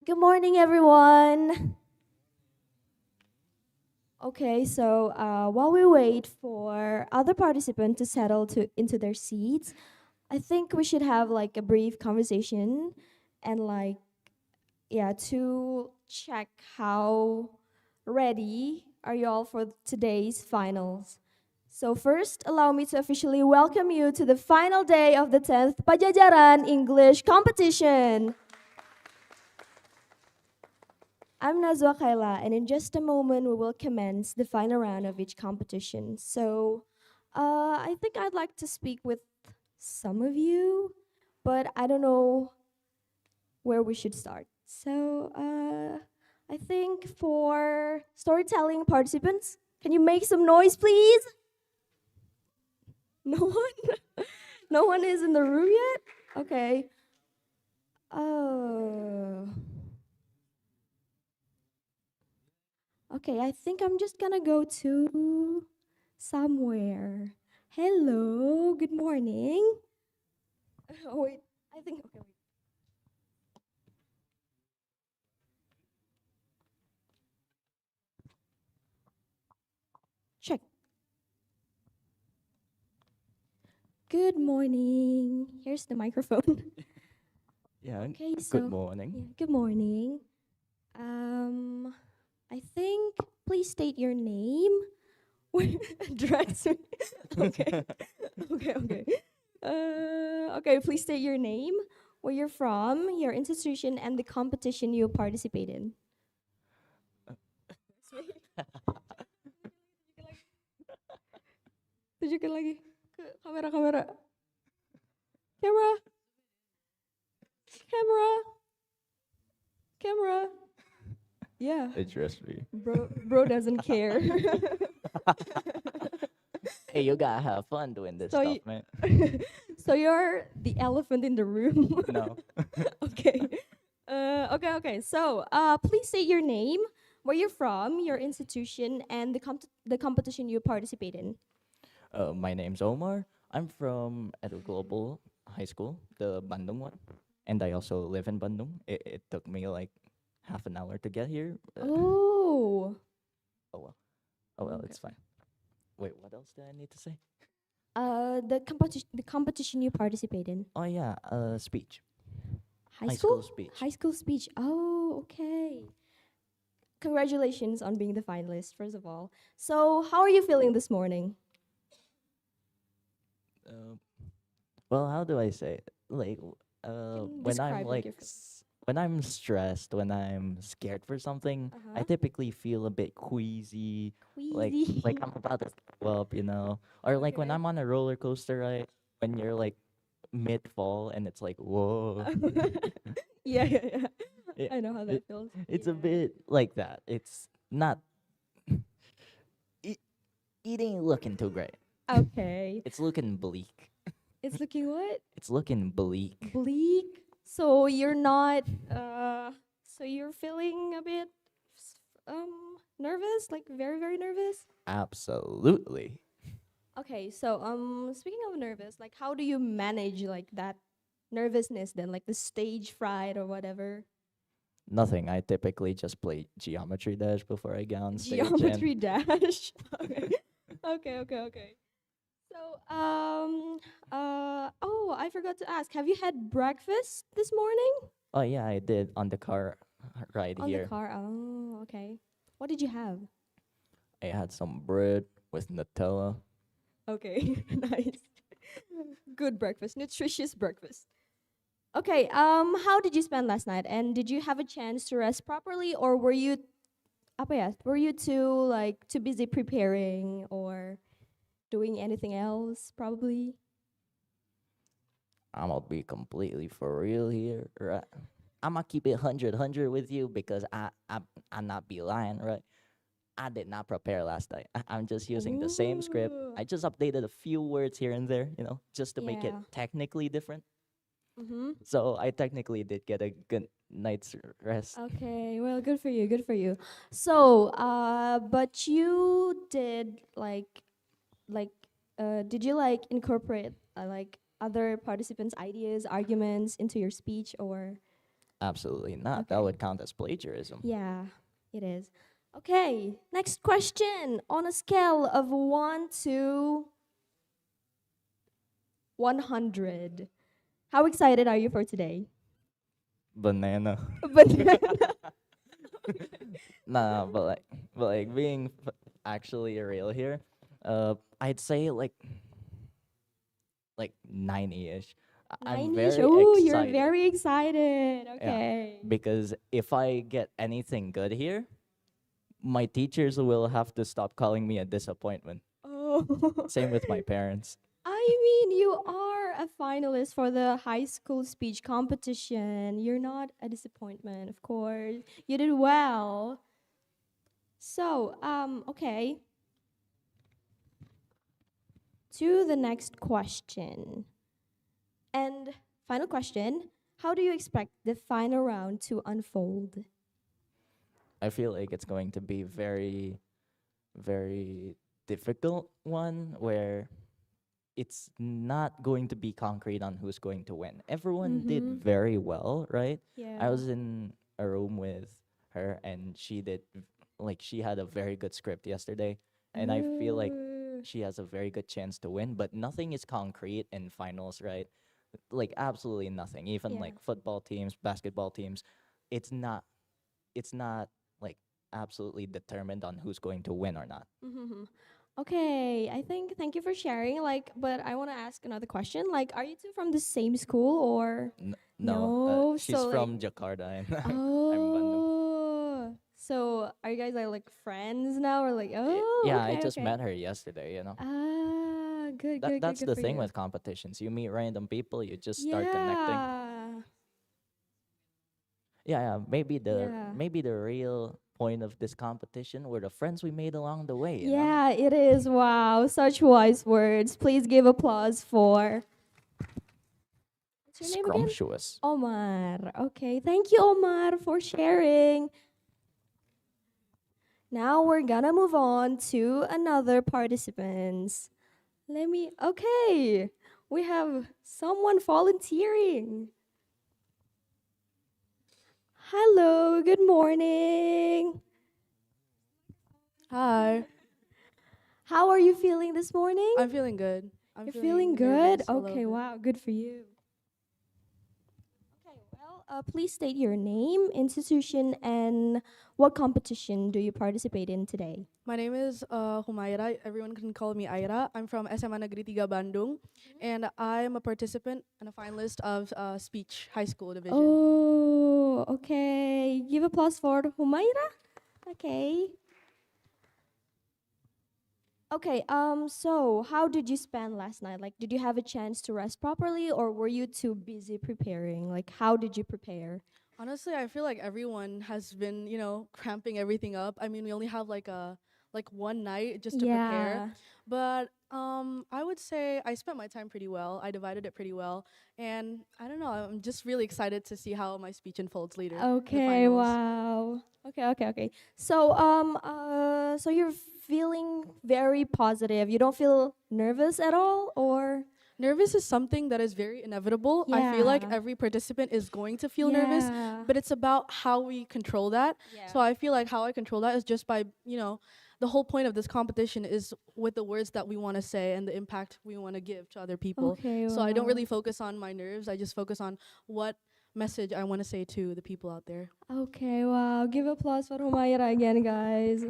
Good morning, everyone. Okay, so while we wait for other participants to settle into their seats, I think we should have like a brief conversation and yeah, to check how ready are you all for today's finals. So first, allow me to officially welcome you to the final day of the 10th Padjadjaran English Competition. I'm Nazwa Kaila, and in just a moment, we will commence the final round of each competition. So, I think I'd like to speak with some of you, but I don't know where we should start. So, I think for storytelling participants, can you make some noise, please? No one? No one is in the room yet? Okay. Oh. Okay, I think I'm just gonna go to somewhere. Hello, good morning. Oh, wait, I think, okay, wait. Check. Good morning. Here's the microphone. Yeah, Okay, good so, morning. yeah, good morning. I think, please state your name. Address me. Okay, okay. Okay, please state your name, where you're from, your institution, and the competition you participate in. Tunjukin lagi ke kamera. Camera, camera, camera. Yeah, Address me. bro doesn't care. Hey, you gotta have fun doing this So stuff, you, man. so you're the elephant in the room. No. Okay. Okay. So, please say your name, where you're from, your institution, and the competition you participate in. My name's Omar. I'm from Edo Global High School, the Bandung one, and I also live in Bandung. It took me like half an hour to get here. Oh. Oh well. Oh well, Okay. it's fine. Wait, what else do I need to say? The competition you participate in. Oh yeah, speech. High High school? school speech. High school speech. Oh, okay. Congratulations on being the finalist, first of all. So, how are you feeling this morning? Uh, well, how do I say it? Can when I'm describe like your feeling. when I'm stressed, when I'm scared for something, I Uh-huh. typically feel a bit queasy, Queasy. like I'm about to throw up, or like when Okay. I'm on a roller coaster, right? When you're like mid fall and it's like whoa, Yeah. it, I know how it that feels. it's a Yeah. bit like that. It's not it, it ain't looking too great. Okay. It's looking bleak. It's looking what? It's looking bleak. Bleak. So you're not so you're feeling a bit nervous, like very, very nervous? Absolutely. Okay, so speaking of nervous, like how do you manage like that nervousness then, like the stage fright or whatever? Nothing. I typically just play Geometry Dash before I get on stage, and Geometry dash. Okay. Okay. So oh, I forgot to ask. Have you had breakfast this morning? oh yeah, I did on the car ride On the here. car. Oh, okay. What did you have? I had some bread with Nutella. Okay, nice. Good breakfast, nutritious breakfast. Okay, how did you spend last night? And did you have a chance to rest properly, or were you apa ya? Were you too busy preparing or doing anything else? Probably. I'm gonna be completely for real here, right? I'm gonna keep it 100 with you because I'm not be lying, right? I did not prepare last night. I'm just using the same script. Ooh. I just updated a few words here and there, just to make it Yeah. technically different. Mm-hmm. So I technically did get a good night's rest. Okay, well, good for you, good for you. So, but you did like, did you like incorporate like other participants' ideas, arguments into your speech, or Absolutely not. That Okay. would count as plagiarism. Yeah, it is. Okay, next question. On a scale of 1 to 100, how excited are you for today? Banana. But Nah, but like being actually real here, I'd say like 90-ish. I'm 90-ish. very Oh, you're excited. very excited. Yeah, Okay. because if I get anything good here, my teachers will have to stop calling me a disappointment. Oh. Same with my parents. I mean, you are a finalist for the high school speech competition. You're not a disappointment, of course. You did well. So, okay. To the next question. And final question, how do you expect the final round to unfold? I feel like it's going to be very, very difficult one where it's not going to be concrete on who's going to win. Everyone did Mm-hmm. very well, right? I Yeah. was in a room with her and she had a very good script yesterday, and I feel like she has a very good chance to win, but nothing is concrete in finals, right? Like absolutely nothing. Even Yeah. like football teams, basketball teams, it's not it's not like absolutely determined on who's going to win or not. Mm-hmm. Okay, I think thank you for sharing. Like, but I want to ask another question. Like, are you two from the same school or No, no? she's So like, from Jakarta and I'm Bandung. oh, so are you guys like friends now or like? Oh, Yeah, I okay, just okay. met her yesterday. Ah, good, That good, good, that's good the for thing you. with competitions. You meet random people, you just start connecting. Yeah, Yeah, yeah. maybe the real point of this competition were the friends we made along the way. Yeah, it is. Wow, such wise words. Please give applause for. What's your name again? Scrumptious. Omar. Okay, thank you, Omar, for sharing. Now we're gonna move on to another participants. Let me. Okay, we have someone volunteering. Hello, good morning. Hi, How are you feeling this morning? I'm feeling good. I'm You're feeling good? nervous a little Okay, bit. wow, good for you. Okay, well, please state your name, institution, and what competition do you participate in today? My name is Humaira. Everyone can call me Aira. I'm from SMA Negeri 3 Bandung, and I'm a participant and a finalist of speech high school division. Oh, okay. Give applause for Humaira. Okay. Okay, so how did you spend last night? Like, did you have a chance to rest properly or were you too busy preparing? Like, how did you prepare? Honestly, I feel like everyone has been, cramping everything up. I mean, we only have like one night just to prepare. Yeah. But I would say I spent my time pretty well. I divided it pretty well, and I don't know. I'm just really excited to see how my speech unfolds later. in the Okay, finals. wow. Okay, okay, okay. So, so you're feeling very positive. You don't feel nervous at all, or? Nervous is something that is very inevitable. I feel like Yeah. every participant is going to feel nervous, Yeah. but it's about how we control that. So I feel like how I control that is just by, the whole point of this competition is with the words that we want to say and the impact we want to give to other people. Okay, So I don't wow. really focus on my nerves. I just focus on what message I want to say to the people out there. Okay, wow. Give applause for Humayra again, guys.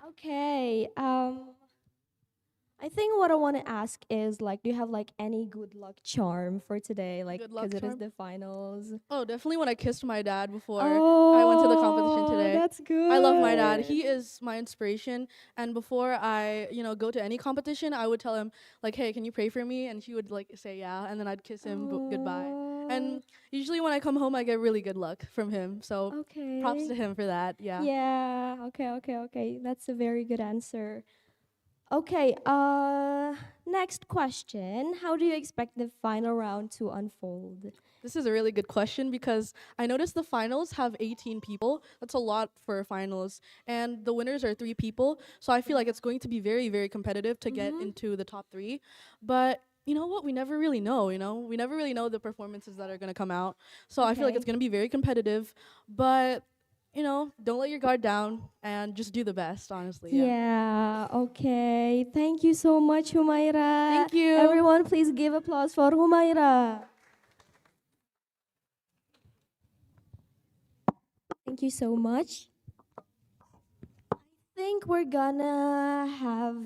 Okay, I think what I want to ask is like, do you have like any good luck charm for today? Like, Good luck because it is charm? the finals. Oh, definitely when I kissed my dad before I went to the competition today. That's good. I love my dad. He is my inspiration. And before I, go to any competition, I would tell him like, "Hey, can you pray for me?" And he would like say yeah, and then I'd kiss him goodbye. And usually when I come home, I get really good luck from him. So Okay. props to him for that. Yeah. Yeah. Okay. Okay. Okay. That's a very good answer. Okay. Next question. How do you expect the final round to unfold? This is a really good question because I noticed the finals have 18 people. That's a lot for finals. And the winners are 3 people. So I feel like it's going to be very, very competitive to get into the top 3. But you know what? We never really know, We never really know the performances that are going to come out. So I feel like Okay. it's going to be very competitive. But, don't let your guard down and just do the best, honestly. Yeah, okay. Thank you so much, Humaira. Thank you. Everyone, please give applause for Humaira. Thank you so much. I think we're gonna have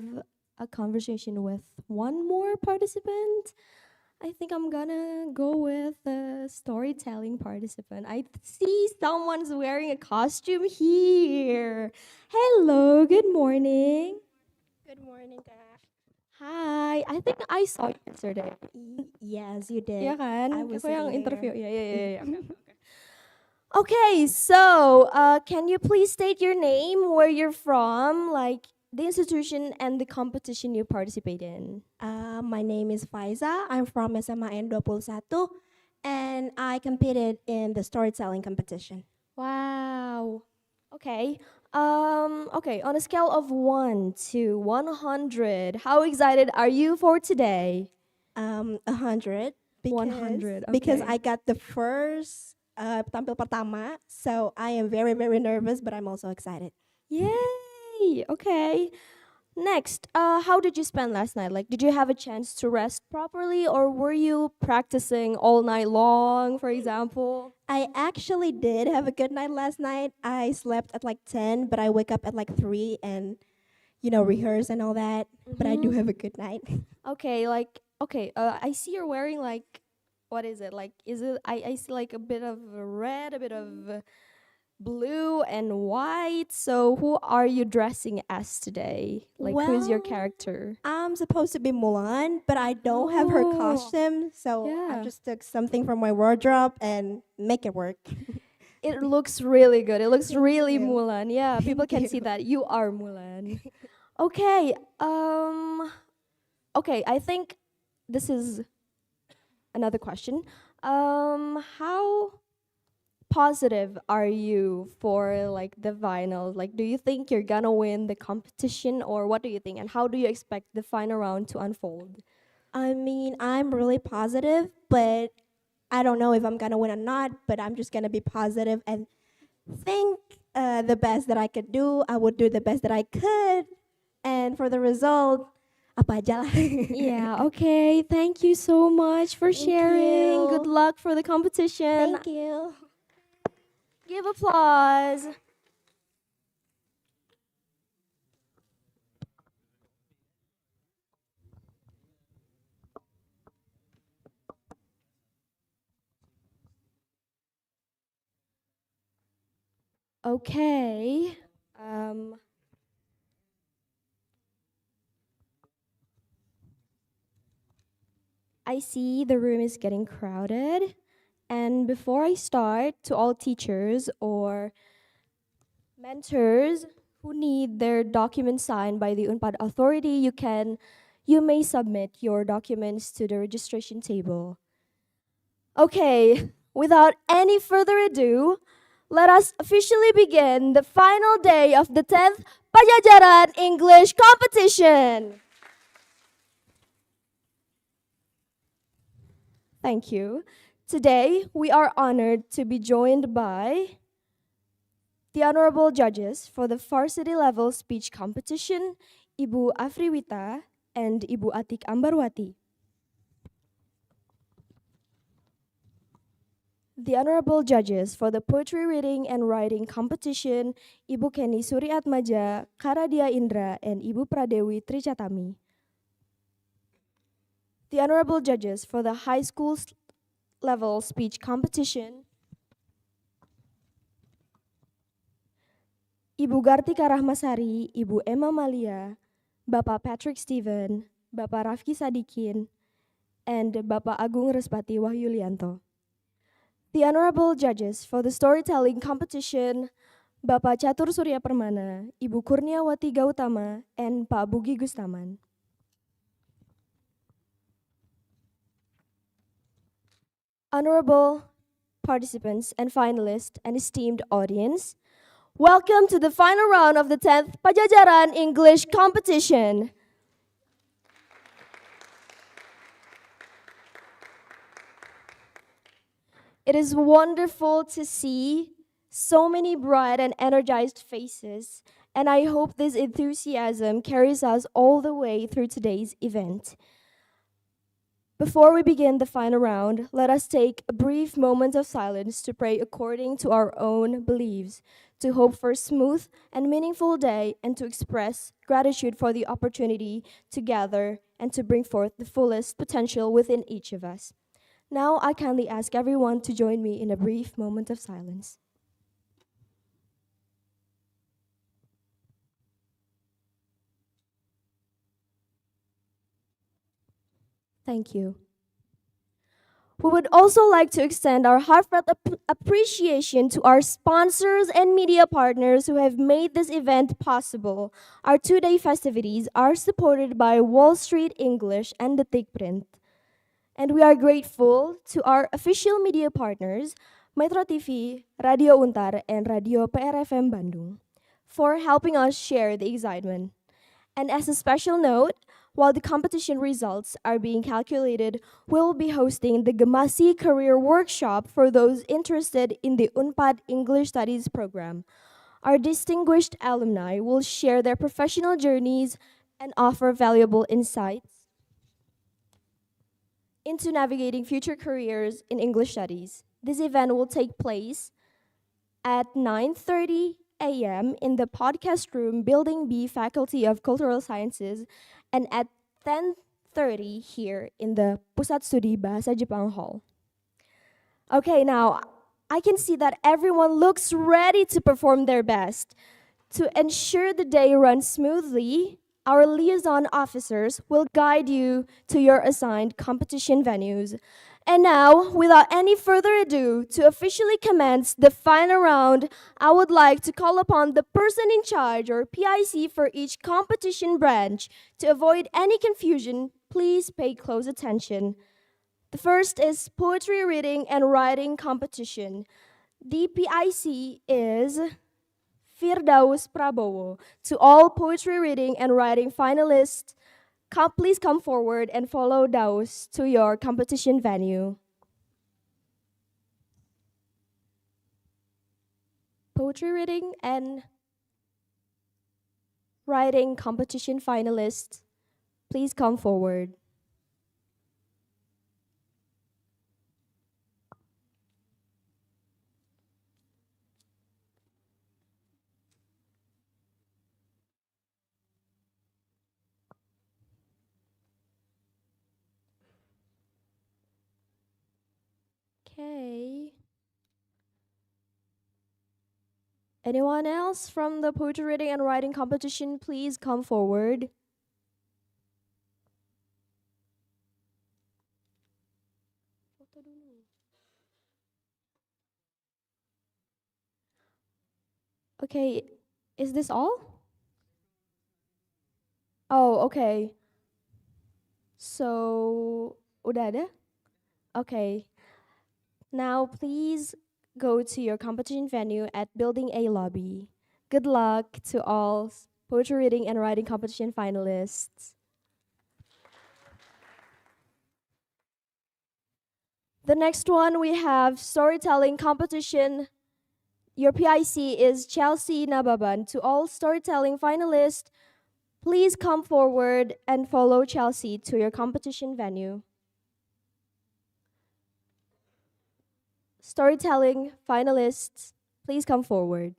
a conversation with one more participant. I think I'm gonna go with the storytelling participant. I see someone's wearing a costume here. Hello, good morning. Good morning, Kak. Hi, I think I saw you yesterday. Yes, you did. Iya kan? I was Aku yang sitting interview. there. Yeah. Okay, so can you please state your name, where you're from, like the institution and the competition you participate in? My name is Faiza. I'm from SMA N21 and I competed in the storytelling competition. Wow. Okay. Okay, on a scale of 1 to 100, how excited are you for today? 100 because 100, because okay. I got the first tampil pertama, so I am very very nervous, but I'm also excited. Yay! Okay. Next, how did you spend last night? Like, did you have a chance to rest properly, or were you practicing all night long, for example? I actually did have a good night last night. I slept at like 10, but I wake up at like 3 and rehearse and all that. But I do Mhm. have a good night. Okay, I see you're wearing like, what is it? Like, is it? I see like a bit of red, a bit of blue and white. So who are you dressing as today? Like, who's your Well, character? I'm supposed to be Mulan, but I don't have her Oh, costume, so yeah. I just took something from my wardrobe and make it work. It looks really good. It looks Thank really you. Mulan. Yeah, people Thank can see you. that you are Mulan. Okay. Okay, I think this is another question. How positive are you for like the finals? Like, do you think you're gonna win the competition, or what do you think? And how do you expect the final round to unfold? I mean, I'm really positive, but I don't know if I'm gonna win or not. But I'm just gonna be positive and think the best that I could do. I would do the best that I could, and for the result, apa aja lah. Yeah, okay. Thank you so much for Thank sharing. Good you. luck for the competition. Thank you. Give applause. Okay. I see the room is getting crowded. And before I start, to all teachers or mentors who need their documents signed by the Unpad authority, you may submit your documents to the registration table. Okay, without any further ado, let us officially begin the final day of the 10th Padjadjaran English Competition. Thank you. Today, we are honored to be joined by the honorable judges for the varsity level speech competition, Ibu Afriwita and Ibu Atik Ambarwati. The honorable judges for the poetry reading and writing competition, Ibu Kenny Suryatmaja, Karadia Indra, and Ibu Pradewi Tricatami. The honorable judges for the high school level speech competition, Ibu Gartika Rahmasari, Ibu Emma Malia, Bapak Patrick Steven, Bapak Rafki Sadikin, and Bapak Agung Respati Wahyulianto. The honorable judges for the storytelling competition, Bapak Catur Surya Permana, Ibu Kurniawati Gautama, and Pak Bugi Gustaman. Honorable participants and finalists and esteemed audience, welcome to the final round of the 10th Padjadjaran English Competition. It is wonderful to see so many bright and energized faces, and I hope this enthusiasm carries us all the way through today's event. Before we begin the final round, let us take a brief moment of silence to pray according to our own beliefs, to hope for a smooth and meaningful day, and to express gratitude for the opportunity to gather and to bring forth the fullest potential within each of us. Now, I kindly ask everyone to join me in a brief moment of silence. Thank you. We would also like to extend our heartfelt appreciation to our sponsors and media partners who have made this event possible. Our two-day festivities are supported by Wall Street English and the Thick Print. And we are grateful to our official media partners, Metro TV, Radio Untar, and Radio PRFM Bandung, for helping us share the excitement. And as a special note, while the competition results are being calculated, we'll be hosting the Gemasi Career Workshop for those interested in the Unpad English Studies program. Our distinguished alumni will share their professional journeys and offer valuable insights into navigating future careers in English studies. This event will take place at 9:30 a.m. in the podcast room, Building B, Faculty of Cultural Sciences, and at 10:30 here in the Pusat Studi Bahasa Jepang Hall. Okay, now I can see that everyone looks ready to perform their best. To ensure the day runs smoothly, our liaison officers will guide you to your assigned competition venues. And now, without any further ado, to officially commence the final round, I would like to call upon the person in charge, or PIC, for each competition branch. To avoid any confusion, please pay close attention. The first is poetry reading and writing competition. The PIC is Firdaus Prabowo. To all poetry reading and writing finalists, please come forward and follow Daus to your competition venue. Poetry reading and writing competition finalists, please come forward. Okay. Anyone else from the poetry reading and writing competition, please come forward. Okay, is this all? Oh, okay. So, udah ada? Okay. Now, please go to your competition venue at Building A lobby. Good luck to all poetry reading and writing competition finalists. The next one, we have storytelling competition. Your PIC is Chelsea Nababan. To all storytelling finalists, please come forward and follow Chelsea to your competition venue. Storytelling finalists, please come forward.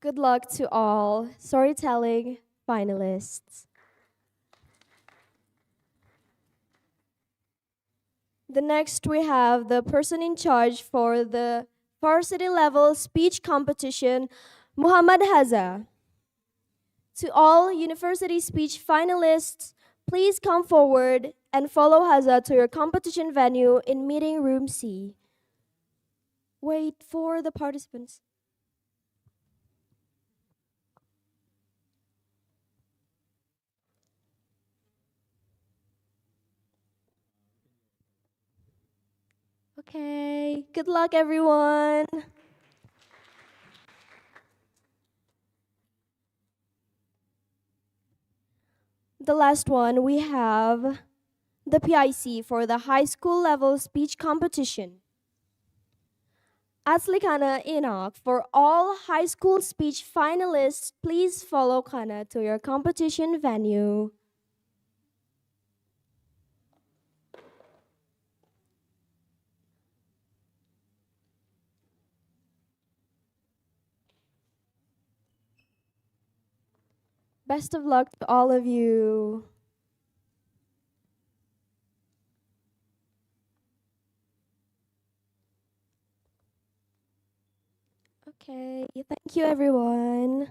Good luck to all storytelling finalists. The next, we have the person in charge for the varsity level speech competition, Muhammad Haza. To all university speech finalists, please come forward and follow Haza to your competition venue in meeting room C. Wait for the participants. Okay. Okay, good luck, everyone. The last one, we have the PIC for the high school level speech competition. Asli Kana Enoch, for all high school speech finalists, please follow Kana to your competition venue. Best of luck to all of you. Okay, thank you, everyone.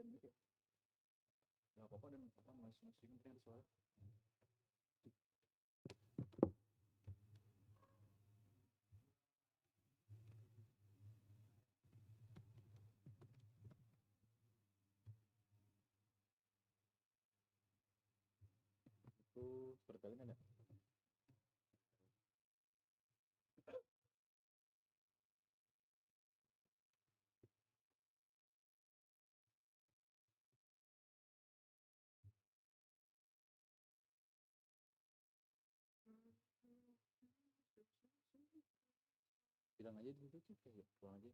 gantian gitu. Gak apa-apa dan apa masing-masing kan suara. Itu seperti kalian ada. Bilang aja dulu tuh kayak pulang aja.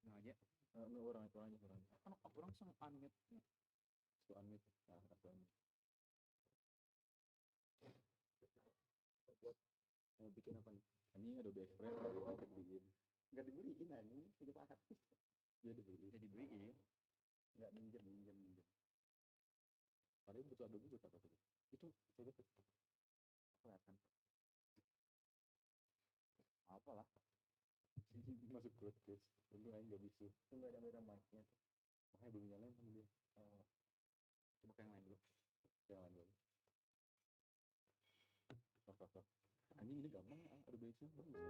Pulang aja. Enggak orang pulang aja orang. Kan orang sangat unmute. Itu unmute. Nah, satu unmute. Mau bikin apa nih? Ini ada Express dari Unpad bikin. Enggak dibeliin anjing, hidup akad. Dia dibeli. Dia dibeliin. Enggak minjem. Padahal butuh Adobe buat apa tuh? Itu coba tuh. Kelihatan. Apalah. Masuk broadcast. Tunggu aja nggak bisa. Tunggu ada mic-nya. Makanya belum nyalain sama dia. Coba yang lain dulu. Yang lain dulu. Stop. Anjing ini gampang. Ada baiknya bagus.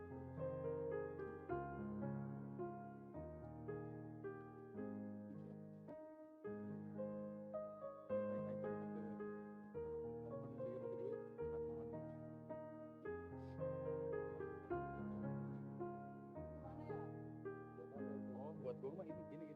Buat gue mah ini gini.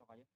Sok aja.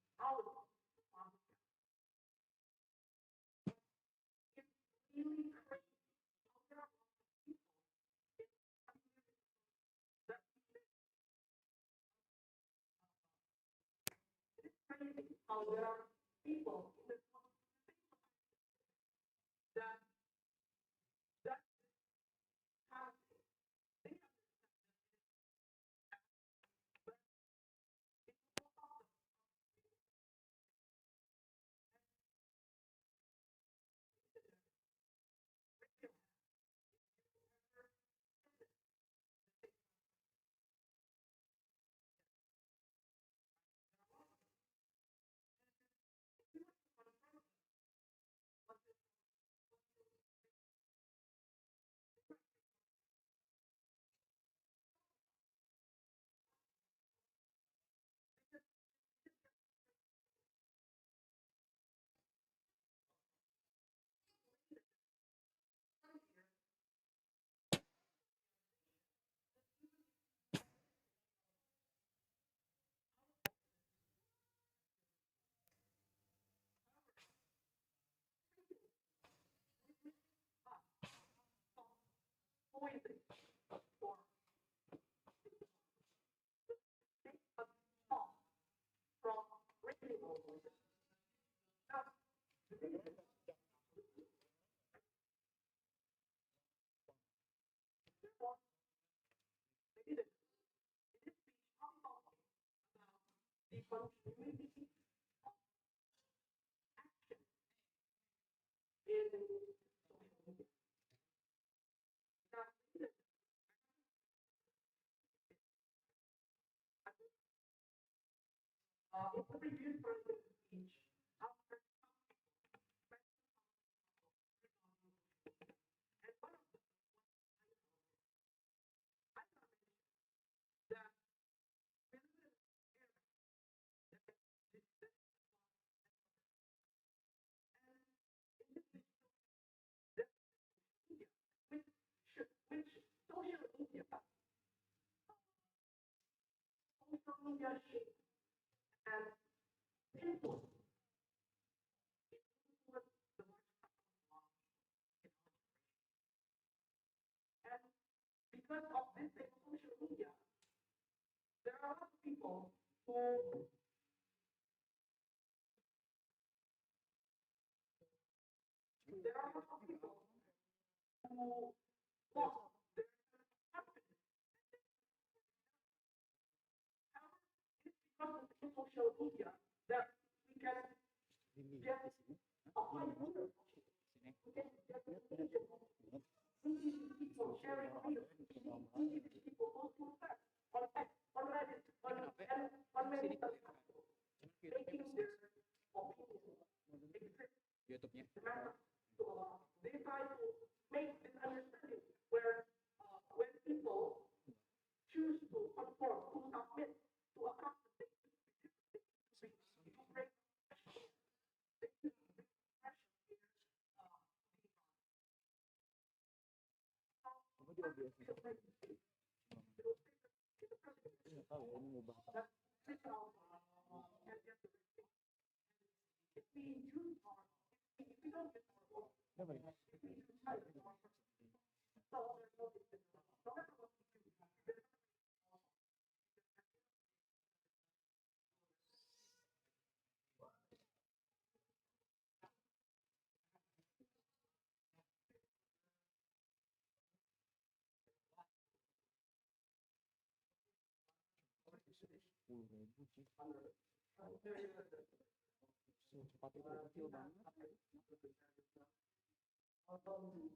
YouTube-nya. Nggak tahu ya, ini mau bahas apa. Kenapa nih? Sepuluh ribu sih. Secepat itu kecil banget.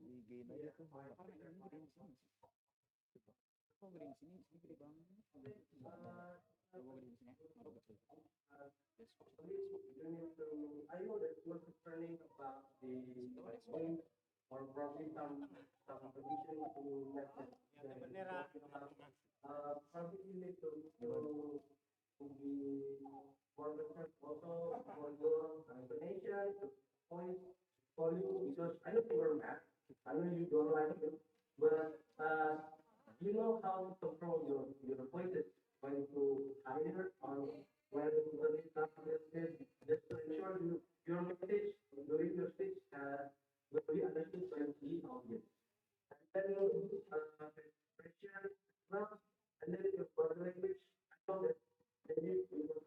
Digedein aja tuh. Apa ini gedein sini sih? Coba. Kok gedein sini? Sini gede banget. Coba gedein sini. Aduh, betul. I know that you were learning about the going or probably some competition to message. Probably you need to be more concerned also for your explanation, point for you because I know you were mad. I know you don't like it, but you know how to control your voices when to higher or when it's not listed, just to ensure your message during your speech will be understood by the audience. And then expression, well, and then your body language. I know that maybe you will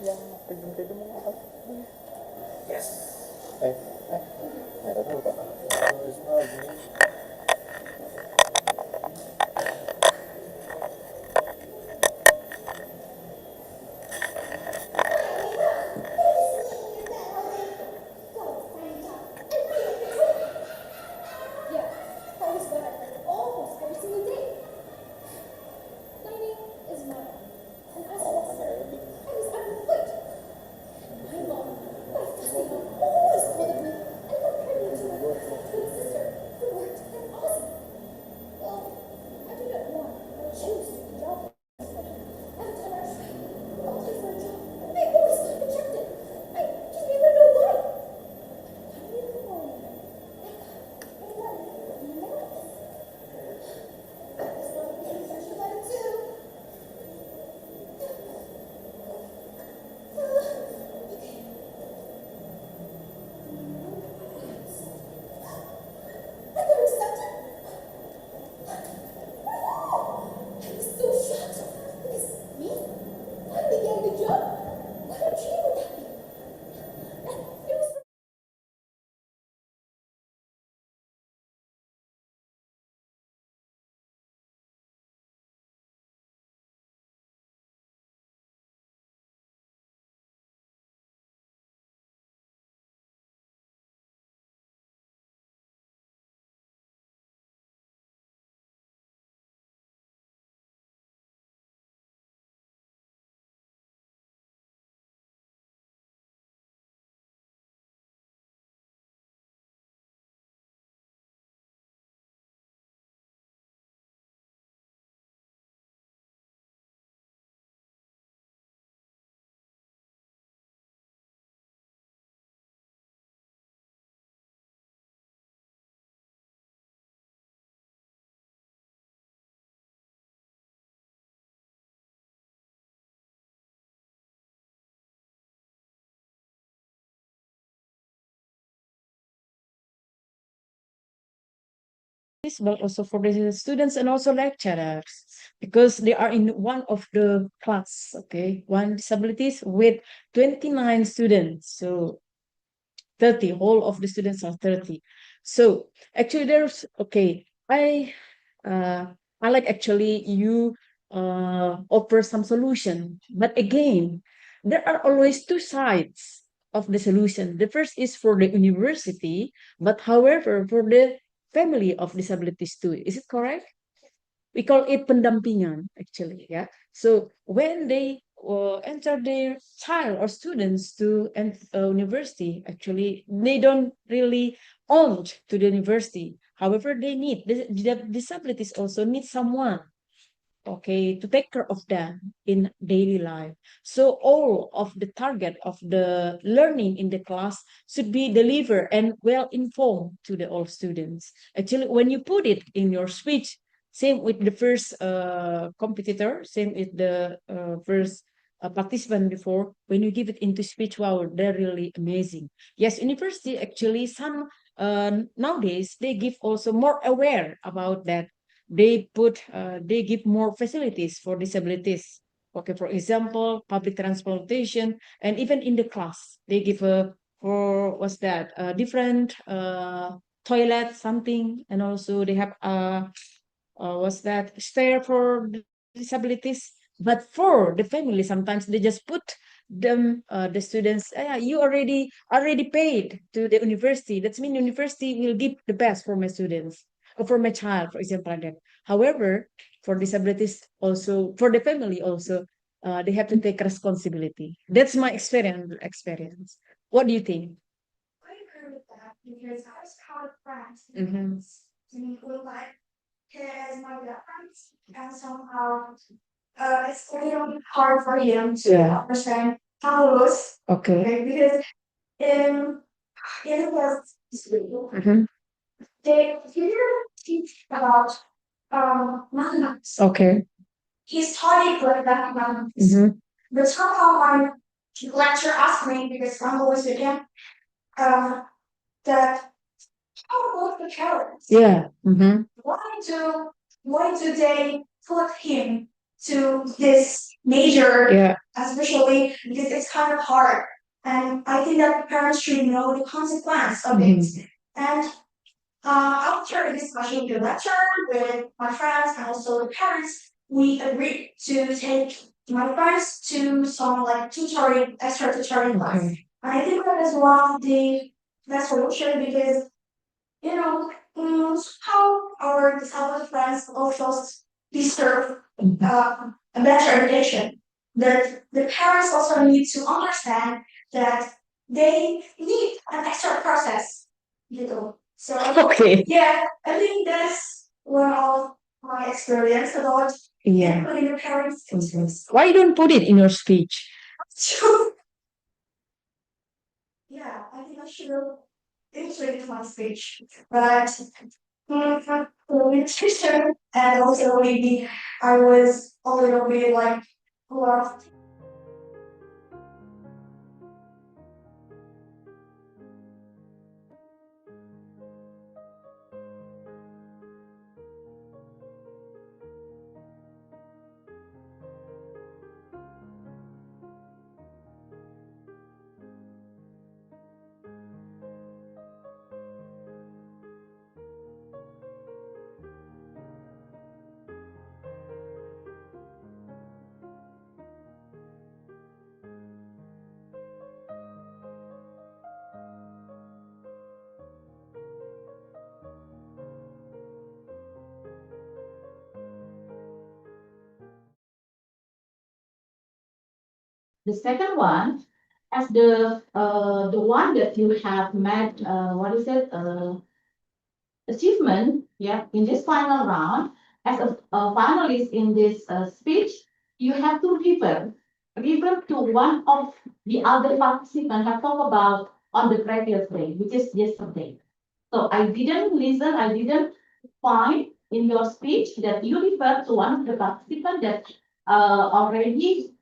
yang kejam-kejam apa? Yes. Eh, ada tahu Pak? Yeah, that was what I heard almost every single day. My name is Mara, and as I was unemployed. My mom, what a fussy mom, always scolded me and compared me to my twin sister who worked in Aussie. Well, I do not want or choose to be jobless. Every time I try to apply for a job, I always got rejected. I didn't even know why. One day in the morning, I got a letter from the mailbox. This was a confession letter too. Okay. I got accepted. I was so shocked because me, I began the job. What a dream would that be? And it was but also for the students and also lecturers because they are in one of the class, okay, one disabilities with 29 students, so 30, whole of the students are 30. So actually there's, okay, uh I like actually you offer some solution, but again there are always two sides of the solution. The first is for the university, but however for the family of disabilities too. Is it correct? We call it pendampingan actually, yeah. So when they enter their child or students to university, actually they don't really own to the university. However, they need the disabilities also need someone, okay, to take care of them in daily life. So all of the target of the learning in the class should be delivered and well informed to the all students. Actually, when you put it in your speech, same with the first competitor, same with the first participant before, when you give it into speech, wow, they're really amazing. Yes, university actually some nowadays they give also more aware about that. They give more facilities for disabilities, okay, for example public transportation, and even in the class they give a for what's that different toilet something, and also they have what's that stair for disabilities. But for the family sometimes they just put them the students, yeah, you already paid to the university, that's mean university will give the best for my students or for my child, for example, like that. However, for disabilities also, for the family also, they have to take responsibility. That's my experience. What do you think? I agree with that because I was kind of friends Mm-hmm. to me who like his my reference and somehow it's a little bit hard for him to Yeah. understand how it was. Okay. Okay, because in the school Mm-hmm. they didn't teach about mathematics. Okay. He studied like mathematics. Mm-hmm. But somehow my lecturer asked me because I'm always with him uh, that how about the parents? Yeah. Mm-hmm. Why do why do they put him to this major, Yeah. especially because it's kind of hard. And I think that parents should know the consequence of it. And after a discussion with the lecturer, with my friends, and also the parents, we agreed to take my friends to some like tutoring, extra tutoring class. Okay. And I think that is one of the best solution because you know how our disabled friends also deserve a better education. That the parents also need to understand that they need an extra process, you know. So Okay. yeah, I think that's one of my experience about Yeah. including the parents' interests. Why you don't put it in your speech? Yeah, I think I should include my speech, but nutrition and also maybe I was a little bit like lost. The second one, as the one that you have met, what is it, achievement, yeah, in this final round, as a finalist in this speech, you have to refer to one of the other participants have talked about on the previous day, which is yesterday. So I didn't listen, I didn't find in your speech that you refer to one of the participants that already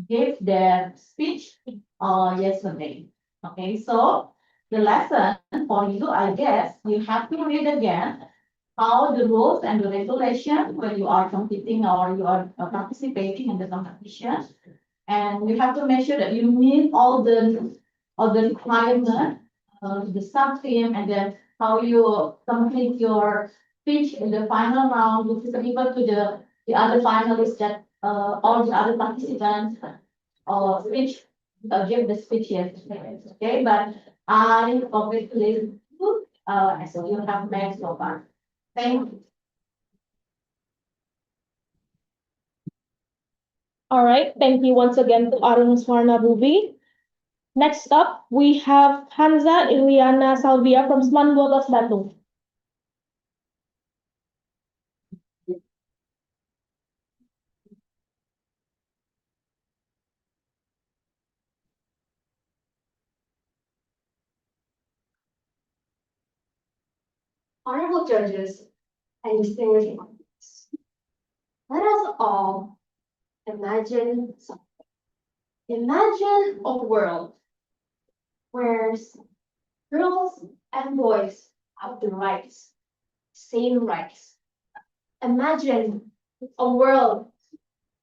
gave their speech yesterday. Okay, so the lesson for you, I guess, you have to read again how the rules and the regulation when you are competing or you are participating in the competition, and you have to make sure that you meet all the requirements, the sub theme, and then how you complete your speech in the final round, which is equal to the other finalists that all the other participants speech give the speech yesterday. Okay, but I congratulate you as you have made so far. Thank you. All right, thank you once again to Arun Swarna Bubi. Next up, we have Hanza Iliana Salvia from Seman 12 Bandung. Honorable judges and distinguished audience, let us all imagine something. Imagine a world where girls and boys have the rights, same rights. Imagine a world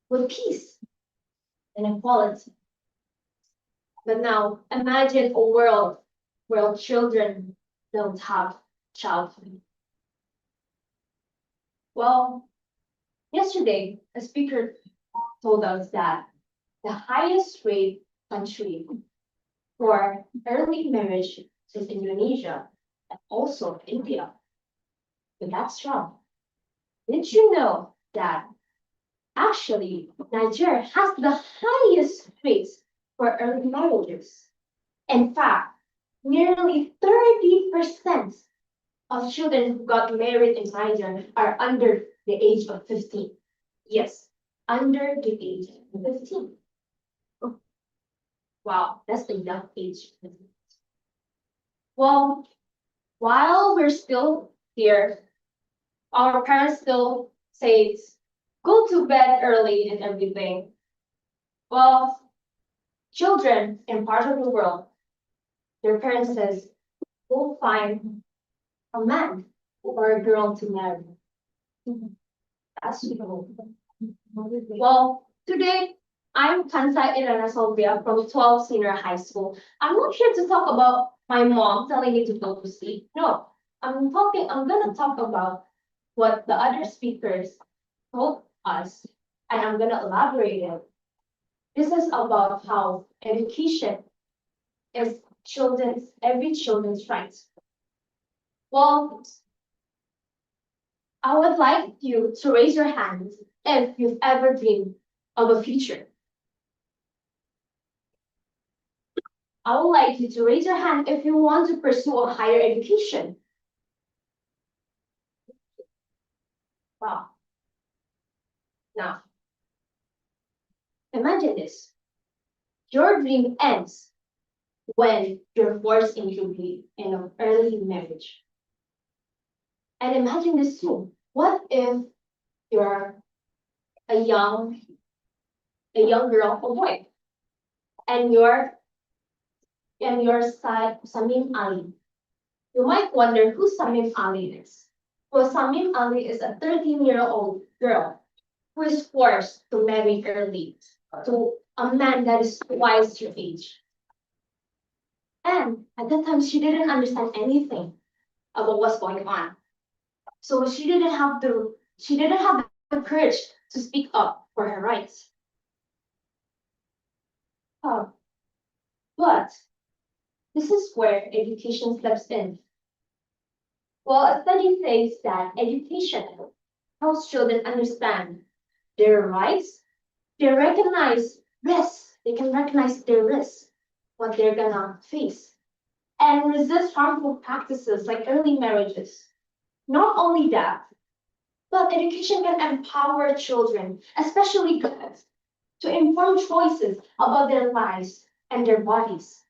with peace and equality. But now imagine a world where children don't have childhood. Well, yesterday, a speaker told us that the highest rate country for early marriage is Indonesia and also India. But that's wrong. Did you know that actually Nigeria has the highest rates for early marriages? In fact, nearly 30% of children who got married in Nigeria are under the age of 15. Yes, under the age of 15. Wow, that's the young age. Well, while we're still here, our parents still say, go to bed early and everything. Well, children in part of the world, their parents says, go find a man or a girl to marry. That's true. Well, today I'm Kansa Irana Solvia from 12 Senior High School. I'm not here to talk about my mom telling me to go to sleep. No, I'm gonna talk about what the other speakers told us, and I'm gonna elaborate it. This is about how education is every children's rights. Well, I would like you to raise your hands if you've ever dreamed of a future. I would like you to raise your hand if you want to pursue a higher education. Wow. Now, imagine this. Your dream ends when you're forced into be in an early marriage. And imagine this too. What if you're a young girl or boy, and you're Samim Ali? You might wonder who Samim Ali is. Well, Samim Ali is a 13-year-old girl who is forced to marry early to a man that is twice her age. And at that time, she didn't understand anything about what's going on. So she didn't have the courage to speak up for her rights. But this is where education steps in. Well, a study says that education helps children understand their rights. They recognize risks. They can recognize their risks, what they're gonna face, and resist harmful practices like early marriages. Not only that, but education can empower children, especially girls, to inform choices about their lives and their bodies.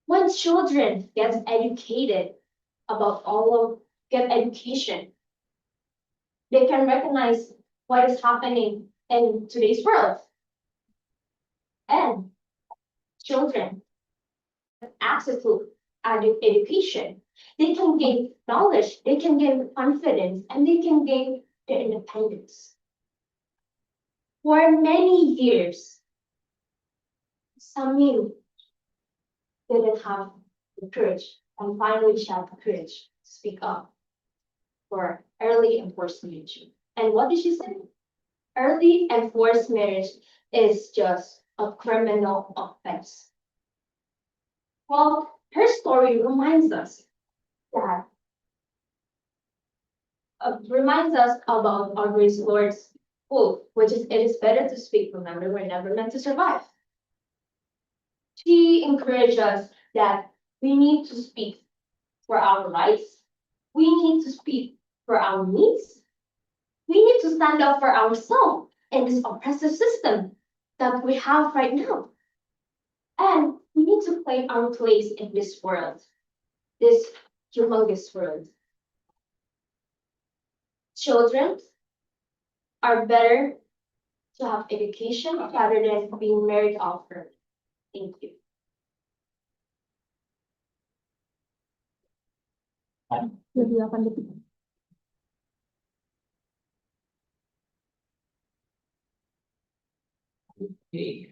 When children get education, they can recognize what is happening in today's world. And children have access to education. They can gain knowledge, they can gain confidence, and they can gain their independence. For many years, Samir didn't have the courage, and finally she had the courage to speak up for early and forced marriage. And what did she say? Early and forced marriage is just a criminal offense. Well, her story reminds us about Audre Lorde's quote, which is, "It is better to speak, remember, we're never meant to survive." She encouraged us that we need to speak for our rights, we need to speak for our needs, we need to stand up for ourselves in this oppressive system that we have right now. And we need to play our place in this world, this humongous world. Children are better to have education rather than being married off early. Thank you. Lebih akan lebih. Okay.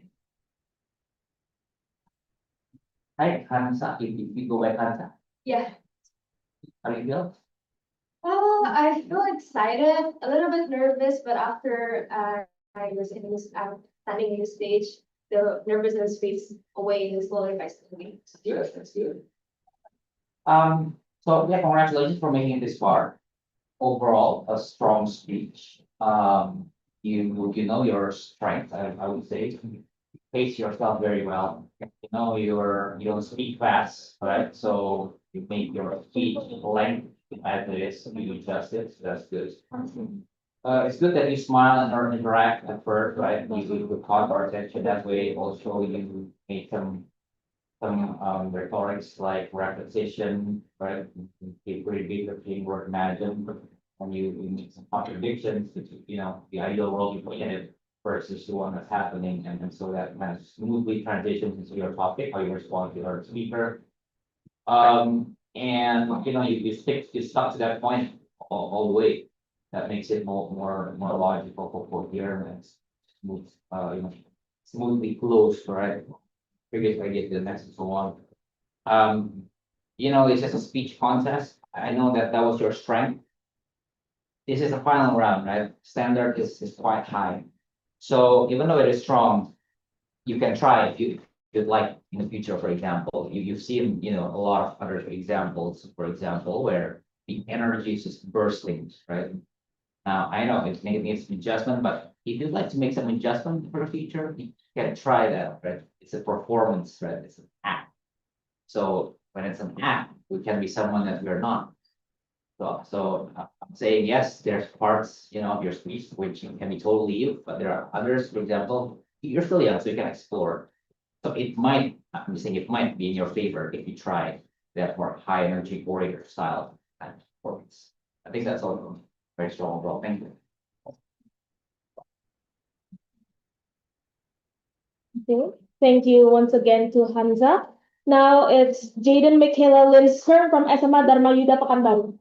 Hi, Hansa. If you go by Hansa, Yeah. how you feel? I feel excited, a little bit nervous, but after I was standing in the stage, the nervousness fades away and slowly by slowly. Good, that's good. So yeah, congratulations for making it this far. Overall, a strong speech. You know your strength, I would say. You pace yourself very well. You know you don't speak fast, right? So you make your speech length as it is, you adjust it, so that's good. It's good that you smile and or interact at first, right? You caught our attention that way. Also, you make some rhetorics like repetition, right? Keep repeat the word imagine, and you make some contradictions, you know, the ideal world you put in it versus the one that's happening, and so that kind of smoothly transitions into your topic, how you respond to our speaker. And you know, you stuck to that point all the way. that makes it more logical for coherence, smooth, smoothly closed, right? Figures I get to the next and so on. It's just a speech contest. I know that was your strength. This is the final round, right? Standard is quite high. So even though it is strong, you can try if you'd like in the future, for example. You've seen, a lot of other examples, for example, where the energy is just bursting, right? Now, I know it needs some adjustment, but if you'd like to make some adjustment for the future, you can try that, right? It's a performance, right? It's an act. So when it's an act, we can be someone that we're not. So I'm saying, yes, there's parts, of your speech which can be totally you, but there are others, for example, you're still young, so you can explore. So I'm just saying it might be in your favor if you try that more high energy warrior style and performance. I think that's all very strong overall. Thank you. Okay. Thank you once again to Hansa. Now it's Jaden Michaela Lindstrom from SMA Dharma Yuda Pekanbaru.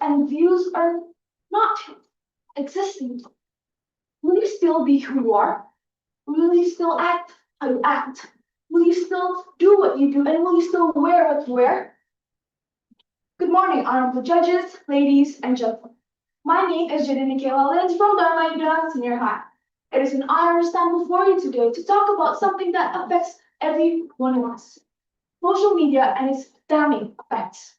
And views are not existing. Will you still be who you are? Will you still act how you act? Will you still do what you do? And will you still wear what you wear? Good morning, honorable judges, ladies and gentlemen. My name is Jaden Michaela Lins from Dharma Yuda Senior High. It is an honor to stand before you today to talk about something that affects every one of us. Social media and its damning effects.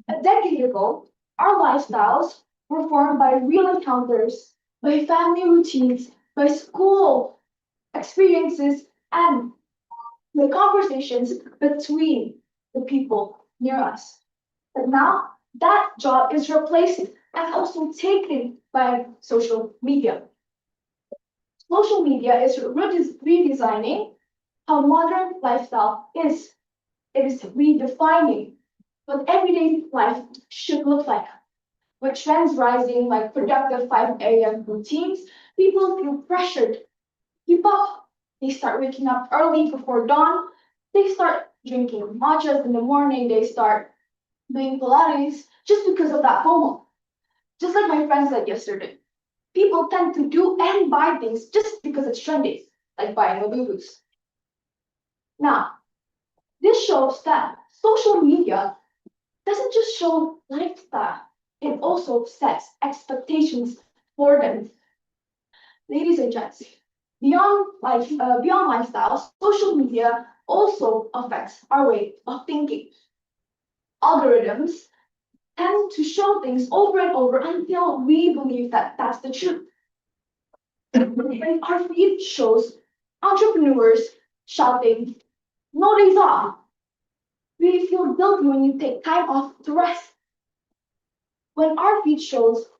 A decade ago, our lifestyles were formed by real encounters, by family routines, by school experiences, and the conversations between the people near us. But now that job is replaced and also taken by social media. Social media is redesigning how modern lifestyle is. It is redefining what everyday life should look like. With trends rising like productive 5 a.m. routines, people feel pressured to keep up. They start waking up early before dawn. They start drinking matchas in the morning. They start doing Pilates just because of that FOMO. Just like my friend said yesterday, people tend to do and buy things just because it's trendy, like buying a boots. Now, this shows that social media doesn't just show lifestyle, it also sets expectations for them. Ladies and gents, beyond lifestyle, social media also affects our way of thinking. Algorithms tend to show things over and over until we believe that that's the truth. When our feed shows entrepreneurs shouting, "No days off," we feel guilty when you take time off to rest. When our feed shows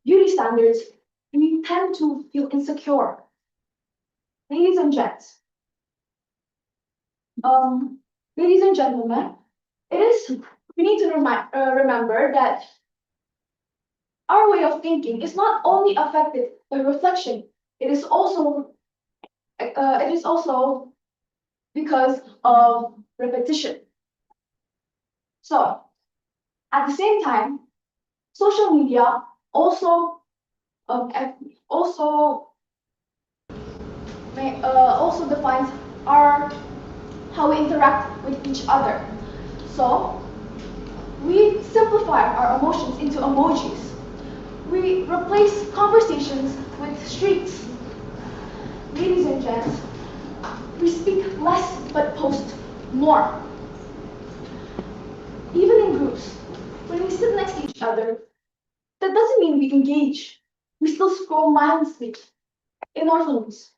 beauty standards, we tend to feel insecure. Ladies and gents, ladies and gentlemen, we need to remember that our way of thinking is not only affected by reflection, it is also because of repetition. So, at the same time, social media also defines how we interact with each other. So, we simplify our emotions into emojis. We replace conversations with streaks. Ladies and gents, we speak less but post more. Even in groups, when we sit next to each other, that doesn't mean we engage. We still scroll mindlessly in our phones.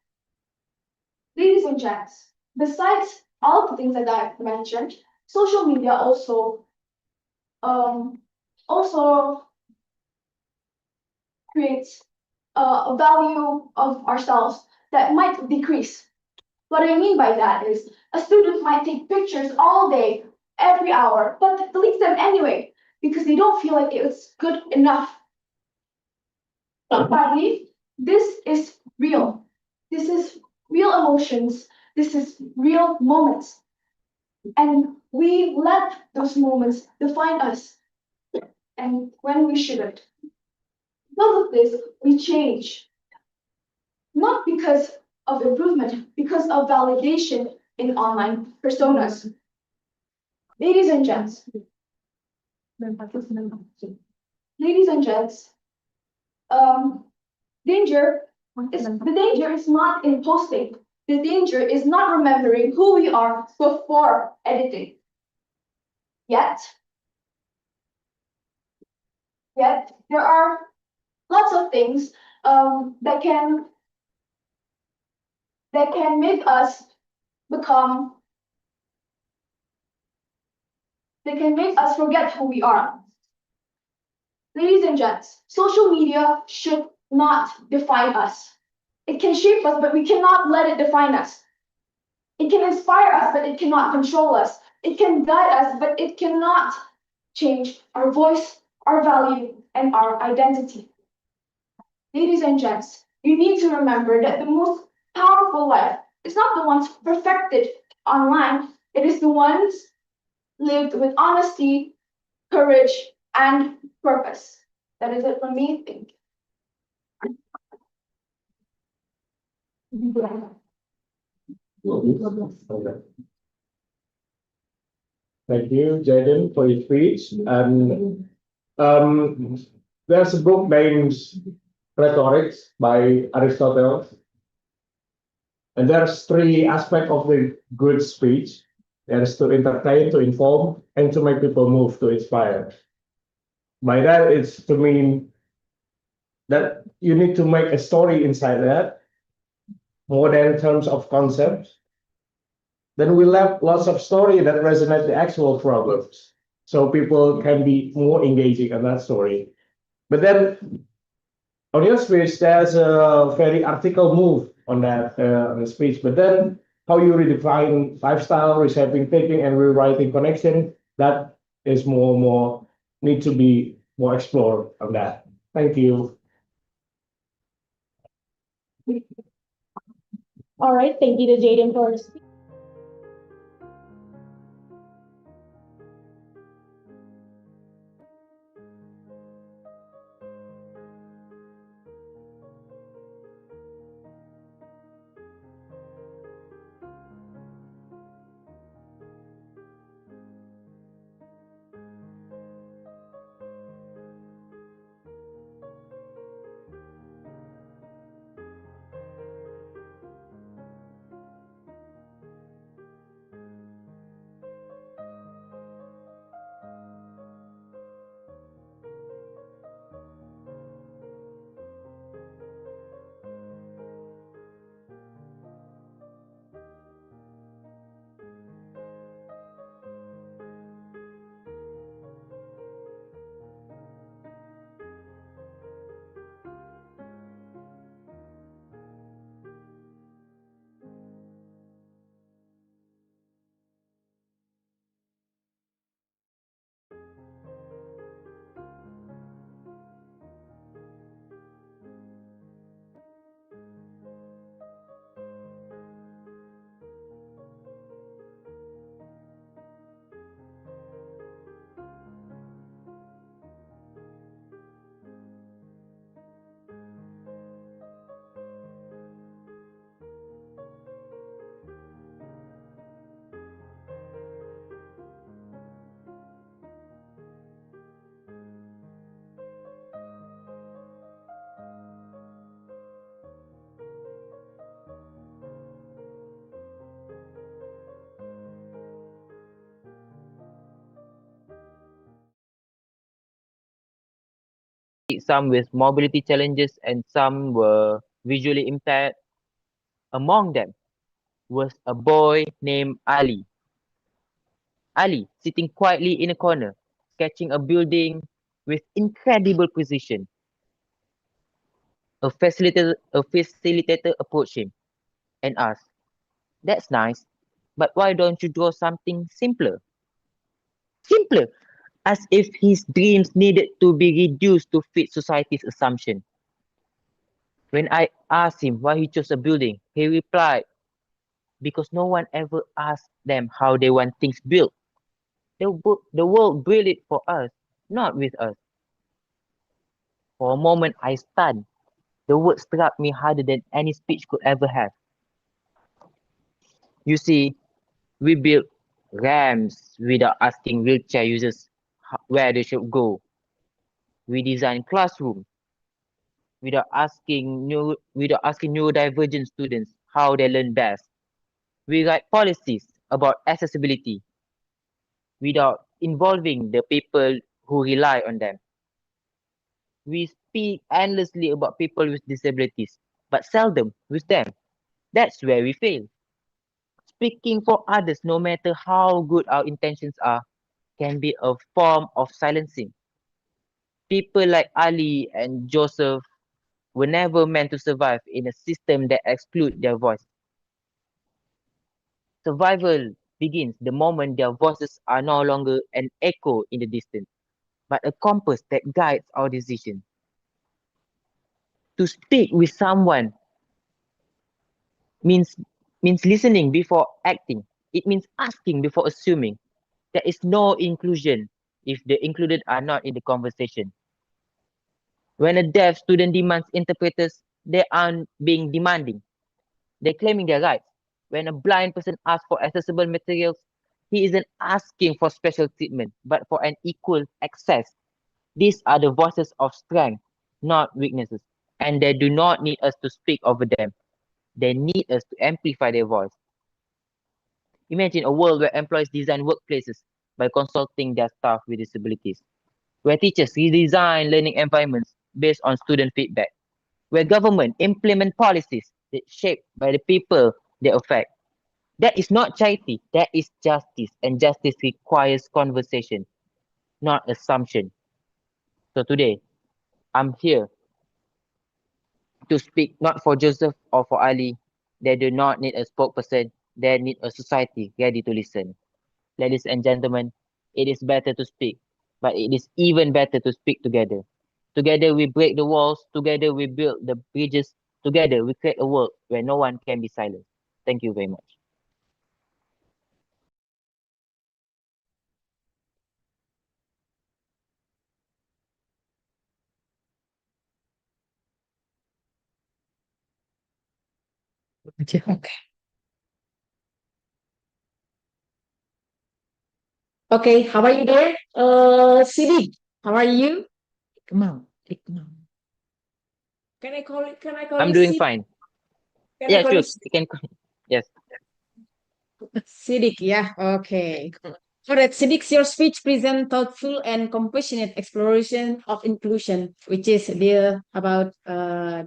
Ladies and gents, besides all of the things that I mentioned, social media also creates a value of ourselves that might decrease. What I mean by that is a student might take pictures all day, every hour, but deletes them anyway because they don't feel like it's good enough. Finally, this is real. This is real emotions. This is real moments. And we let those moments define us. And when we shouldn't. Because of this, we change. Not because of improvement, because of validation in online personas. Ladies and gents, ladies and gents, danger the danger is not in posting. The danger is not remembering who we are before editing. Yet, there are lots of things that can make us become that can make us forget who we are. Ladies and gents, social media should not define us. It can shape us, but we cannot let it define us. It can inspire us, but it cannot control us. It can guide us, but it cannot change our voice, our value, and our identity. Ladies and gents, you need to remember that the most powerful life is not the ones perfected online, it is the ones lived with honesty, courage, and purpose. That is it from me. Thank you. Okay. Thank you, Jaden, for your speech. And there's a book named Rhetorics by Aristotle. And there's three aspects of the good speech. There's to entertain, to inform, and to make people move, to inspire. By that, it's to mean that you need to make a story inside that, more than in terms of concepts. Then we'll have lots of story that resonate the actual problems. So people can be more engaging in that story. But then on your speech, there's a very article move on that on the speech. But then how you redefine lifestyle, reshaping thinking, and rewriting connection, that is more need to be more explored on that. Thank you. All right, thank you to Jaden for his speech. Some with mobility challenges and some were visually impaired. Among them was a boy named Ali. Ali, sitting quietly in a corner, sketching a building with incredible precision. A facilitator approached him and asked, That's nice. But why don't you draw something simpler? Simpler! As if his dreams needed to be reduced to fit society's assumption. When I asked him why he chose a building, he replied, because no one ever asked them how they want things built. The world built it for us, not with us. For a moment I stunned. The word struck me harder than any speech could ever have. You see, we built ramps without asking wheelchair users where they should go. We design classrooms without asking neurodivergent students how they learn best. We write policies about accessibility without involving the people who rely on them. We speak endlessly about people with disabilities, but seldom with them. That's where we fail. Speaking for others, no matter how good our intentions are, can be a form of silencing. People like Ali and Joseph were never meant to survive in a system that excludes their voice. Survival begins the moment their voices are no longer an echo in the distance, but a compass that guides our decisions. To speak with someone means means listening before acting. It means asking before assuming. There is no inclusion if the included are not in the conversation. When a deaf student demands interpreters, they aren't being demanding. They're claiming their rights. When a blind person asks for accessible materials, he isn't asking for special treatment, but for an equal access. These are the voices of strength, not weaknesses. And they do not need us to speak over them. They need us to amplify their voice. Imagine a world where employees design workplaces by consulting their staff with disabilities, where teachers redesign learning environments based on student feedback, where government implement policies that shaped by the people they affect. That is not charity, that is justice, and justice requires conversation, not assumption. So today, I'm here to speak not for Joseph or for Ali. They do not need a spokesperson, they need a society ready to listen. Ladies and gentlemen, it is better to speak, but it is even better to speak together. Together we break the walls, together we build the bridges, together we create a world where no one can be silent. Thank you very much. Okay. Okay, how are you there? Sidi, how are you? Ikmal, Ikmal. Can I call I'm you doing Sid? fine. Can I Yeah, call you sure. You can. Yes. Siddiq? Yeah, okay. All right, Siddiq's your speech present thoughtful and compassionate exploration of inclusion, which is the about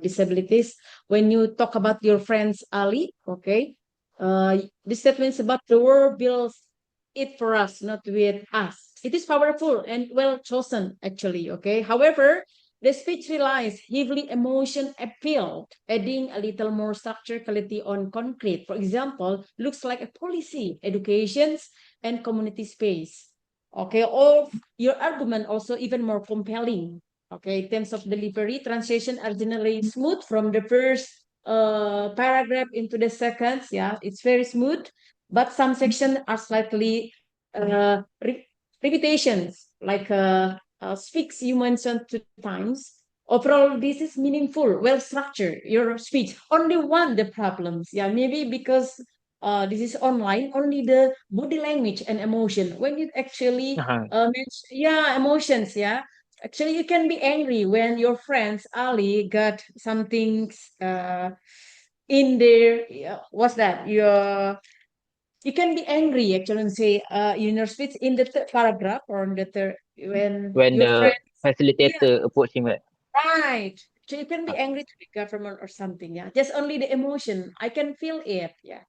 disabilities. When you talk about your friends Ali, okay, the statements about the world builds it for us, not with us. It is powerful and well chosen, actually. Okay. However, the speech relies heavily emotion appeal, adding a little more structure quality on concrete. For example, looks like a policy, educations, and community space. Okay, all your argument also even more compelling. Okay, in terms of delivery, translation are generally smooth from the first paragraph into the seconds. Yeah, it's very smooth, but some sections are slightly repetitions, like speaks you mentioned 2 times. Overall, this is meaningful, well structured. Your speech only one the problems. Yeah, maybe because this is online, only the body language and emotion. When you actually Uh-huh. yeah, emotions, yeah. Actually, you can be angry when your friends Ali got something in there. Yeah, what's that? You can be angry actually and say in your speech in the third paragraph or in the third when When your the friends, yeah, facilitator approached him, right? right. So you can be angry to the government or something. Yeah, just only the emotion. I can feel it. Yeah,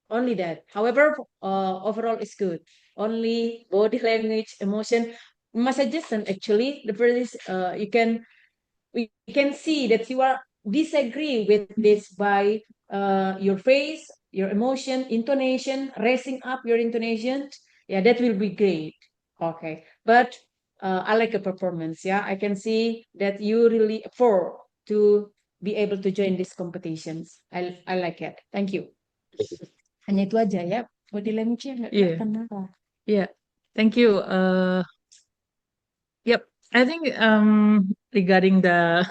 only that. However, overall it's good. Only body language, emotion. My suggestion actually, the first is we can see that you are disagree with this by your face your emotion, intonation, raising up your intonation. Yeah, that will be great. Okay, but I like a performance. Yeah, I can see that you really for to be able to join these competitions. I like it. Thank you. Hanya itu aja ya. Body language-nya nggak Yeah. kenapa. Yeah, thank you. Yep, I think regarding the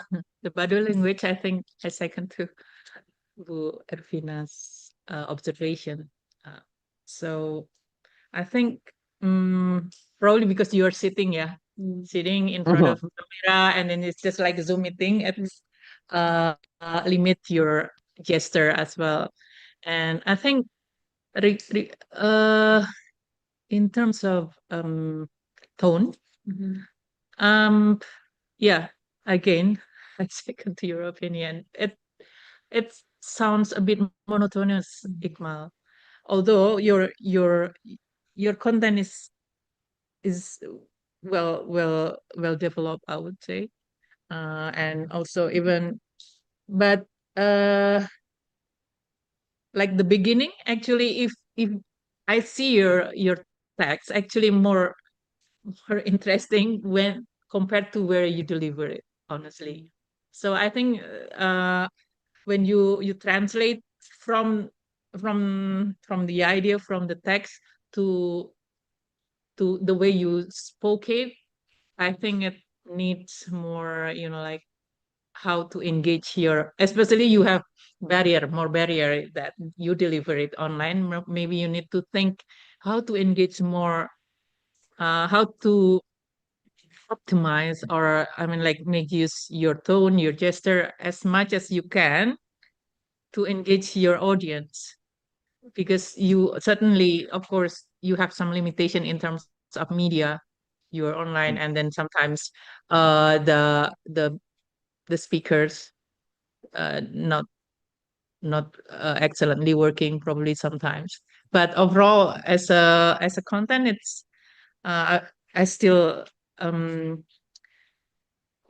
the body language, I think I second to Bu Ervina's observation. Uh, so I think probably because you're sitting, yeah, sitting in front of the camera, and then it's just like a Zoom meeting. It's limit your gesture as well, and I think in terms of tone, yeah, again, I second to your opinion. It sounds a bit monotonous, Ikmal. Although your content is well developed, I would say, and also even, but like the beginning, actually, if I see your text, actually more interesting when compared to where you deliver it, honestly. So I think when you translate from from the idea from the text to the way you spoke it, I think it needs more, like how to engage your, especially you have more barrier that you deliver it online. Maybe you need to think how to engage more, how to optimize, or I mean, like, make use your tone, your gesture as much as you can to engage your audience, because you certainly, of course, you have some limitation in terms of media. You're online, and then sometimes the speakers not excellently working, probably sometimes. But overall, as a content, it's I still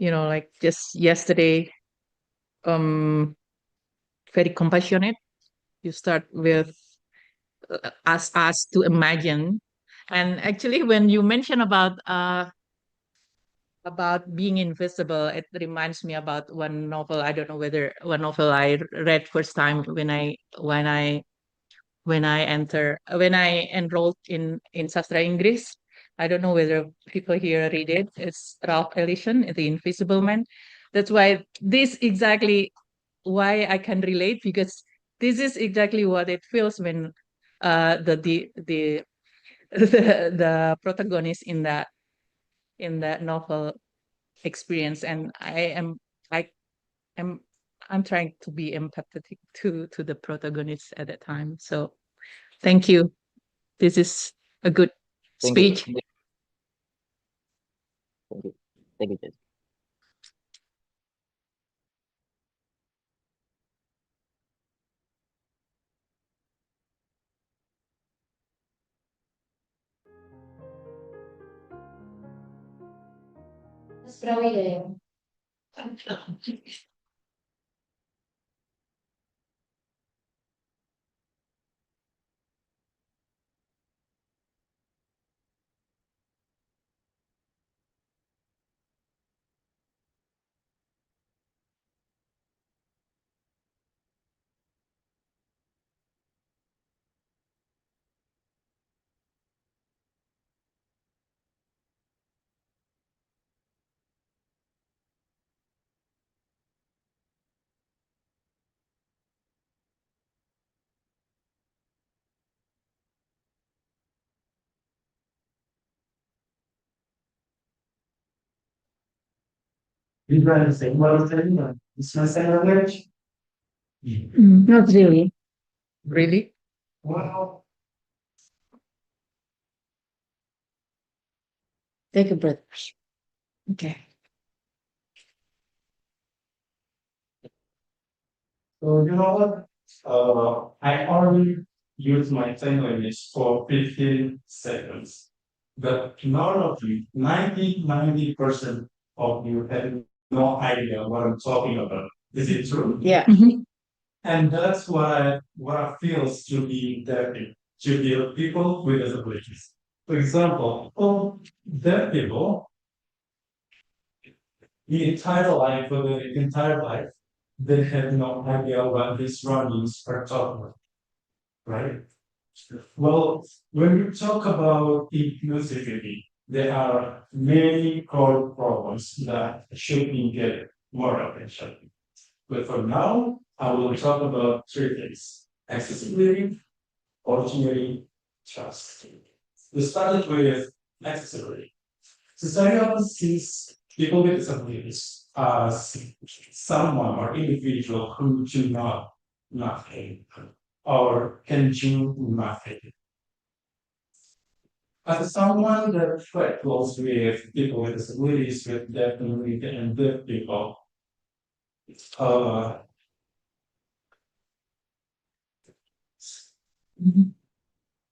like just yesterday, um very compassionate. You start with us to imagine. And actually, when you mention about being invisible, it reminds me about one novel. I don't know whether one novel I read first time when I enrolled in Sastra Inggris. I don't know whether people here read it. It's Ralph Ellison, The Invisible Man. That's why this exactly why I can relate, because this is exactly what it feels when the the protagonist in that novel experience, and I am I'm trying to be empathetic to the protagonist at that time. So thank you. This is a good Thank you. speech. Thank you. Thank you, Jess. Brawijaya. You try to say, well, it's my second language. Not really. Really? Well, Take a breath. Okay. so you know what? I only use my second language for 15 seconds. But none of you, 90% of you have no idea what I'm talking about. Is it true? Yeah. And that's what I feel to be deaf, to be people with disabilities. For example, deaf people, the entire life, they have no idea what these surroundings are talking about, right? Well, when we talk about inclusivity, there are many core problems that should be getting more attention. But for now, I will talk about three things: accessibility, opportunity, trust. We started with accessibility. Society often sees people with disabilities as someone or individual who do not nothing or can do nothing. As someone that quite close with people with disabilities, with deaf and deaf people, uh,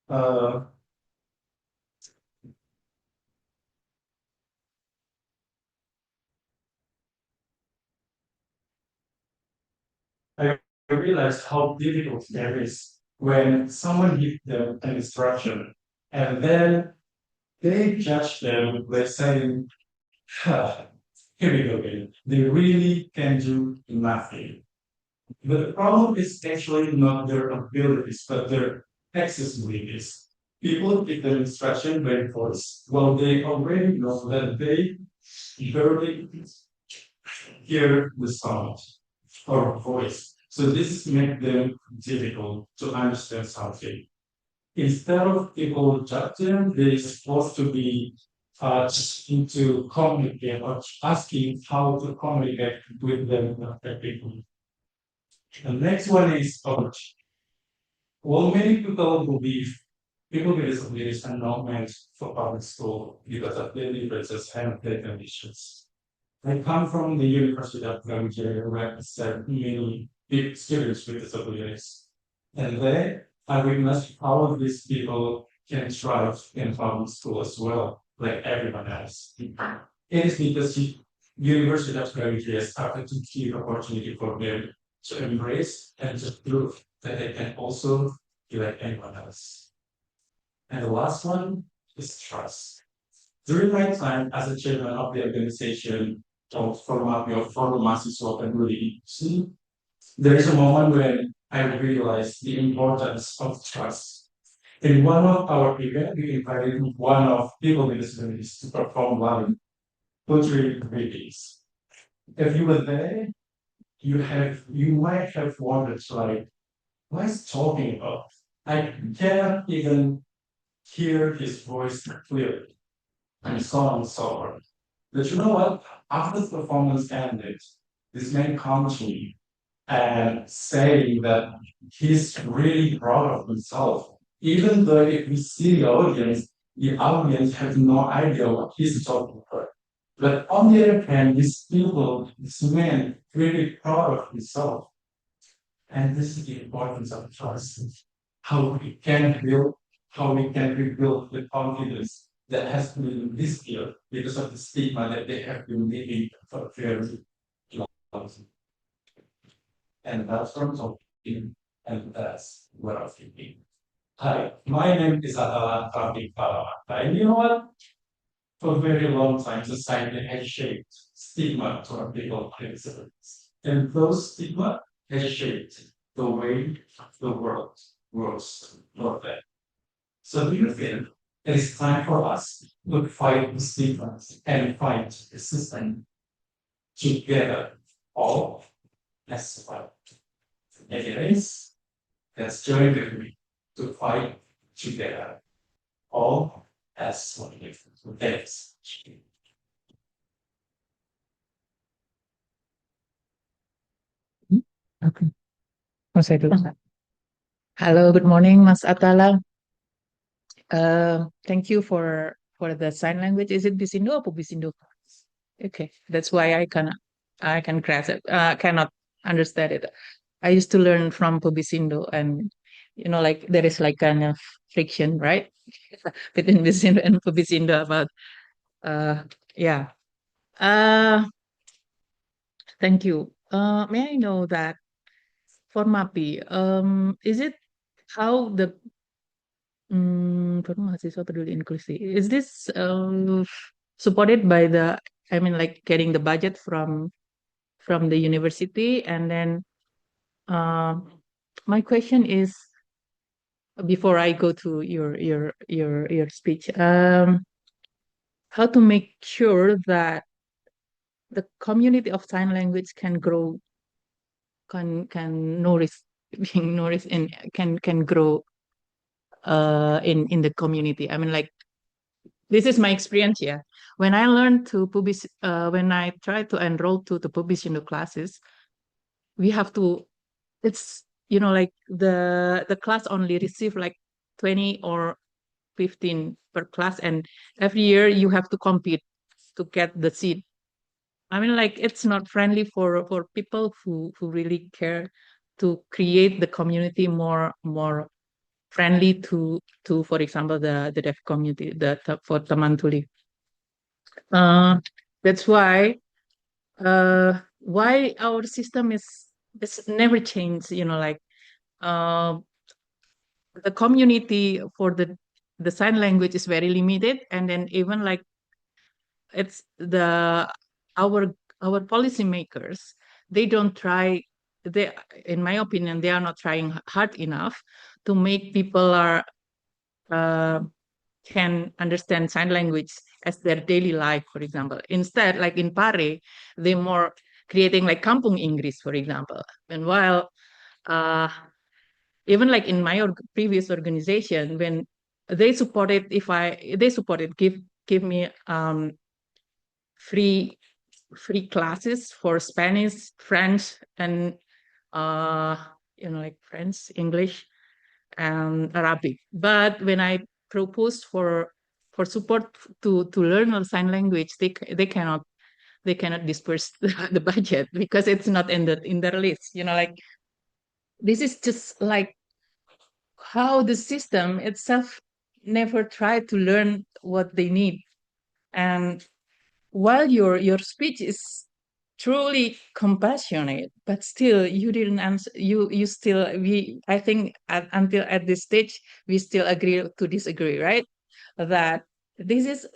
uh, I realized how difficult it is when someone gives them an instruction and then they judge them by saying, "Huh, here we go again. They really can do nothing." But the problem is actually not their abilities, but their accessibilities. People give them instruction by force, while they already know that they barely hear the sound or voice. So this makes them difficult to understand something. Instead of people judging, they're supposed to be to communicate or asking how to communicate with them effectively. The next one is coach. Well, many people believe people with disabilities are not meant for public school because of their differences and their conditions. I come from the University of Padjadjaran, where I serve many big students with disabilities. And there, I witnessed how these people can thrive in public school as well, like everyone else. It is because the University of Padjadjaran started to give opportunity for them to embrace and to prove that they can also be like anyone else. And the last one is trust. During my time as a chairman of the organization of Forum Mahasiswa Inggris, there is a moment when I realized the importance of trust. In one of our events, we invited one of people with disabilities to perform live poetry readings. If you were there, you might have wondered like, what is talking about? I cannot even hear his voice clearly, and so on and so on. But you know what? After the performance ended, this man came to me and saying that he's really proud of himself. Even though if we see the audience have no idea what he's talking about. But on the other hand, this man, really proud of himself. And this is the importance of trust. How we can build, how we can rebuild the confidence that has been disappeared because of the stigma that they have been living for a very long time. And that's from talking, and that's what I'm thinking. Hi, my name is Atala Traffic Palawan. And you know what? For a very long time, society has shaped stigma toward people with disabilities. And those stigma has shaped the way the world works for them. So do you think it is time for us to fight the stigmas and fight the system together, all as one? If it is, let's join with me to fight together, all as one. Thanks. Okay. Oh, saya dulu. Halo, good morning, Mas Atala. Thank you for the sign language. Is it Bisindo or Bisindo? Okay, that's why I can grasp it. Cannot understand it. I used to learn from Bisindo, and like there is like kind of friction, right, between Bisindo and Bisindo about yeah. Thank you. May I know that for MAPI, is it how the Forum Mahasiswa Peduli Inklusi, is this supported by the, I mean, like getting the budget from the university? And then my question is, before I go to your speech, how to make sure that the community of sign language can grow, can nourish, being nourished, and can grow in the community. I mean, like, this is my experience. Yeah, when I learned to publish, when I tried to enroll to the publishing classes, we have to, it's, like the class only receive like 20 or 15 per class, and every year you have to compete to get the seat. I mean, like, it's not friendly for people who really care to create the community more friendly to, for example, the deaf community, for teman tuli. That's why our system is never changed. Like, the community for the sign language is very limited, and then even like, it's our policymakers, they don't try, they, in my opinion, they are not trying hard enough to make people can understand sign language as their daily life, for example. Instead, like in Pare, they more creating like kampung English, for example. And while even like in my previous organization, when they supported, give me free classes for Spanish, French, and like French, English, and Arabic. But when I proposed for support to learn a sign language, they cannot disperse the budget because it's not in their list. Like, this is just like how the system itself never tried to learn what they need. And while your speech is truly compassionate, but still you didn't answer, you still, I think until at this stage we still agree to disagree, right? That this is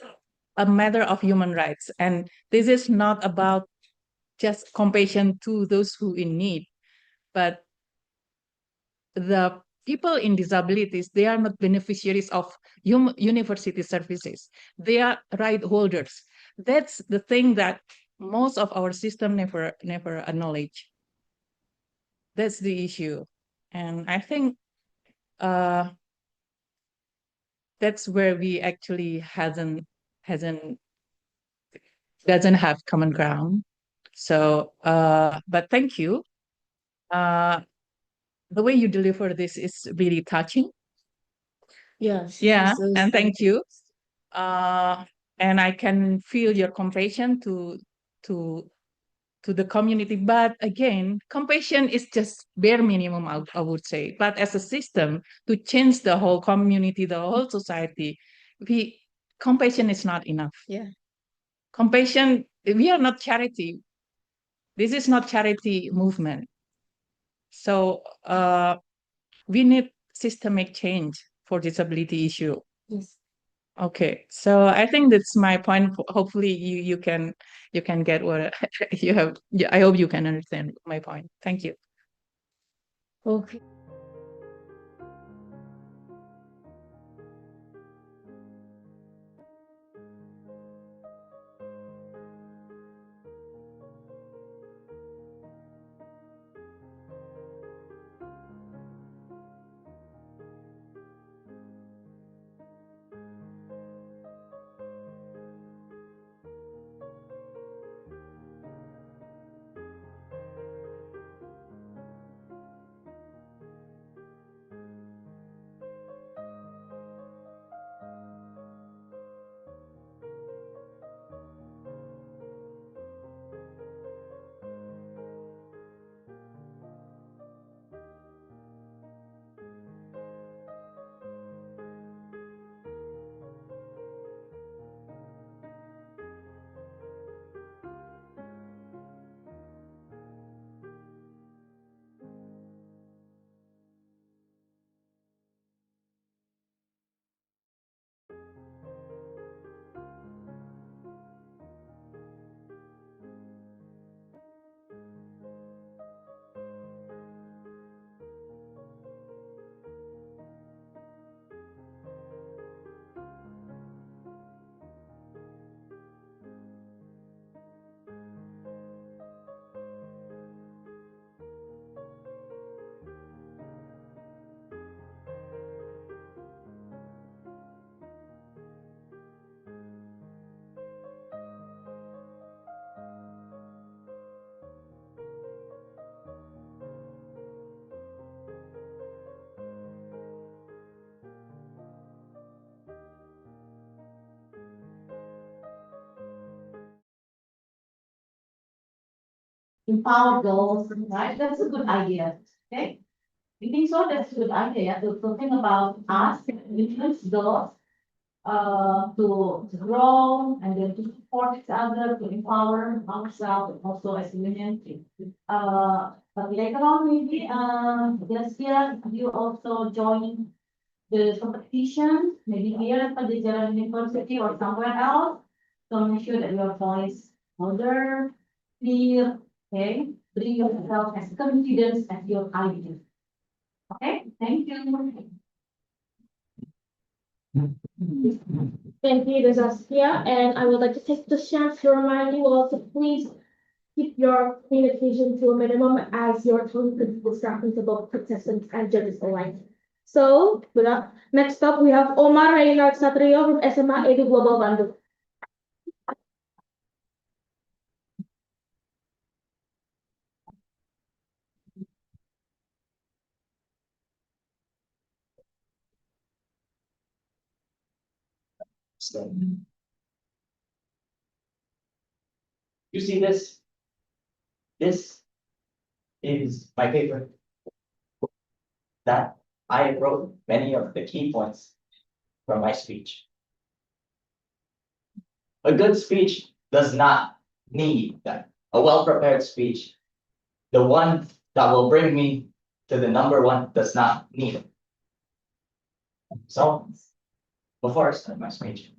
a matter of human rights, and this is not about just compassion to those who in need, but the people in disabilities, they are not beneficiaries of university services. They are right holders. That's the thing that most of our system never acknowledge. That's the issue. And I think that's where we actually doesn't have common ground. So but thank you. The way you deliver this is really touching. Yeah, Yeah, so and thank you. And I can feel your compassion to the community. But again, compassion is just bare minimum, I would say. But as a system to change the whole community, the whole society, compassion is not enough. yeah. Compassion, we are not charity. This is not charity movement. So we need systemic change for disability issue. Yes. Okay, so I think that's my point. Hopefully, you can get what you have. Yeah, I hope you can understand my point. Thank you. Okay. empower girls, right? That's a good idea. Okay. You think so? That's a good idea to think about us, influence girls to grow and then to support each other, to empower ourselves also as women. But later on, maybe this year you also join the competition, maybe here at Padjadjaran University or somewhere else. So make sure that your voice louder, clear, okay? Bring yourself as confidence as your idea. Okay, thank you. Thank you, Saskia. And I would like to take this chance to remind you all to please keep your communication to a minimum as your tone could be distracting to both participants and judges alike. So, next up, we have Omar Reynard Satrio from SMA Edu Global Bandung. You see this? This is my paper that I wrote many of the key points from my speech. A good speech does not need that. A well-prepared speech, the one that will bring me to the number one, does not need it. So, before I start my speech,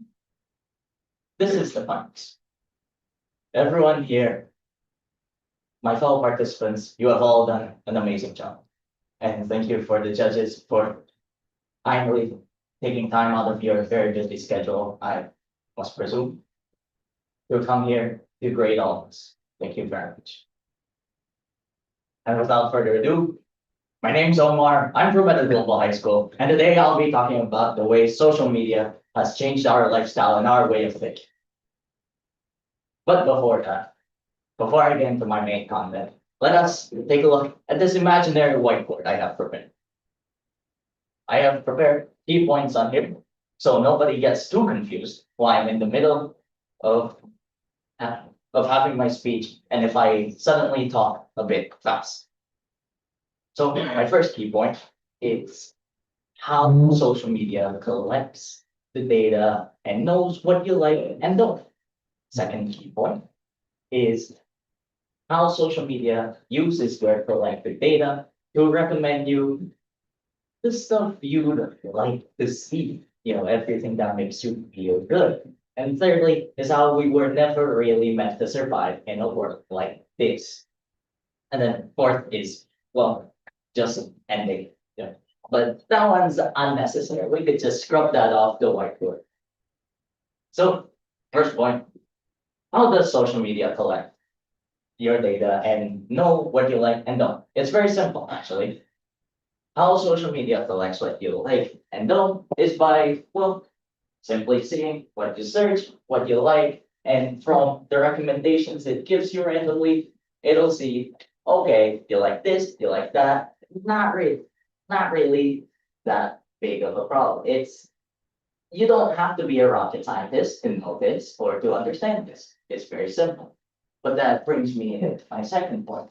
this is the points. Everyone here, my fellow participants, you have all done an amazing job. And thank you for the judges for finally taking time out of your very busy schedule, I must presume, to come here to grade all this. Thank you very much. And without further ado, my name's Omar. I'm from Global High School, and today I'll be talking about the way social media has changed our lifestyle and our way of thinking. But before that, before I get into my main content, let us take a look at this imaginary whiteboard I have prepared. I have prepared key points on here, so nobody gets too confused while I'm in the middle of having my speech, and if I suddenly talk a bit fast. So my first key point is how social media collects the data and knows what you like and don't. Second key point is how social media uses their collected data to recommend you the stuff you'd like to see, everything that makes you feel good. And thirdly is how we were never really meant to survive in a world like this. And then fourth is, well, just ending. Yeah. But that one's unnecessary. We could just scrub that off the whiteboard. So, first point, how does social media collect your data and know what you like and don't? It's very simple, actually. How social media collects what you like and don't is by, well, simply seeing what you search, what you like, and from the recommendations it gives you randomly, it'll see, okay, you like this, you like that. Not really that big of a problem. You don't have to be a rocket scientist to know this or to understand this. It's very simple. But that brings me to my second point,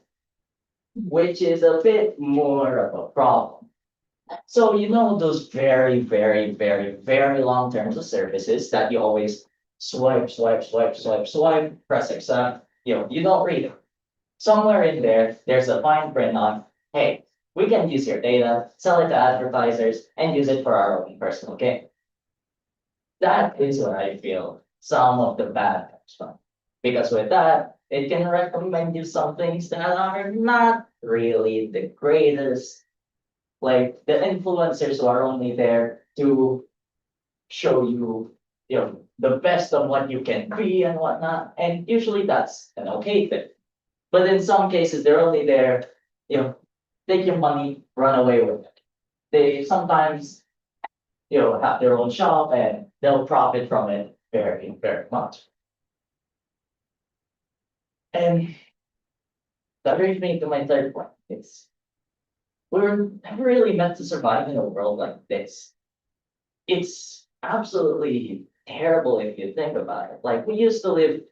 which is a bit more of a problem. So those very, very, very, very long terms of services that you always swipe, press accept, you don't read it. Somewhere in there, there's a fine print on, hey, we can use your data, sell it to advertisers, and use it for our own personal gain. That is where I feel some of the bad comes from. Because with that, it can recommend you some things that are not really the greatest. Like the influencers who are only there to show you, the best of what you can be and whatnot. And usually that's an okay thing. But in some cases, they're only there, take your money, run away with it. They sometimes, have their own shop and they'll profit from it very, very much. And that brings me to my third point. We're never really meant to survive in a world like this. It's absolutely terrible if you think about it. Like we used to live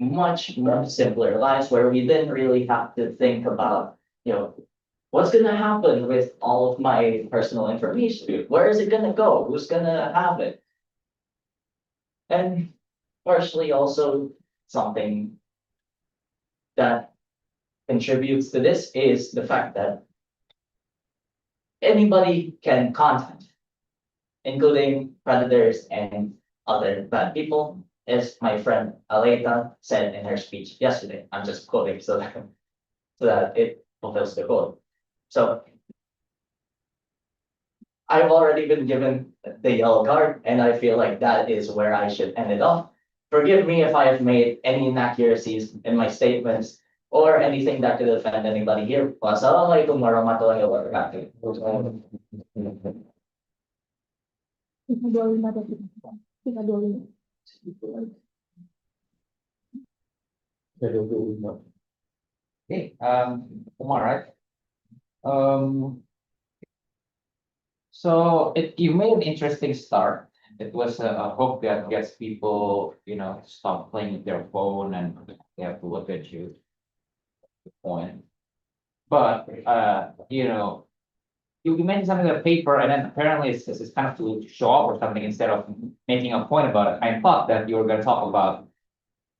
much more simpler lives where we didn't really have to think about, what's gonna happen with all of my personal information? Where is it gonna go? Who's gonna have it? And partially also something that contributes to this is the fact that anybody can content, including predators and other bad people, as my friend Aleta said in her speech yesterday. I'm just quoting so that it fulfills the quote. So I've already been given the yellow card, and I feel like that is where I should end it off. Forgive me if I have made any inaccuracies in my statements or anything that could offend anybody here. Wassalamualaikum warahmatullahi wabarakatuh. Okay, Umar, right? Um, so you made an interesting start. It was a hook that gets people, stop playing with their phone and they have to look at you. Good point. But you mentioned something on paper, and then apparently it's kind of to show off or something instead of making a point about it. I thought that you were going to talk about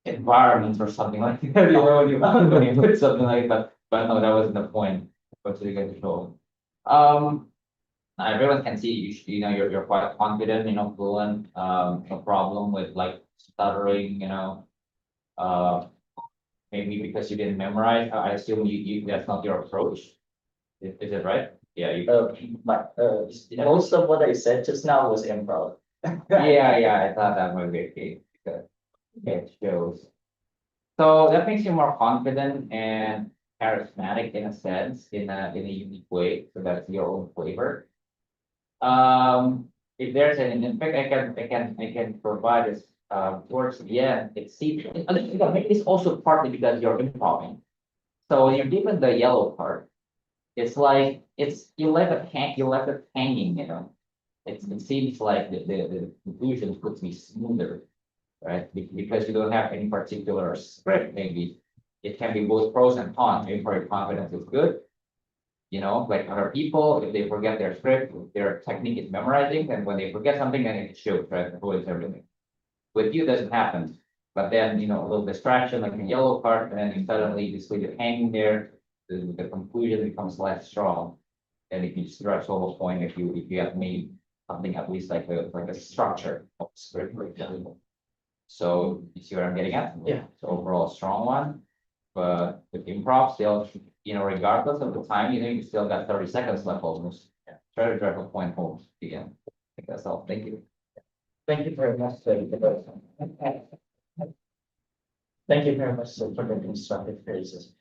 environment or something like that. When you put something like that, but no, that wasn't the point. What you going to show? Everyone can see you're quite confident, fluent. No problem with like stuttering, maybe because you didn't memorize. I assume you that's not your approach. Is it right? Yeah, Most of what I said just now was improv. yeah, I thought that might be the case because it shows. So that makes you more confident and charismatic in a sense, in a unique way. So that's your own flavor. If there's in fact, I can provide this towards the end. It seems maybe it's also partly because you're improving. So when you're given the yellow card, it's like you left it hanging, it seems like the conclusion could be smoother, right? Because you don't have any particular script, maybe it can be both pros and cons. Maybe for your confidence is good, like other people, if they forget their script, their technique is memorizing, and when they forget something, then it shows, right? It ruins everything. With you, doesn't happen. But then, a little distraction, like a yellow card, and then you suddenly just leave it hanging there. The conclusion becomes less strong. And if you stretch the whole point, if you have made something at least like a structure of script, for example. So you see what I'm getting at? Yeah. So overall, strong one. But with improv, still, regardless of the time, you still got 30 seconds left almost. Yeah. Try to drive a point home again. I think that's all. Thank you. Thank you very much. Thank you very much for the constructive criticism.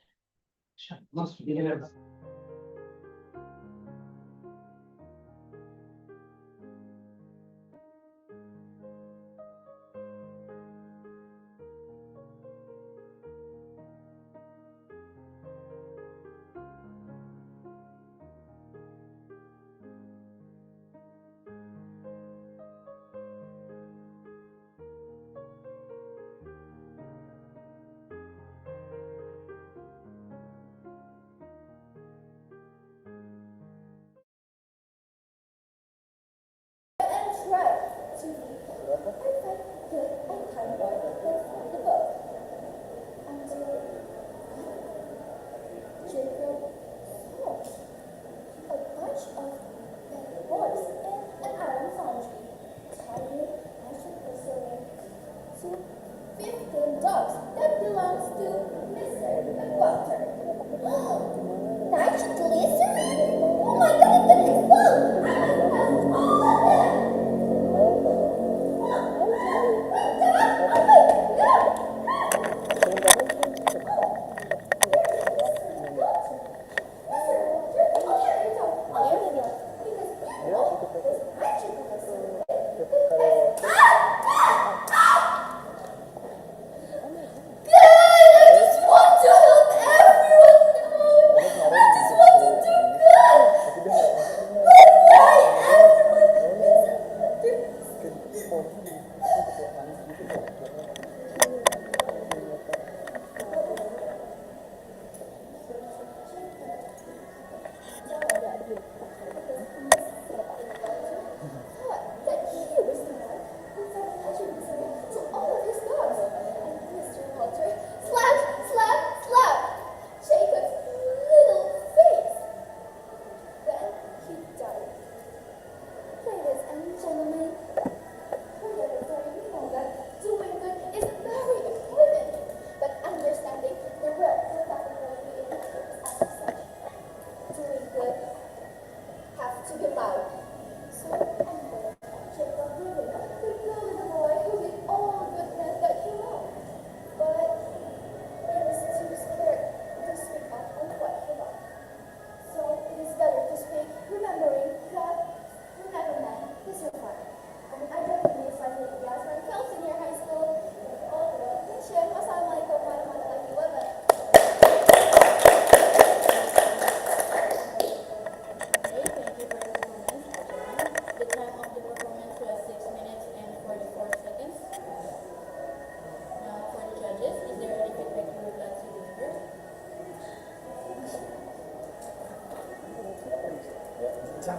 Yeah,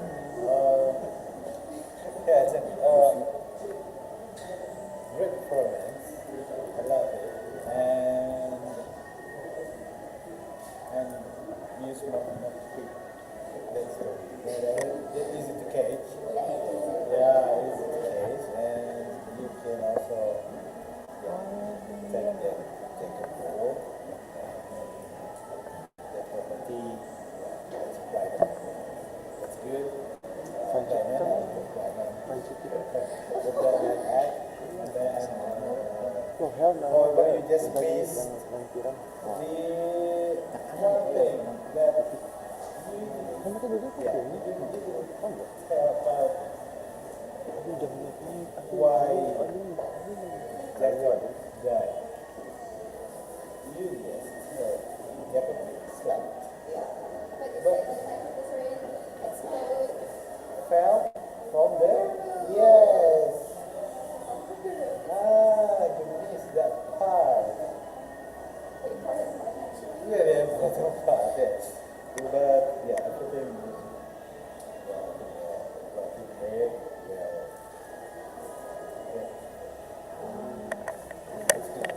it's great performance. I love it. And use not quick. That's story. They're easy to catch. Yeah, easy to catch. And you can also take a photo. The property, that's private. That's good. Sometimes and then but you just miss the one thing that why Jacob died. You yes, Jacob slept. But fell from there? Yes. You missed that part. Yeah, that's one part, yes. But yeah, everything is what he said, it's good.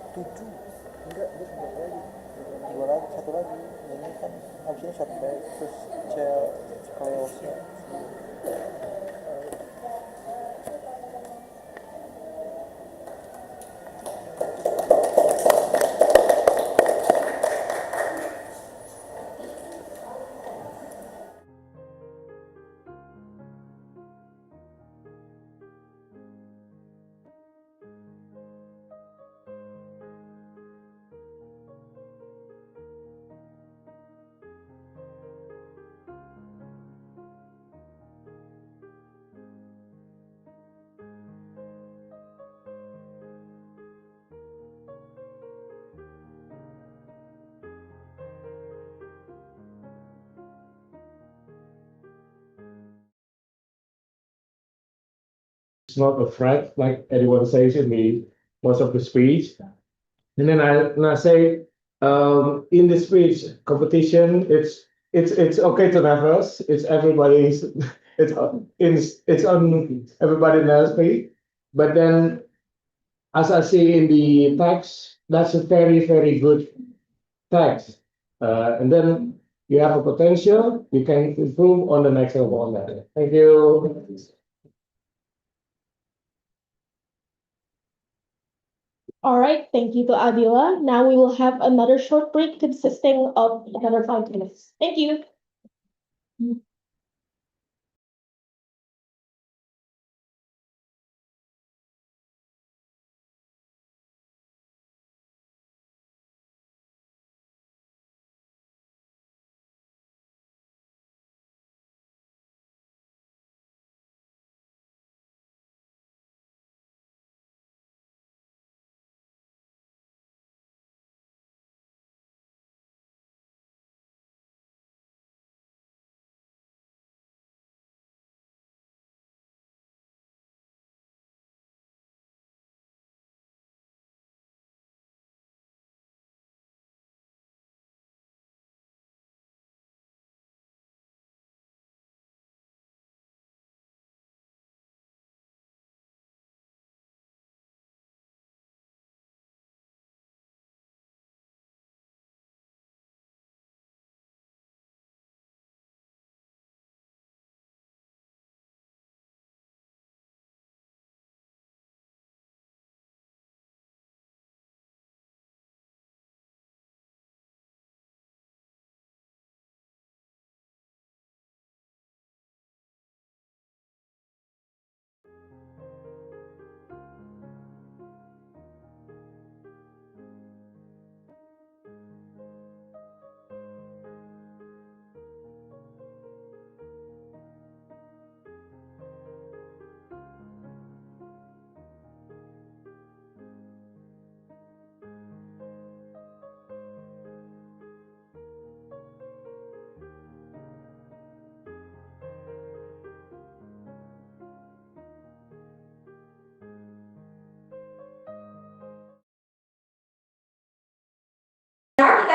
Tujuh enggak dia sebelah lagi dua lagi satu lagi ini kan habisnya short back terus Cleosnya It's not a threat like everyone says in the most of the speech. And then I say in the speech competition, it's okay to nervous. It's everybody's it's on everybody nervous. But then as I see in the text, that's a very good text. And then you have a potential. You can improve on the next level on that. Thank you. All right, thank you to Adila. Now we will have another short break consisting of another 5 minutes. Thank you.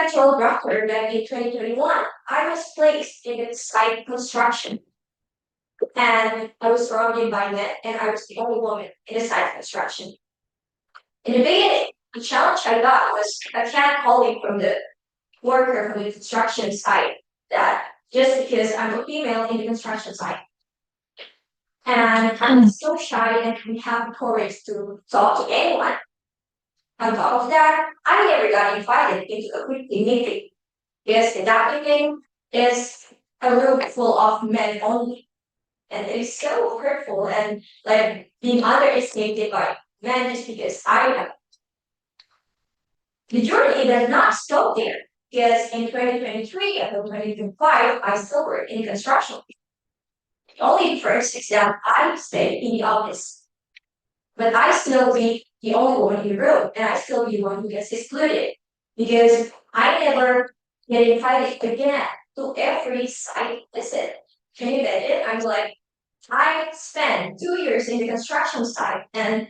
I told Dr. that in 2021, I was placed in the site construction. And I was surrounded by men, and I was the only woman in the site construction. In the beginning, the challenge I got was a catcalling from the worker from the construction site that just because I'm a female in the construction site. And I'm so shy and didn't have the courage to talk to anyone. On top of that, I never got invited into a weekly meeting because that meeting is a room full of men only. And it is so hurtful and like being underestimated by men just because I am. The journey does not stop there because in 2023 until 2025, I still work in construction. The only difference is that I stay in the office, but I still be the only woman in the room, and I still be the one who gets excluded because I never get invited again to every site visit. Can you imagine? I'm like, I spent 2 years in the construction site, and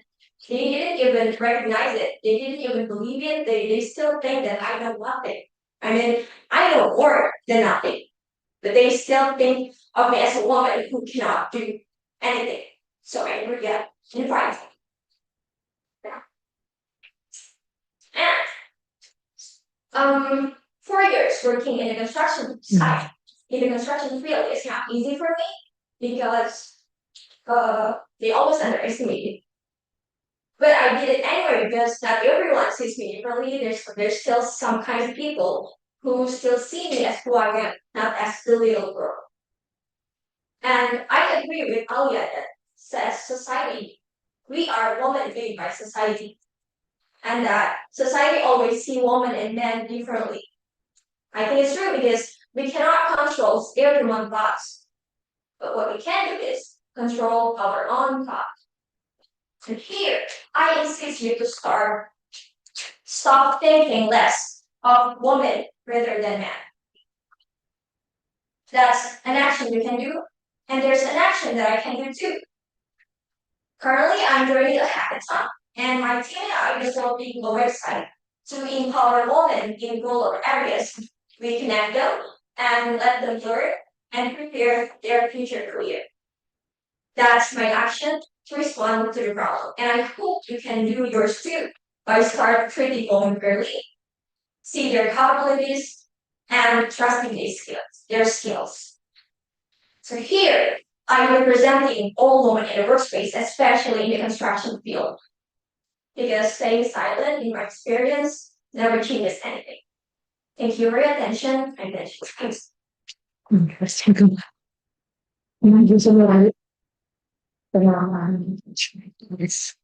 they didn't even recognize it. They didn't even believe it. They still think that I know nothing. I mean, I know more than nothing, but they still think of me as a woman who cannot do anything. So I never get invited. And 4 years working in the construction site, in the construction field is not easy for me because they always underestimate it. But I did it anyway because not everyone sees me differently. There's still some kind of people who still see me as who I am, not as the little girl. And I agree with Alia that says society, we are women made by society. And that society always see women and men differently. I think it's true because we cannot control everyone's thoughts. But what we can do is control our own thoughts. And here, I insist you to stop thinking less of women rather than men. That's an action you can do, and there's an action that I can do too. Currently, I'm doing a hackathon, and my team and I are developing a website to empower women in rural areas. We connect them and let them learn and prepare their future career. That's my action to respond to the problem. And I hope you can do yours too by start treating women fairly, see their capabilities, and trusting their skills. So here, I'm representing all women in the workspace, especially in the construction field. Because staying silent, in my experience, never changes anything. Thank you for your attention. I'm Thanks. Yes.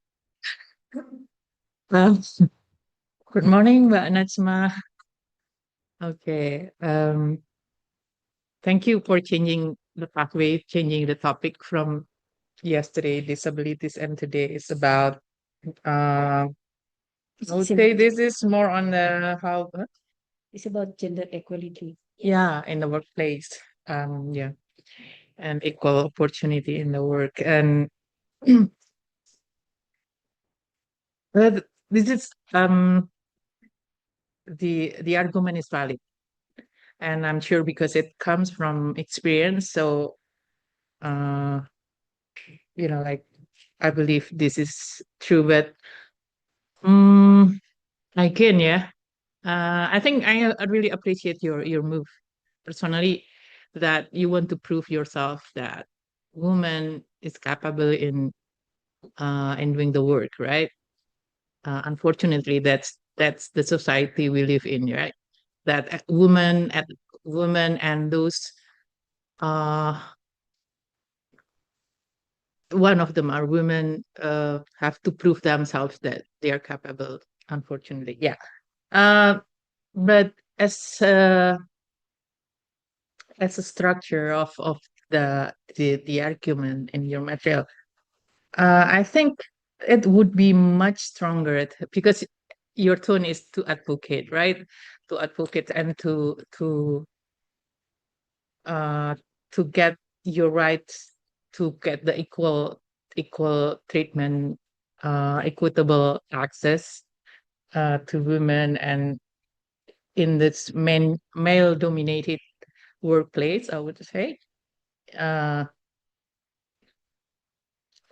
Well, good morning, Mbak Najma. Okay. Thank you for changing the pathway, changing the topic from yesterday, disabilities, and today is about I would say this is more on the how It's about gender equality. yeah, in the workplace. Yeah. And equal opportunity in the work. And well, this is the argument is valid. And I'm sure because it comes from experience. So like I believe this is true, but again, yeah. I think I really appreciate your move personally, that you want to prove yourself that woman is capable in doing the work, right? Unfortunately, that's the society we live in, right? That women and those one of them are women have to prove themselves that they are capable. Unfortunately, yeah. But as a structure of the argument in your material, I think it would be much stronger because your tone is to advocate, right? To advocate and to get your rights, to get the equal treatment, equitable access to women, and in this male dominated workplace, I would say. Uh,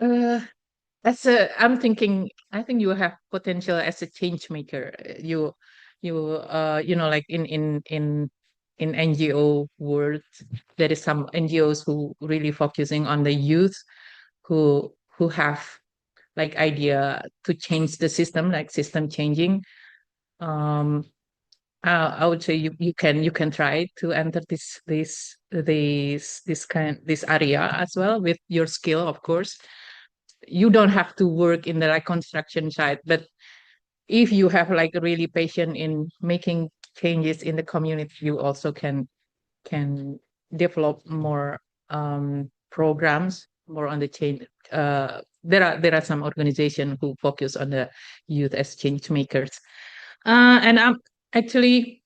uh, I'm thinking, I think you have potential as a change maker. You know, like in NGO world, there is some NGOs who really focusing on the youth who have like idea to change the system, like system changing. Um, I would say you can try to enter this area as well with your skill, of course. You don't have to work in the like construction site, but if you have like really passion in making changes in the community, you also can develop more programs more on the change. There are some organizations who focus on the youth as change makers, and I'm actually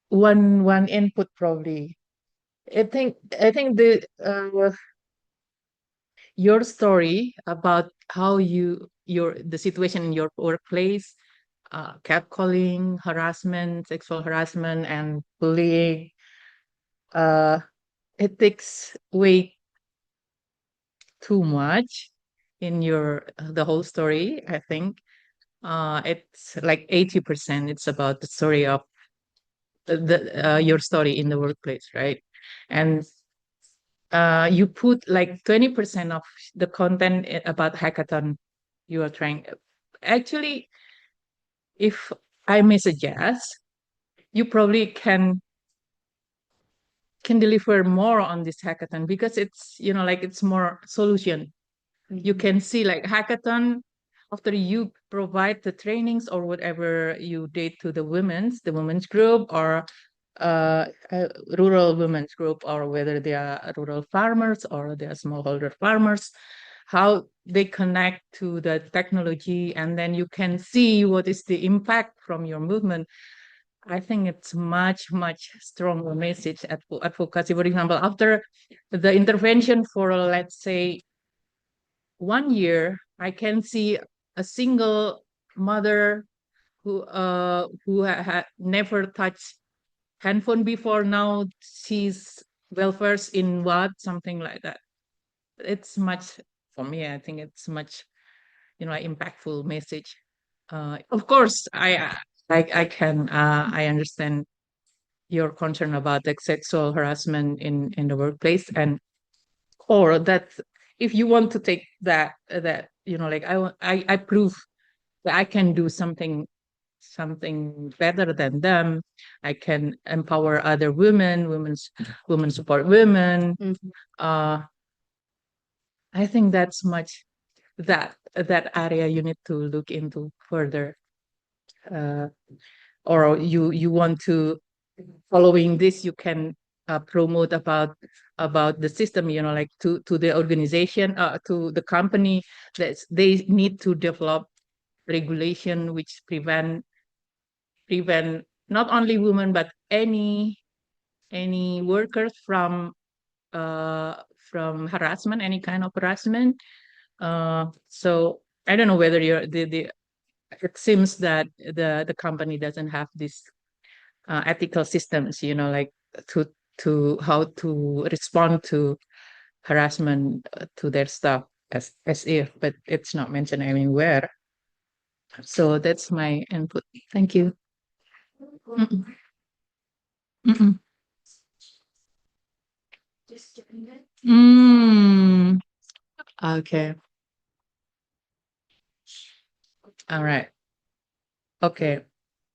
one input probably. I think your story about how the situation in your workplace, catcalling, harassment, sexual harassment, and bullying, uh, it takes way too much in your the whole story. I think it's like 80%. It's about the story of your story in the workplace, right? And you put like 20% of the content about hackathon you are trying. Actually, if I may suggest, you probably can deliver more on this hackathon because it's like it's more solution. You can see like hackathon after you provide the trainings or whatever you did to the women's group or rural women's group, or whether they are rural farmers or they are smallholder farmers, how they connect to the technology, and then you can see what is the impact from your movement. I think it's much stronger message advocacy. For example, after the intervention for, let's say, 1 year, I can see a single mother who had never touched handphone before. Now she's well versed in what, something like that. It's much, for me, I think it's much impactful message. Of course, I understand your concern about the sexual harassment in the workplace, and or that if you want to take that like I prove that I can do something better than them. I can empower other women support women. uh I think that's much that area you need to look into further. uh or you want to, following this, you can promote about the system, like to the organization, to the company, that they need to develop regulation which prevent not only women but any workers from harassment, any kind of harassment. So I don't know whether the it seems that the company doesn't have this ethical systems, like to how to respond to harassment to their staff, as if, but it's not mentioned anywhere. So that's my input. Thank you. Mm-mm. Mm-mm. Mm. Okay. All right. Okay.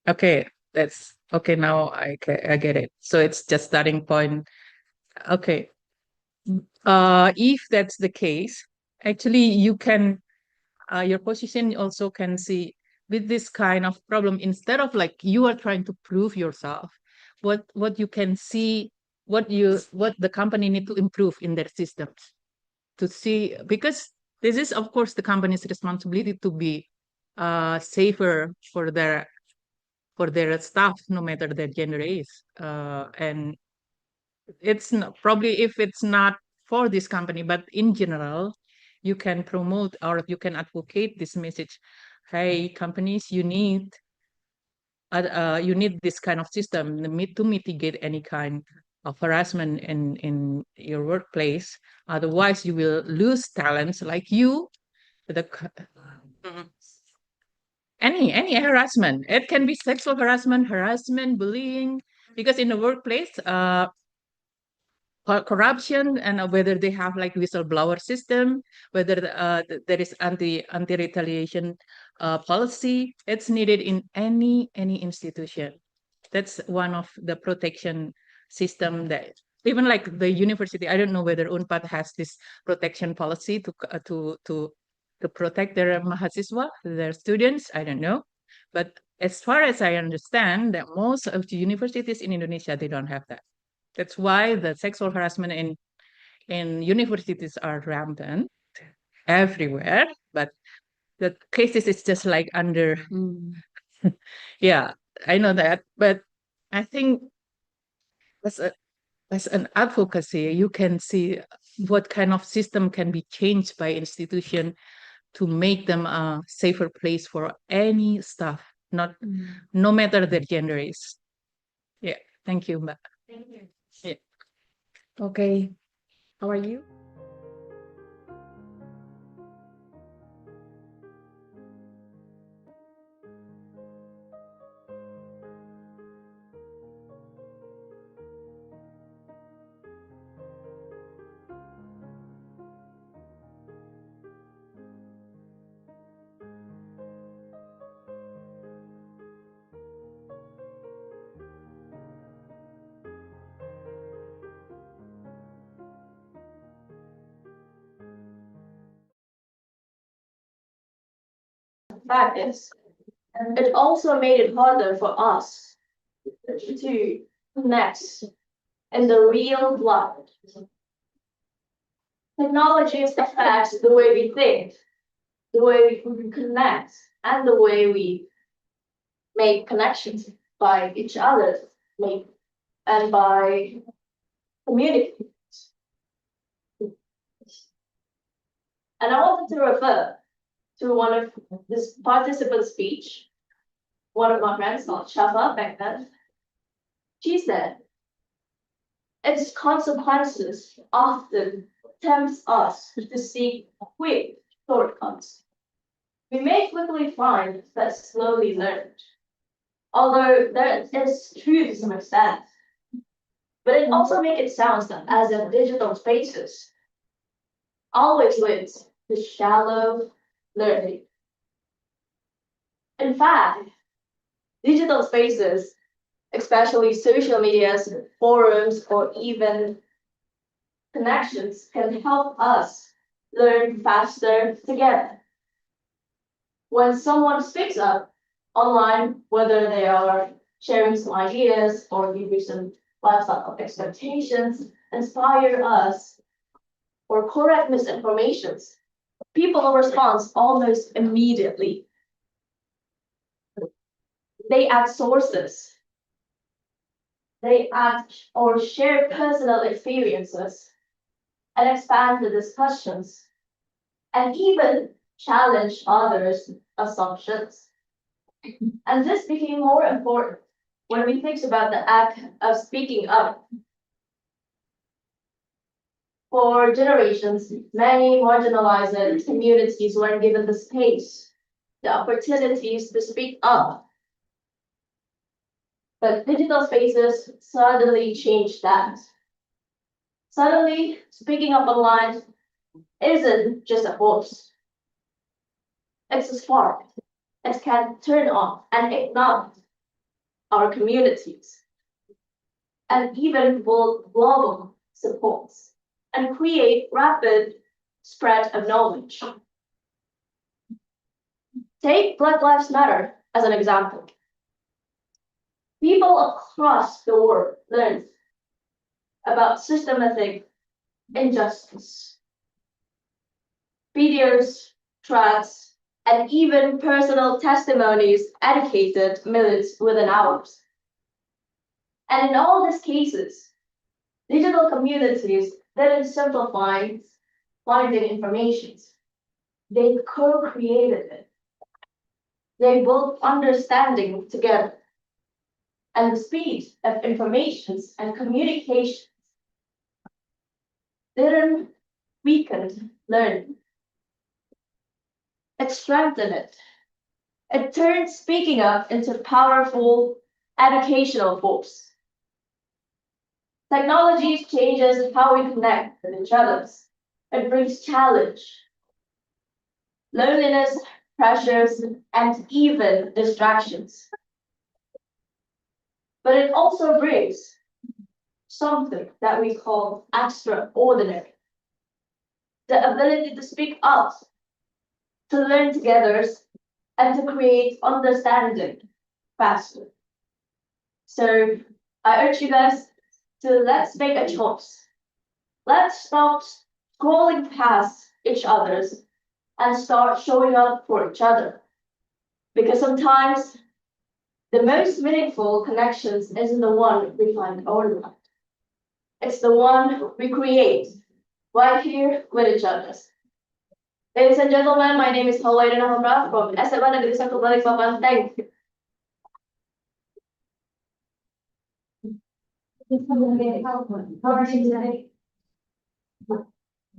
Okay. That's okay. Now I get it. So it's just starting point. Okay. If that's the case, actually you can your position also can see with this kind of problem, instead of like you are trying to prove yourself, what you can see, what the company need to improve in their systems to see, because this is of course the company's responsibility to be safer for their staff, no matter their gender is. And it's not, probably if it's not for this company, but in general, you can promote or you can advocate this message. Hey, companies, you need you need this kind of system to mitigate any kind of harassment in your workplace. Otherwise, you will lose talents like you. Mhm. Any harassment. It can be sexual harassment, bullying. Because in the workplace, corruption, and whether they have like whistleblower system, whether there is anti retaliation policy, it's needed in any institution. That's one of the protection system that even like the university. I don't know whether Unpad has this protection policy to protect their mahasiswa, their students. I don't know, but as far as I understand, that most of the universities in Indonesia, they don't have that. That's why the sexual harassment in universities are rampant everywhere. But the cases is just like under. Yeah, I know that, but I think as an advocacy, you can see what kind of system can be changed by institution to make them a safer place for any staff, not no matter their gender is. Yeah, thank you, Mbak. Thank you. Yeah. Okay, how are you? Fact is, it also made it harder for us to connect in the real life. Technology affects the way we think, the way we connect, and the way we make connections by each other, and by community. And I wanted to refer to one of this participant's speech. One of my friends, not Shafa, back then. She said, its consequences often tempts us to seek quick shortcuts. We may quickly find that slowly learned, although there is truth to some extent. But it also makes it sound as if digital spaces always leads to shallow learning. In fact, digital spaces, especially social medias, forums, or even connections, can help us learn faster together. When someone speaks up online, whether they are sharing some ideas or giving some lifestyle expectations, inspire us, or correct misinformations, people respond almost immediately. They add sources. They add or share personal experiences and expand the discussions and even challenge others' assumptions. And this became more important when we think about the act of speaking up. For generations, many marginalized communities were given the space, the opportunities to speak up. But digital spaces suddenly changed that. Suddenly, speaking up online isn't just a force. It's a spark. It can turn on and ignite our communities and even build global supports and create rapid spread of knowledge. Take Black Lives Matter as an example. People across the world learned about systematic injustice. Videos, threats, and even personal testimonies educated millions within hours. And in all these cases, digital communities didn't simplify finding information. They co-created it. They built understanding together. and the speed of informations and communications didn't weaken learning. It strengthened it. It turned speaking up into powerful educational force. Technology changes how we connect with each other. It brings challenge, loneliness, pressures, and even distractions. But it also brings something that we call extraordinary. The ability to speak up, to learn together, and to create understanding faster. So I urge you guys to let's make a choice. Let's stop scrolling past each other's and start showing up for each other. Because sometimes the most meaningful connections isn't the one we find online. It's the one we create right here with each other. Ladies and gentlemen, my name is Hawaii Hamra from SMA Negeri 1 Balikpapan. Thank you. How are you today?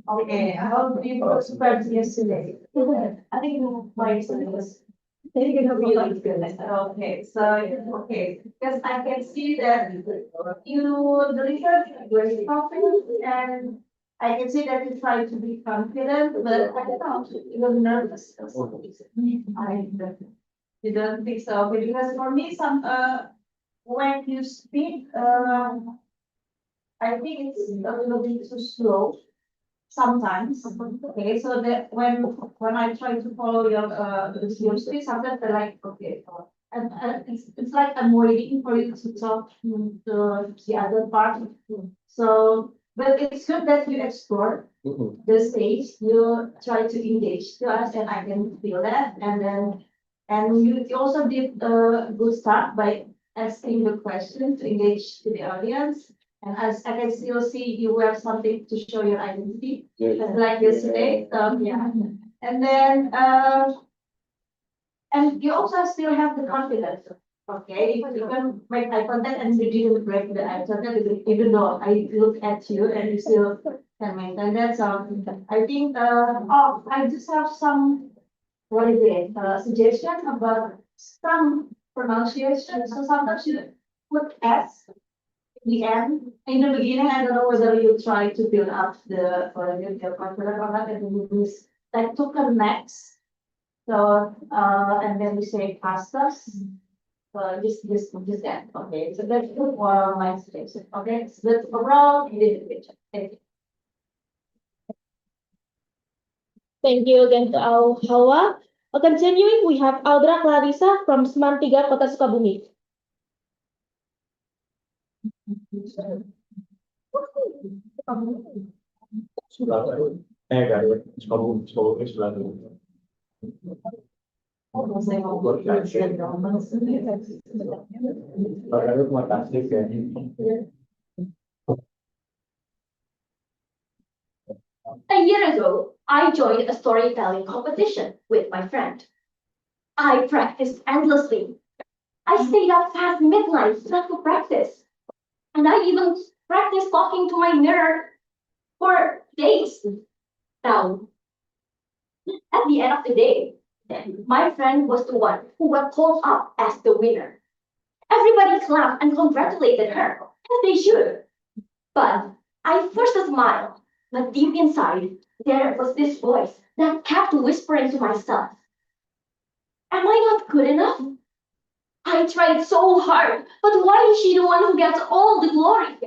Okay, I hope you were surprised yesterday. I think my was really good. Okay, so okay, because I can see that you delivered very confident, and I can see that you try to be confident, but I don't know, you're nervous. I didn't think so, because for me, when you speak, I think it's a little bit too slow sometimes. Okay, so that when I try to follow your speech, sometimes I like okay, and it's like I'm waiting for you to talk to the other part. So, but it's good that you explore the stage. You try to engage to us, and I can feel that. And you also did a good start by asking the question to engage to the audience. And as I can still see, you have something to show your identity, like yesterday. Yeah. And then, and you also still have the confidence. Okay, you can make eye contact and you didn't break the eye contact, even though I look at you and you still can maintain that. So I think, oh, I just have some, what is it, suggestion about some pronunciation. So sometimes you put S the end. In the beginning, I don't know whether you try to build up the or you feel confident or not, and you use like to connect. So and then we say pastas. So just that. Okay. So that's good for my suggestion. Okay. So that's overall you did a good job. Thank you. Thank you again to Hawa. Continuing, we have Audra Clarissa from Seman 3 Kota Sukabumi. A year ago, I joined a storytelling competition with my friend. I practiced endlessly. I stayed up past midnight just to practice. And I even practiced talking to my mirror for days. Now, at the end of the day, my friend was the one who got called up as the winner. Everybody clapped and congratulated her, as they should. But I first smiled, but deep inside, there was this voice that kept whispering to myself, am I not good enough? I tried so hard, but why is she the one who gets all the glory?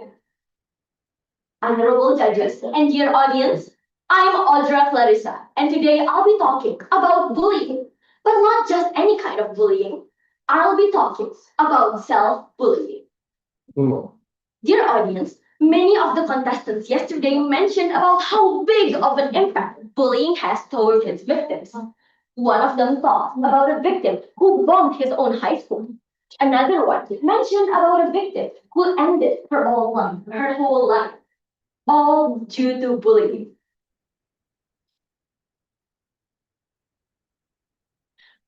Honorable judges and dear audience, I'm Audre Clarissa, and today I'll be talking about bullying, but not just any kind of bullying. I'll be talking about self-bullying. Dear audience, many of the contestants yesterday mentioned about how big of an impact bullying has towards its victims. One of them thought about a victim who bombed his own high school. Another one mentioned about a victim who ended her whole life, all due to bullying.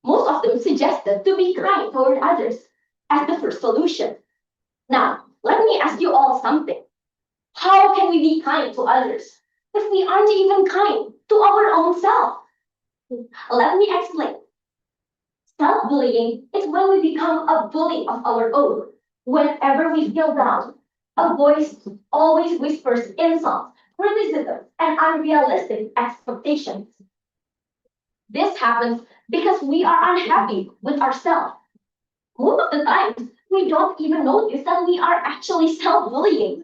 Most of them suggested to be kind toward others as the first solution, Now, let me ask you all something. How can we be kind to others if we aren't even kind to our own self? Let me explain. Self-bullying is when we become a bully of our own. Whenever we feel down, a voice always whispers insults, criticism, and unrealistic expectations. This happens because we are unhappy with ourselves. Most of the time, we don't even notice that we are actually self-bullying.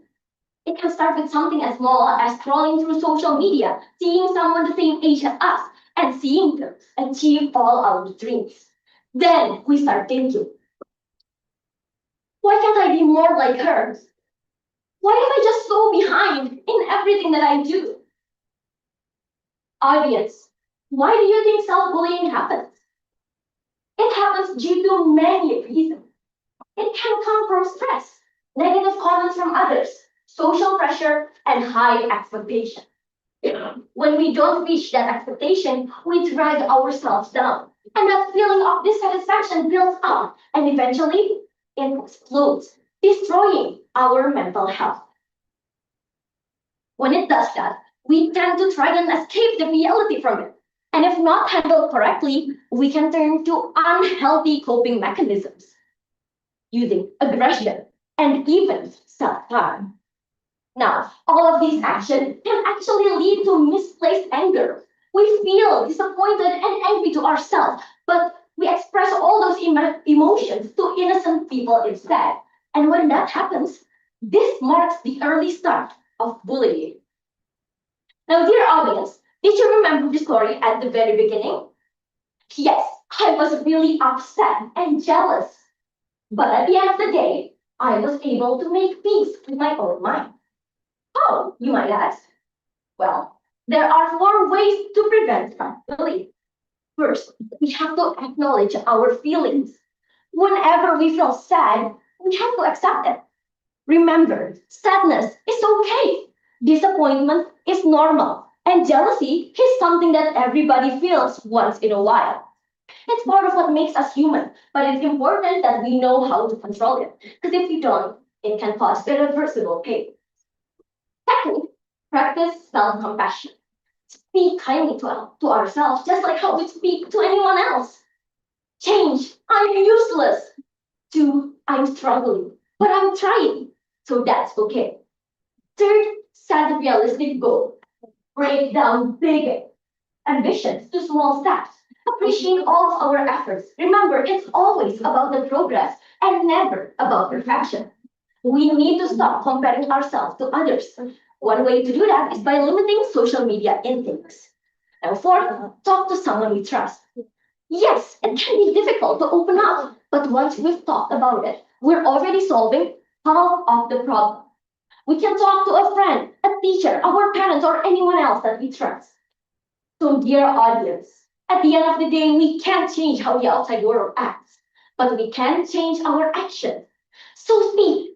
It can start with something as small as scrolling through social media, seeing someone the same age as us, and seeing them achieve all our dreams. Then we start thinking, why can't I be more like her? Why am I just so behind in everything that I do? Audience, why do you think self-bullying happens? It happens due to many reasons. It can come from stress, negative comments from others, social pressure, and high expectation. When we don't reach that expectation, we drag ourselves down. And that feeling of dissatisfaction builds up and eventually it explodes, destroying our mental health. When it does that, we tend to try and escape the reality from it. And if not handled correctly, we can turn to unhealthy coping mechanisms, using aggression and even self-harm. Now, all of these actions can actually lead to misplaced anger. We feel disappointed and angry to ourselves, but we express all those emotions to innocent people instead. And when that happens, this marks the early start of bullying. Now, dear audience, did you remember the story at the very beginning? Yes, I was really upset and jealous. But at the end of the day, I was able to make peace with my own mind. How, you might ask? Well, there are 4 ways to prevent bullying. First, we have to acknowledge our feelings. Whenever we feel sad, we have to accept it. Remember, sadness is okay. Disappointment is normal. And jealousy is something that everybody feels once in a while. It's part of what makes us human, but it's important that we know how to control it. Because if we don't, it can cause irreversible pain. Second, practice self-compassion. Speak kindly to ourselves, just like how we speak to anyone else. Change, I'm useless, to I'm struggling, but I'm trying. So that's okay. Third, set a realistic goal. Break down big ambitions to small steps. Appreciate all of our efforts. Remember, it's always about the progress and never about perfection. We need to stop comparing ourselves to others. One way to do that is by limiting social media intakes. And fourth, talk to someone we trust. Yes, it can be difficult to open up, but once we've talked about it, we're already solving half of the problem. We can talk to a friend, a teacher, our parents, or anyone else that we trust. So, dear audience, at the end of the day, we can't change how the outside world acts, but we can change our actions. So speak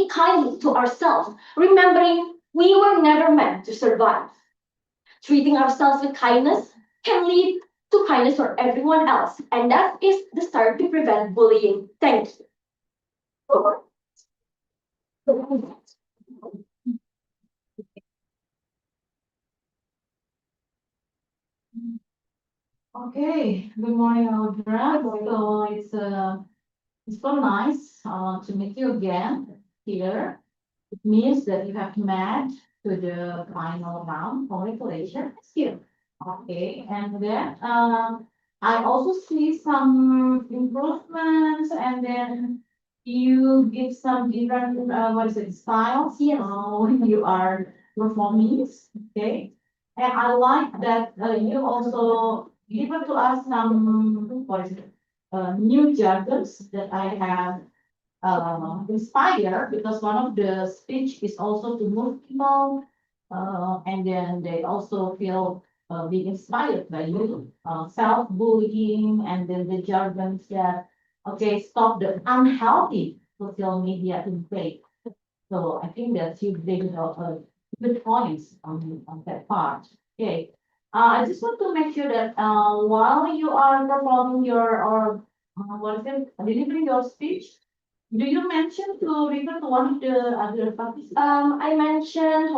kindly to ourselves, remembering we were never meant to survive. Treating ourselves with kindness can lead to kindness for everyone else, and that is the start to prevent bullying. Thank you. Okay, good morning, Audra. So it's so nice to meet you again here. It means that you have met to the final round. Congratulations. Thank you. Okay, and then I also see some improvements, and then you give some different what is it, styles? Yes. When you are performing. Okay, and I like that you also given to us some what is it, new jargons that I have inspired, because one of the speech is also to move people, and then they also feel being inspired by you. Self-bullying, and then the jargons that okay, stop the unhealthy social media intake. So I think that you bring good points on that part. Okay. I just want to make sure that while you are performing your or what is it, delivering your speech, Do you mention to refer to one of the other parties? I mentioned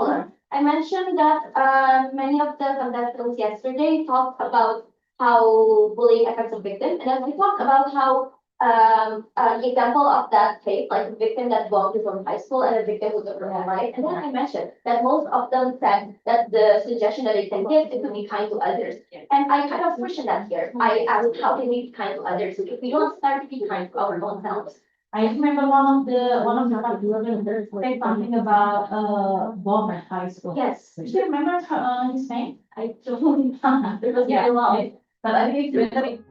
that many of the contestants yesterday talked about how bullying affects a victim, and then we talked about how the example of that case, like a victim that bumped from high school and a victim who took her home, right? And then I mentioned that most of them said that the suggestion that they can give is to be kind to others. And I kind of questioned that here. I asked, how can we be kind to others if we don't start to be kind to our own selves? I remember one of the participants said something about Bob at high school. Yes. Do you remember his name? I don't It was very long, but I think it's very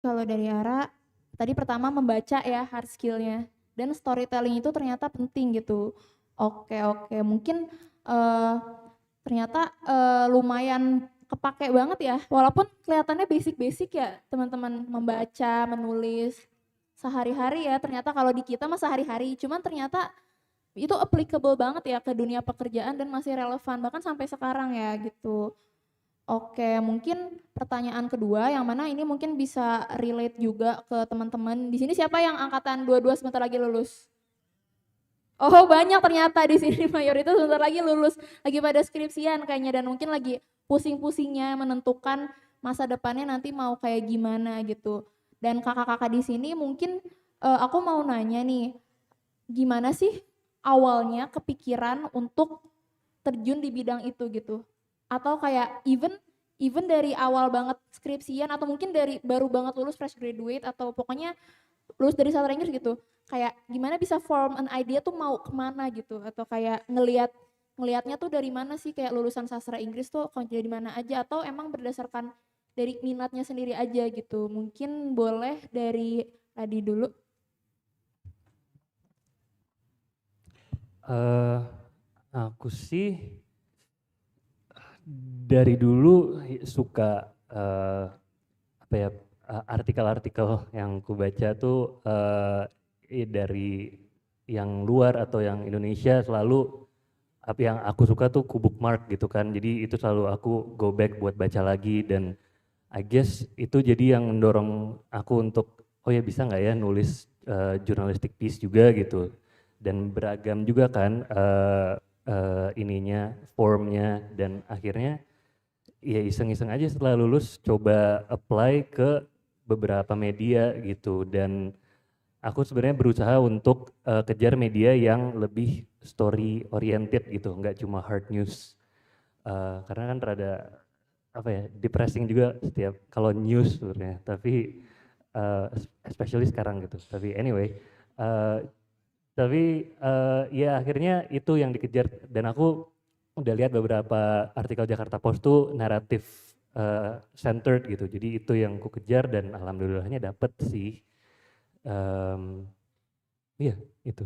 Kalau dari Ara, tadi pertama membaca ya hard skill-nya. Dan storytelling itu ternyata penting gitu. Oke, mungkin ternyata lumayan kepake banget ya. Walaupun kelihatannya basic-basic ya teman-teman, membaca, menulis sehari-hari ya. Ternyata kalau di kita mah sehari-hari. Cuman ternyata itu applicable banget ya ke dunia pekerjaan dan masih relevan bahkan sampai sekarang ya gitu. Oke, mungkin pertanyaan kedua yang mana ini mungkin bisa relate juga ke teman-teman. Di sini siapa yang angkatan 22 sebentar lagi lulus? Oh, banyak ternyata di sini mayoritas sebentar lagi lulus. Lagi pada skripsian kayaknya dan mungkin lagi pusing-pusingnya menentukan masa depannya nanti mau kayak gimana gitu. Dan kakak-kakak di sini mungkin aku mau nanya nih, gimana sih awalnya kepikiran untuk terjun di bidang itu gitu? Atau kayak even dari awal banget skripsian atau mungkin dari baru banget lulus fresh graduate atau pokoknya lulus dari sastra Inggris gitu. Kayak gimana bisa form an idea tuh mau kemana gitu atau kayak ngelihatnya tuh dari mana sih kayak lulusan sastra Inggris tuh kalau jadi mana aja atau emang berdasarkan dari minatnya sendiri aja gitu. Mungkin boleh dari Adi dulu. Aku sih dari dulu suka apa ya artikel-artikel yang ku baca tuh dari yang luar atau yang Indonesia selalu apa yang aku suka tuh ku bookmark gitu kan. Jadi itu selalu aku go back buat baca lagi dan I guess itu jadi yang mendorong aku untuk oh ya bisa nggak ya nulis journalistic piece juga gitu. Dan beragam juga kan ininya, formnya dan akhirnya ya iseng-iseng aja setelah lulus coba apply ke beberapa media gitu dan aku sebenarnya berusaha untuk kejar media yang lebih story oriented gitu, nggak cuma hard news karena kan rada apa ya depressing juga setiap kalau news sebenarnya tapi especially sekarang gitu tapi anyway tapi ya akhirnya itu yang dikejar dan aku udah lihat beberapa artikel Jakarta Post tuh naratif centered gitu. Jadi itu yang ku kejar dan alhamdulillahnya dapet sih. Iya itu.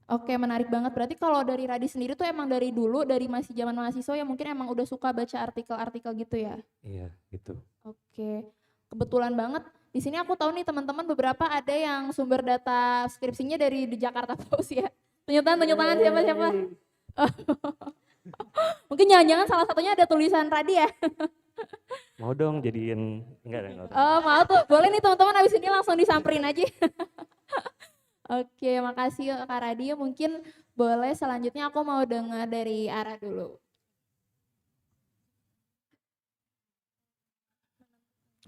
Oke, menarik banget. Berarti kalau dari Radi sendiri tuh emang dari dulu, dari masih zaman mahasiswa ya mungkin emang udah suka baca artikel-artikel gitu ya? Iya, gitu. Oke, kebetulan banget. Di sini aku tahu nih teman-teman beberapa ada yang sumber data skripsinya dari di Jakarta Post ya. Tunjuk tangan siapa-siapa. Mungkin jangan-jangan salah satunya ada tulisan Radi ya. Mau dong jadiin enggak. Oh, mau tuh. Boleh nih teman-teman abis ini langsung disamperin aja. Oke, makasih Kak Radi. Mungkin boleh selanjutnya aku mau dengar dari Ara dulu.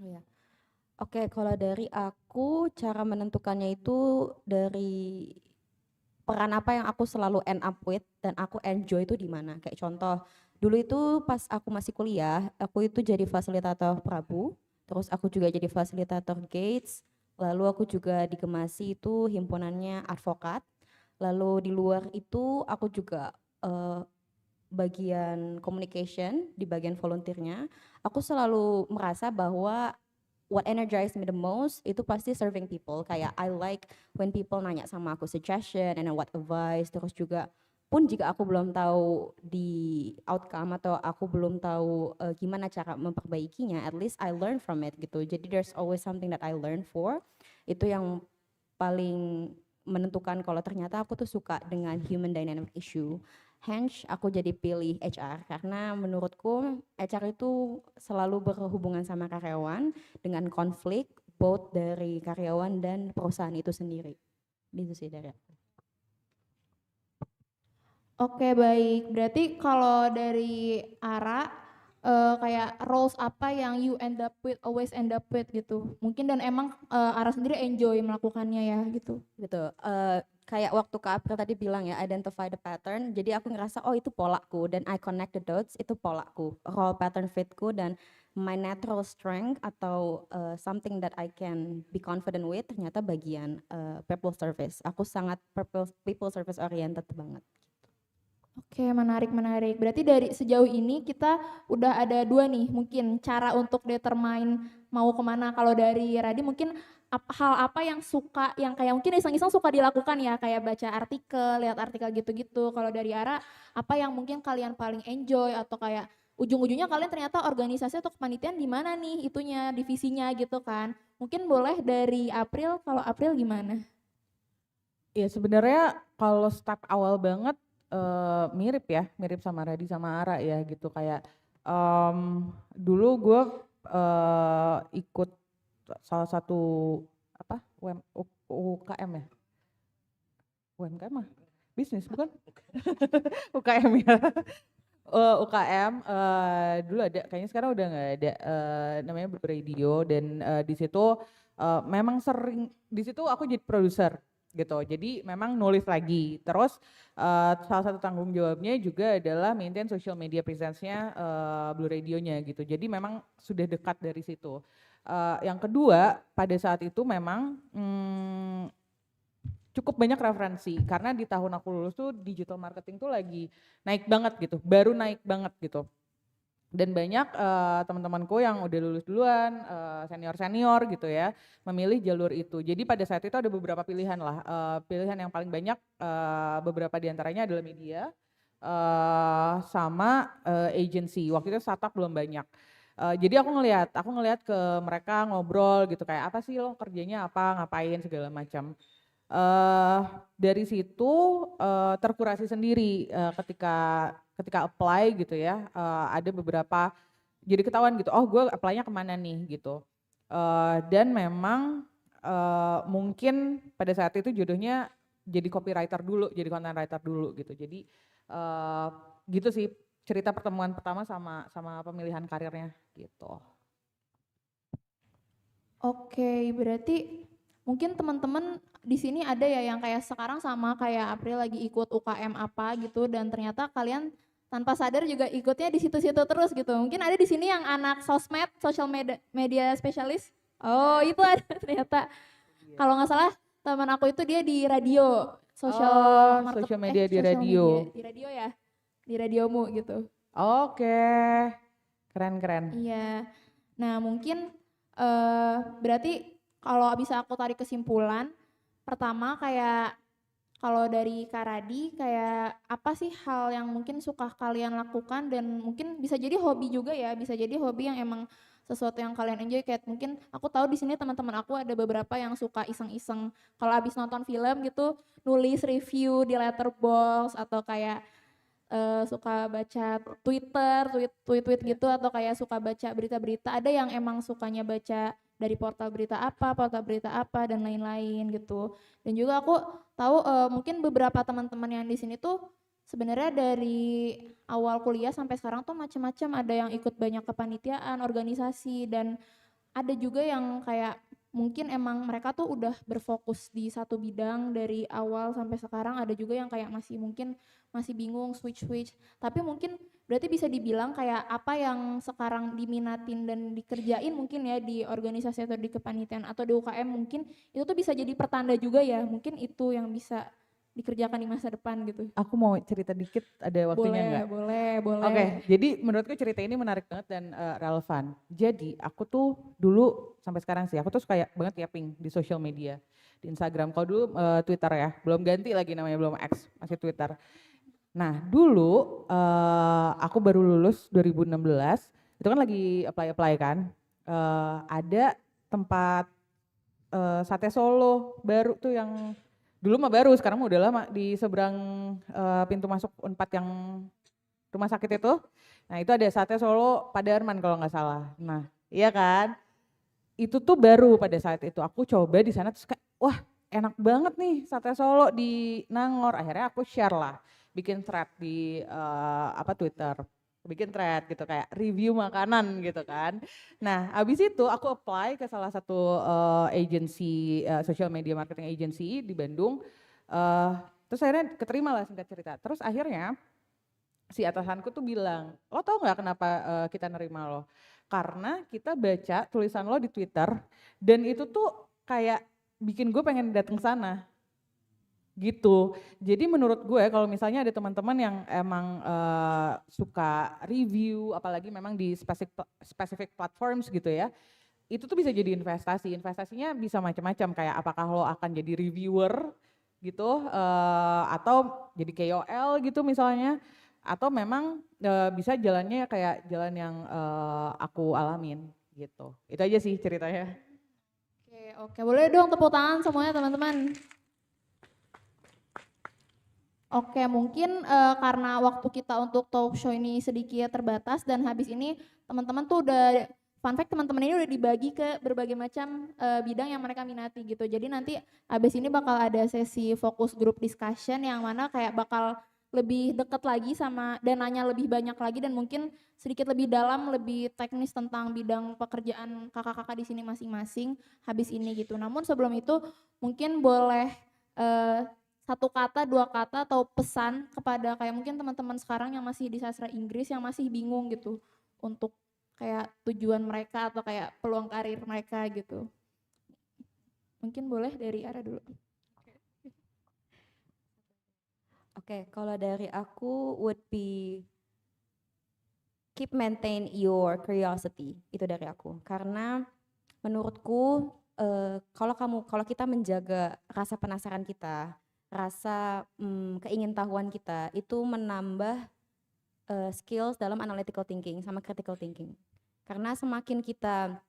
Oh ya. Oke, kalau dari aku cara menentukannya itu dari peran apa yang aku selalu end up with dan aku enjoy itu di mana. Kayak contoh, dulu itu pas aku masih kuliah, aku itu jadi fasilitator Prabu, terus aku juga jadi fasilitator Gates, lalu aku juga di Gemasi itu himpunannya advokat, lalu di luar itu aku juga bagian communication di bagian volunteernya. Aku selalu merasa bahwa what energizes me the most itu pasti serving people. Kayak I like when people nanya sama aku suggestion and what advice. Terus juga pun jika aku belum tahu di outcome atau aku belum tahu gimana cara memperbaikinya, at least I learn from it gitu. Jadi there's always something that I learn for. Itu yang paling menentukan kalau ternyata aku tuh suka dengan human dynamic issue. Hence aku jadi pilih HR karena menurutku HR itu selalu berhubungan sama karyawan dengan konflik both dari karyawan dan perusahaan itu sendiri. Itu sih dari aku. Oke, baik. Berarti kalau dari Ara kayak roles apa yang you always end up with gitu. Mungkin dan emang Ara sendiri enjoy melakukannya ya gitu. Betul. Kayak waktu Kak April tadi bilang ya, identify the pattern. Jadi aku ngerasa oh itu polaku dan I connect the dots, itu polaku, role pattern fitku dan my natural strength atau something that I can be confident with ternyata bagian people service. Aku sangat people service oriented banget. Oke, menarik. Berarti dari sejauh ini kita udah ada 2 nih mungkin cara untuk determine mau kemana. Kalau dari Radi mungkin hal apa yang suka, yang kayak mungkin iseng-iseng suka dilakukan ya, kayak baca artikel, lihat artikel gitu-gitu. Kalau dari Ara, apa yang mungkin kalian paling enjoy atau kayak ujung-ujungnya kalian ternyata organisasi atau kepanitiaan di mana nih itunya, divisinya gitu kan. Mungkin boleh dari April, kalau April gimana? Ya sebenarnya kalau step awal banget mirip sama Radi sama Ara ya gitu kayak dulu gue ikut salah satu apa UKM ya, UMKM mah bisnis bukan UKM ya. UKM dulu ada, kayaknya sekarang udah nggak ada, namanya Radio dan di situ memang sering di situ aku jadi produser gitu. Jadi memang nulis lagi. Terus salah satu tanggung jawabnya juga adalah maintain social media presence-nya Blue Radio-nya gitu. Jadi memang sudah dekat dari situ. Yang kedua pada saat itu memang cukup banyak referensi karena di tahun aku lulus tuh digital marketing tuh lagi naik banget gitu, baru naik banget gitu. Dan banyak teman-temanku yang udah lulus duluan, senior-senior gitu ya, memilih jalur itu. Jadi pada saat itu ada beberapa pilihan lah, pilihan yang paling banyak beberapa diantaranya adalah media sama agency. Waktu itu startup belum banyak. Jadi aku ngelihat ke mereka ngobrol gitu kayak apa sih lo kerjanya apa, ngapain segala macam. Dari situ terkurasi sendiri ketika apply gitu ya, ada beberapa jadi ketahuan gitu, oh gue apply-nya kemana nih gitu. Dan memang mungkin pada saat itu jodohnya jadi copywriter dulu, jadi content writer dulu gitu. Jadi gitu sih cerita pertemuan pertama sama pemilihan karirnya gitu. Oke, berarti mungkin teman-teman di sini ada ya yang kayak sekarang sama kayak April lagi ikut UKM apa gitu dan ternyata kalian tanpa sadar juga ikutnya di situ-situ terus gitu. Mungkin ada di sini yang anak sosmed, social media spesialis. Oh, itu ada ternyata. Kalau nggak salah teman aku itu dia di radio, social media di social radio. media, di radio ya. Di radiomu gitu. Oke. Keren. Iya. Nah, mungkin berarti kalau bisa aku tarik kesimpulan, pertama kayak kalau dari Kak Radi kayak apa sih hal yang mungkin suka kalian lakukan dan mungkin bisa jadi hobi juga ya, bisa jadi hobi yang emang sesuatu yang kalian enjoy kayak mungkin aku tahu di sini teman-teman aku ada beberapa yang suka iseng-iseng kalau abis nonton film gitu nulis review di Letterboxd atau kayak suka baca tweet gitu atau kayak suka baca berita-berita. Ada yang emang sukanya baca dari portal berita apa dan lain-lain gitu. Dan juga aku tahu mungkin beberapa teman-teman yang di sini tuh sebenarnya dari awal kuliah sampai sekarang tuh macam-macam, ada yang ikut banyak kepanitiaan, organisasi dan ada juga yang kayak mungkin emang mereka tuh udah berfokus di satu bidang dari awal sampai sekarang, ada juga yang kayak mungkin masih bingung switch. Tapi mungkin berarti bisa dibilang kayak apa yang sekarang diminatin dan dikerjain mungkin ya di organisasi atau di kepanitiaan atau di UKM mungkin itu tuh bisa jadi pertanda juga ya, mungkin itu yang bisa dikerjakan di masa depan gitu. Aku mau cerita dikit, ada waktunya nggak? Boleh. Oke, jadi menurutku cerita ini menarik banget dan relevan. Jadi aku tuh dulu sampai sekarang sih, aku tuh suka banget typing di social media, di Instagram. Kalau dulu Twitter ya, belum ganti lagi namanya, belum X, masih Twitter. Nah dulu aku baru lulus 2016, itu kan lagi apply kan, ada tempat sate Solo baru tuh yang dulu mah baru, sekarang udah lama di seberang pintu masuk Unpad yang rumah sakit itu. Nah itu ada sate Solo Padjadjaran kalau nggak salah. Nah iya kan, itu tuh baru pada saat itu aku coba di sana terus kayak wah enak banget nih sate Solo di Nangor. Akhirnya aku share lah, bikin thread di Twitter, bikin thread gitu kayak review makanan gitu kan. Nah abis itu aku apply ke salah satu agency, social media marketing agency di Bandung. Terus akhirnya keterima lah singkat cerita. Terus akhirnya si atasanku tuh bilang, lo tau gak kenapa kita nerima lo? Karena kita baca tulisan lo di Twitter dan itu tuh kayak bikin gue pengen datang sana. gitu. Jadi menurut gue kalau misalnya ada teman-teman yang emang suka review, apalagi memang di specific platforms gitu ya, itu tuh bisa jadi investasi. Investasinya bisa macam-macam, kayak apakah lo akan jadi reviewer gitu, atau jadi KOL gitu misalnya, atau memang bisa jalannya kayak jalan yang aku alamin gitu. Itu aja sih ceritanya. Oke, boleh dong tepuk tangan semuanya teman-teman. Oke, mungkin karena waktu kita untuk talk show ini sedikit terbatas dan habis ini teman-teman tuh udah, fun fact teman-teman ini udah dibagi ke berbagai macam bidang yang mereka minati gitu. Jadi nanti habis ini bakal ada sesi fokus group discussion yang mana kayak bakal lebih deket lagi sama dan nanya lebih banyak lagi dan mungkin sedikit lebih dalam, lebih teknis tentang bidang pekerjaan kakak-kakak di sini masing-masing habis ini gitu. Namun sebelum itu mungkin boleh satu kata, dua kata atau pesan kepada kayak mungkin teman-teman sekarang yang masih di sastra Inggris yang masih bingung gitu untuk kayak tujuan mereka atau kayak peluang karir mereka gitu. Mungkin boleh dari Ara dulu. Oke, kalau dari aku would be keep maintain your curiosity, itu dari aku. Karena menurutku kalau kita menjaga rasa penasaran kita, rasa keingintahuan kita, itu menambah skills dalam analytical thinking sama critical thinking. Karena semakin kita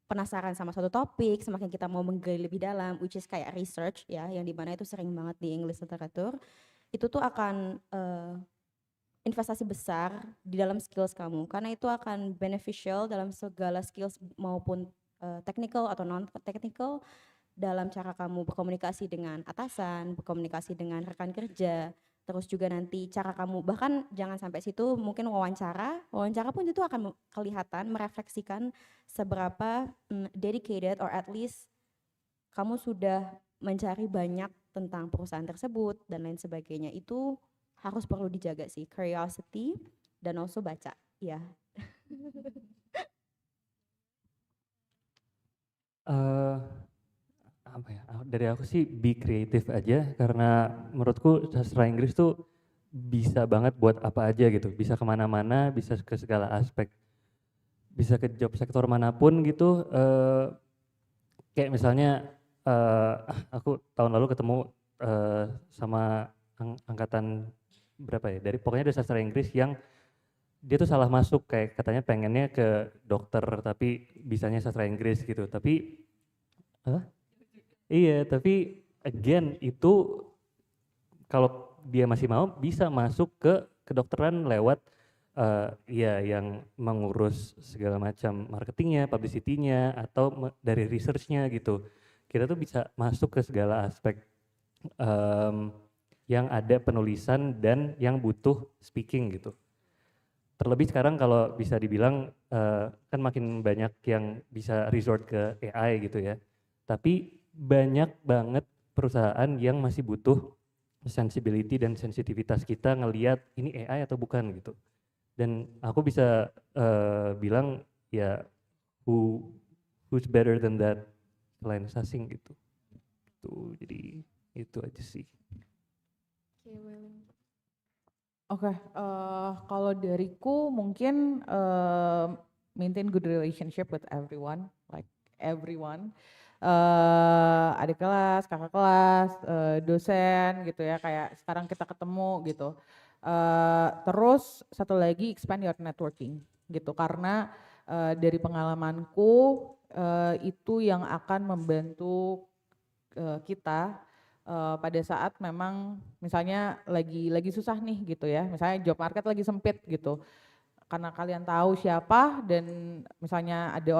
penasaran sama suatu topik, semakin kita mau menggali lebih dalam, which is kayak research ya, yang dimana itu sering banget di English literature, itu tuh akan investasi besar di dalam skills kamu, karena itu akan beneficial dalam segala skills maupun technical atau non technical, dalam cara kamu berkomunikasi dengan atasan, berkomunikasi dengan rekan kerja, terus juga nanti cara kamu, bahkan jangan sampai situ, mungkin wawancara pun itu akan kelihatan, merefleksikan seberapa dedicated or at least kamu sudah mencari banyak tentang perusahaan tersebut dan lain sebagainya. Itu harus perlu dijaga sih, curiosity dan also baca ya. Apa ya, dari aku sih be kreatif aja, karena menurutku sastra Inggris tuh bisa banget buat apa aja gitu, bisa kemana-mana, bisa ke segala aspek, bisa ke job sektor manapun gitu. Kayak misalnya aku tahun lalu ketemu sama angkatan berapa ya, dari pokoknya dari sastra Inggris yang dia tuh salah masuk, kayak katanya pengennya ke dokter tapi bisanya sastra Inggris gitu, tapi iya, tapi again itu kalau dia masih mau bisa masuk ke kedokteran lewat ya yang mengurus segala macam marketingnya, publicity-nya, atau dari research-nya gitu. Kita tuh bisa masuk ke segala aspek yang ada penulisan dan yang butuh speaking gitu. Terlebih sekarang kalau bisa dibilang kan makin banyak yang bisa resort ke AI gitu ya. Tapi banyak banget perusahaan yang masih butuh sensibility dan sensitivitas kita ngelihat ini AI atau bukan gitu. Dan aku bisa bilang ya who's better than that selain Sasing gitu. Tuh, jadi itu aja sih. Oke, kalau dariku mungkin maintain good relationship with everyone, like everyone. Adik kelas, kakak kelas, dosen gitu ya, kayak sekarang kita ketemu gitu. Terus satu lagi expand your networking gitu, karena dari pengalamanku itu yang akan membantu kita pada saat memang misalnya lagi susah nih gitu ya, misalnya job market lagi sempit gitu, karena kalian tahu siapa dan misalnya ada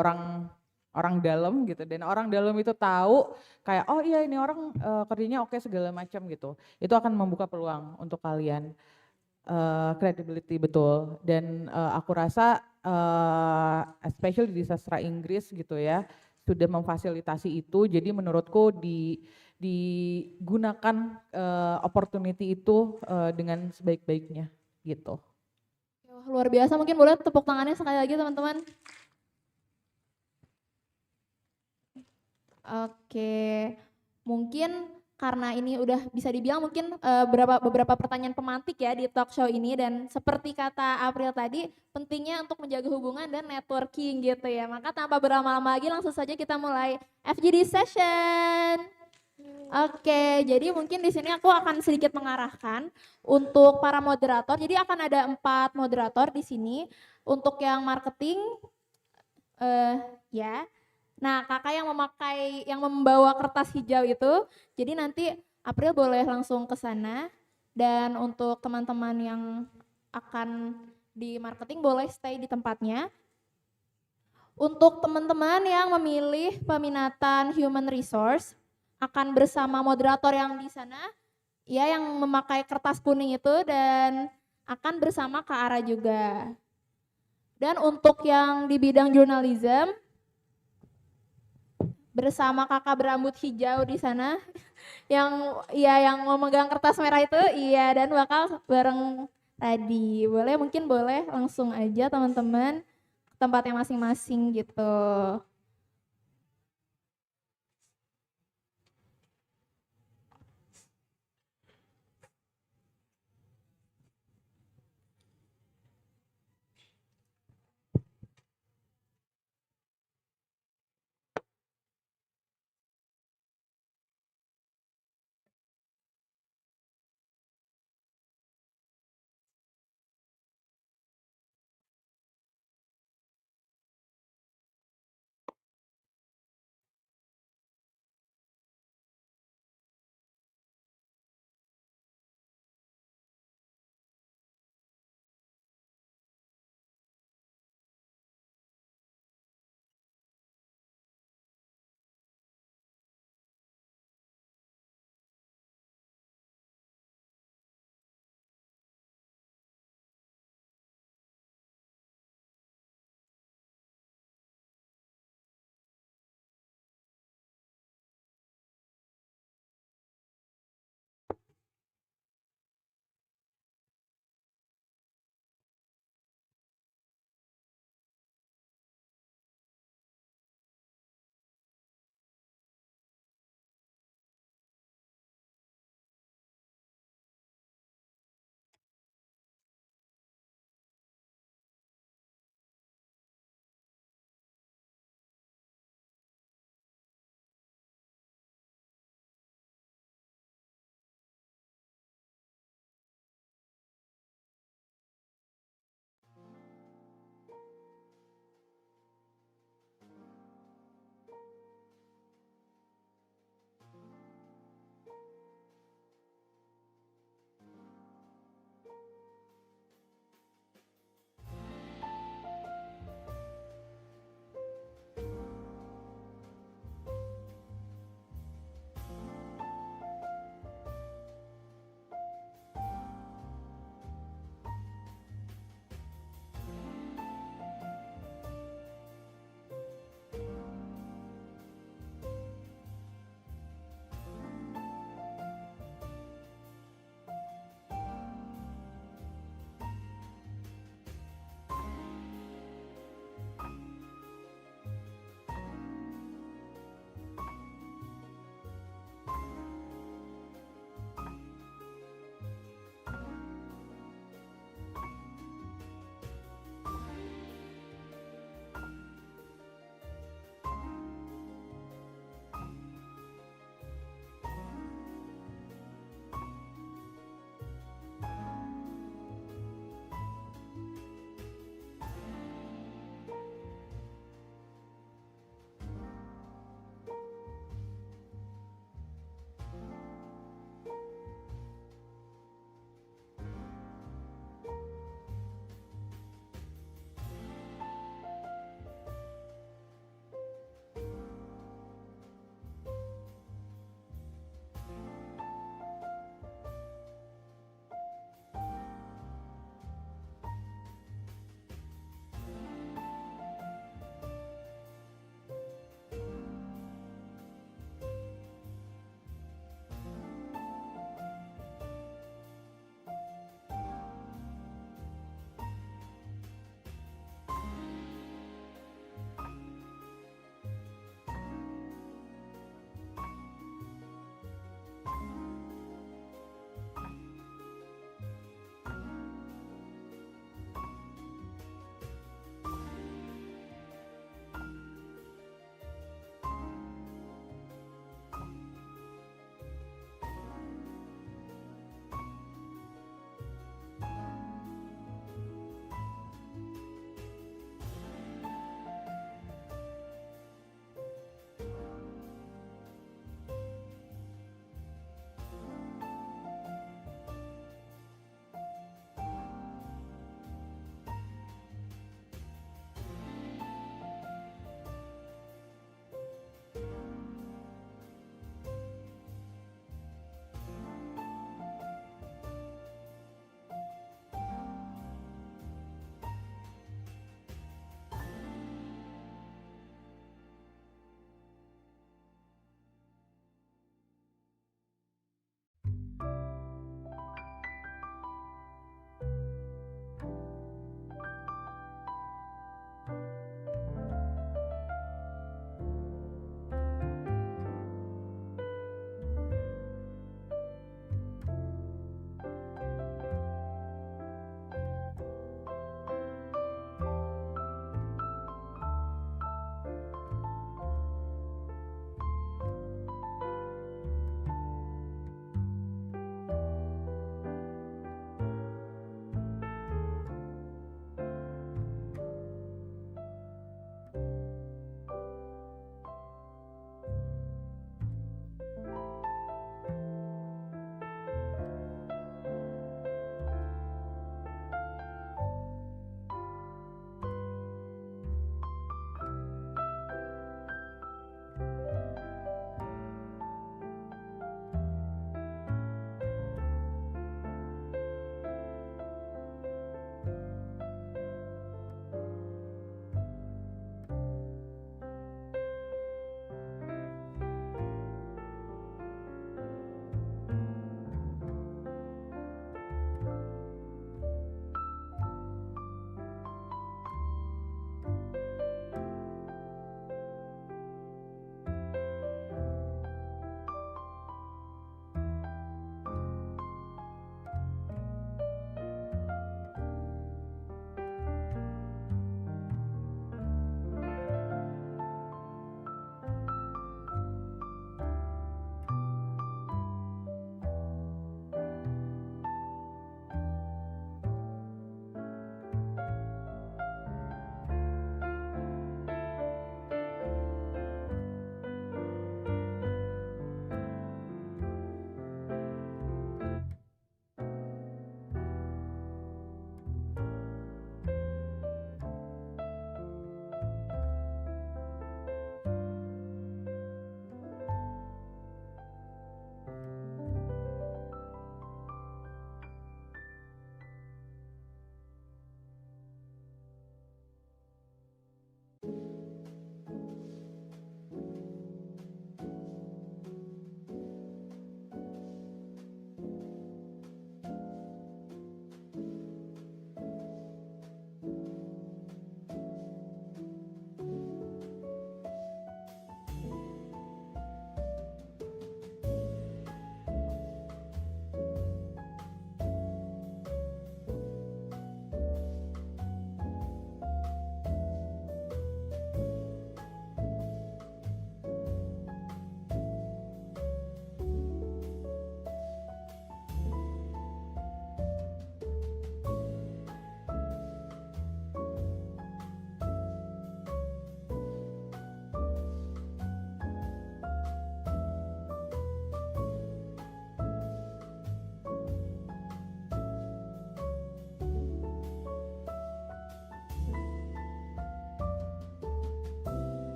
orang dalam gitu, dan orang dalam itu tahu kayak oh iya ini orang kerjanya oke segala macam gitu, itu akan membuka peluang untuk kalian, credibility betul. Dan aku rasa especially di sastra Inggris gitu ya sudah memfasilitasi itu, jadi menurutku digunakan opportunity itu dengan sebaik-baiknya gitu. Luar biasa, mungkin boleh tepuk tangannya sekali lagi teman-teman. Oke, mungkin karena ini udah bisa dibilang mungkin beberapa pertanyaan pemantik ya di talk show ini, dan seperti kata April tadi, pentingnya untuk menjaga hubungan dan networking gitu ya. Maka tanpa berlama-lama lagi langsung saja kita mulai FGD session. Oke, jadi mungkin di sini aku akan sedikit mengarahkan untuk para moderator. Jadi akan ada 4 moderator di sini. Untuk yang marketing, ya. Nah, kakak yang membawa kertas hijau itu, jadi nanti April boleh langsung ke sana. Dan untuk teman-teman yang akan di marketing boleh stay di tempatnya. Untuk teman-teman yang memilih peminatan human resource, akan bersama moderator yang di sana, ya, yang memakai kertas kuning itu, dan akan bersama Kak Ara juga. Dan untuk yang di bidang journalism, bersama kakak berambut hijau di sana, yang memegang kertas merah itu, iya, dan bakal bareng tadi. Mungkin boleh langsung aja teman-teman ke tempatnya masing-masing gitu.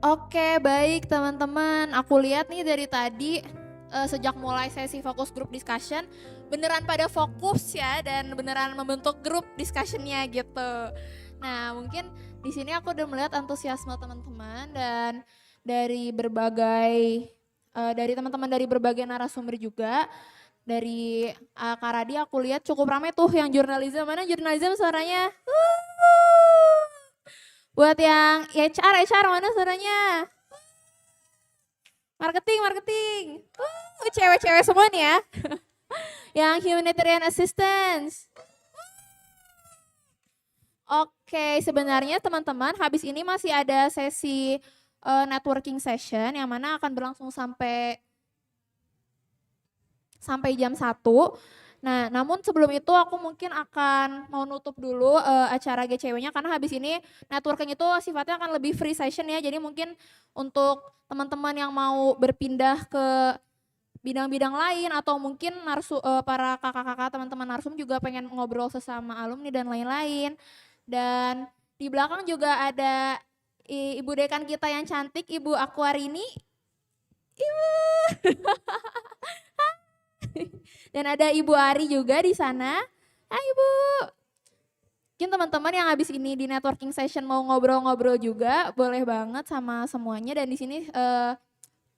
Oke, baik teman-teman. Aku lihat nih dari tadi sejak mulai sesi fokus group discussion beneran pada fokus ya dan beneran membentuk grup discussionnya gitu. Nah, mungkin di sini aku udah melihat antusiasme teman-teman dan dari berbagai dari teman-teman dari berbagai narasumber juga. Dari Karadi aku lihat cukup ramai tuh yang jurnalisme. Mana jurnalisme suaranya? Buat yang HR mana suaranya? Marketing. Cewek-cewek semua nih ya. Yang humanitarian assistance. Oke, sebenarnya teman-teman habis ini masih ada sesi networking session yang mana akan berlangsung sampai jam 1. Nah, namun sebelum itu aku mungkin akan mau nutup dulu acara GCW-nya karena habis ini networking itu sifatnya akan lebih free session ya. Jadi mungkin untuk teman-teman yang mau berpindah ke bidang-bidang lain atau mungkin para kakak-kakak teman-teman narsum juga pengen ngobrol sesama alumni dan lain-lain. Dan di belakang juga ada ibu dekan kita yang cantik, Ibu Aquarini. Ibu. Dan ada Ibu Ari juga di sana. Hai Ibu. Mungkin teman-teman yang habis ini di networking session mau ngobrol-ngobrol juga boleh banget sama semuanya dan di sini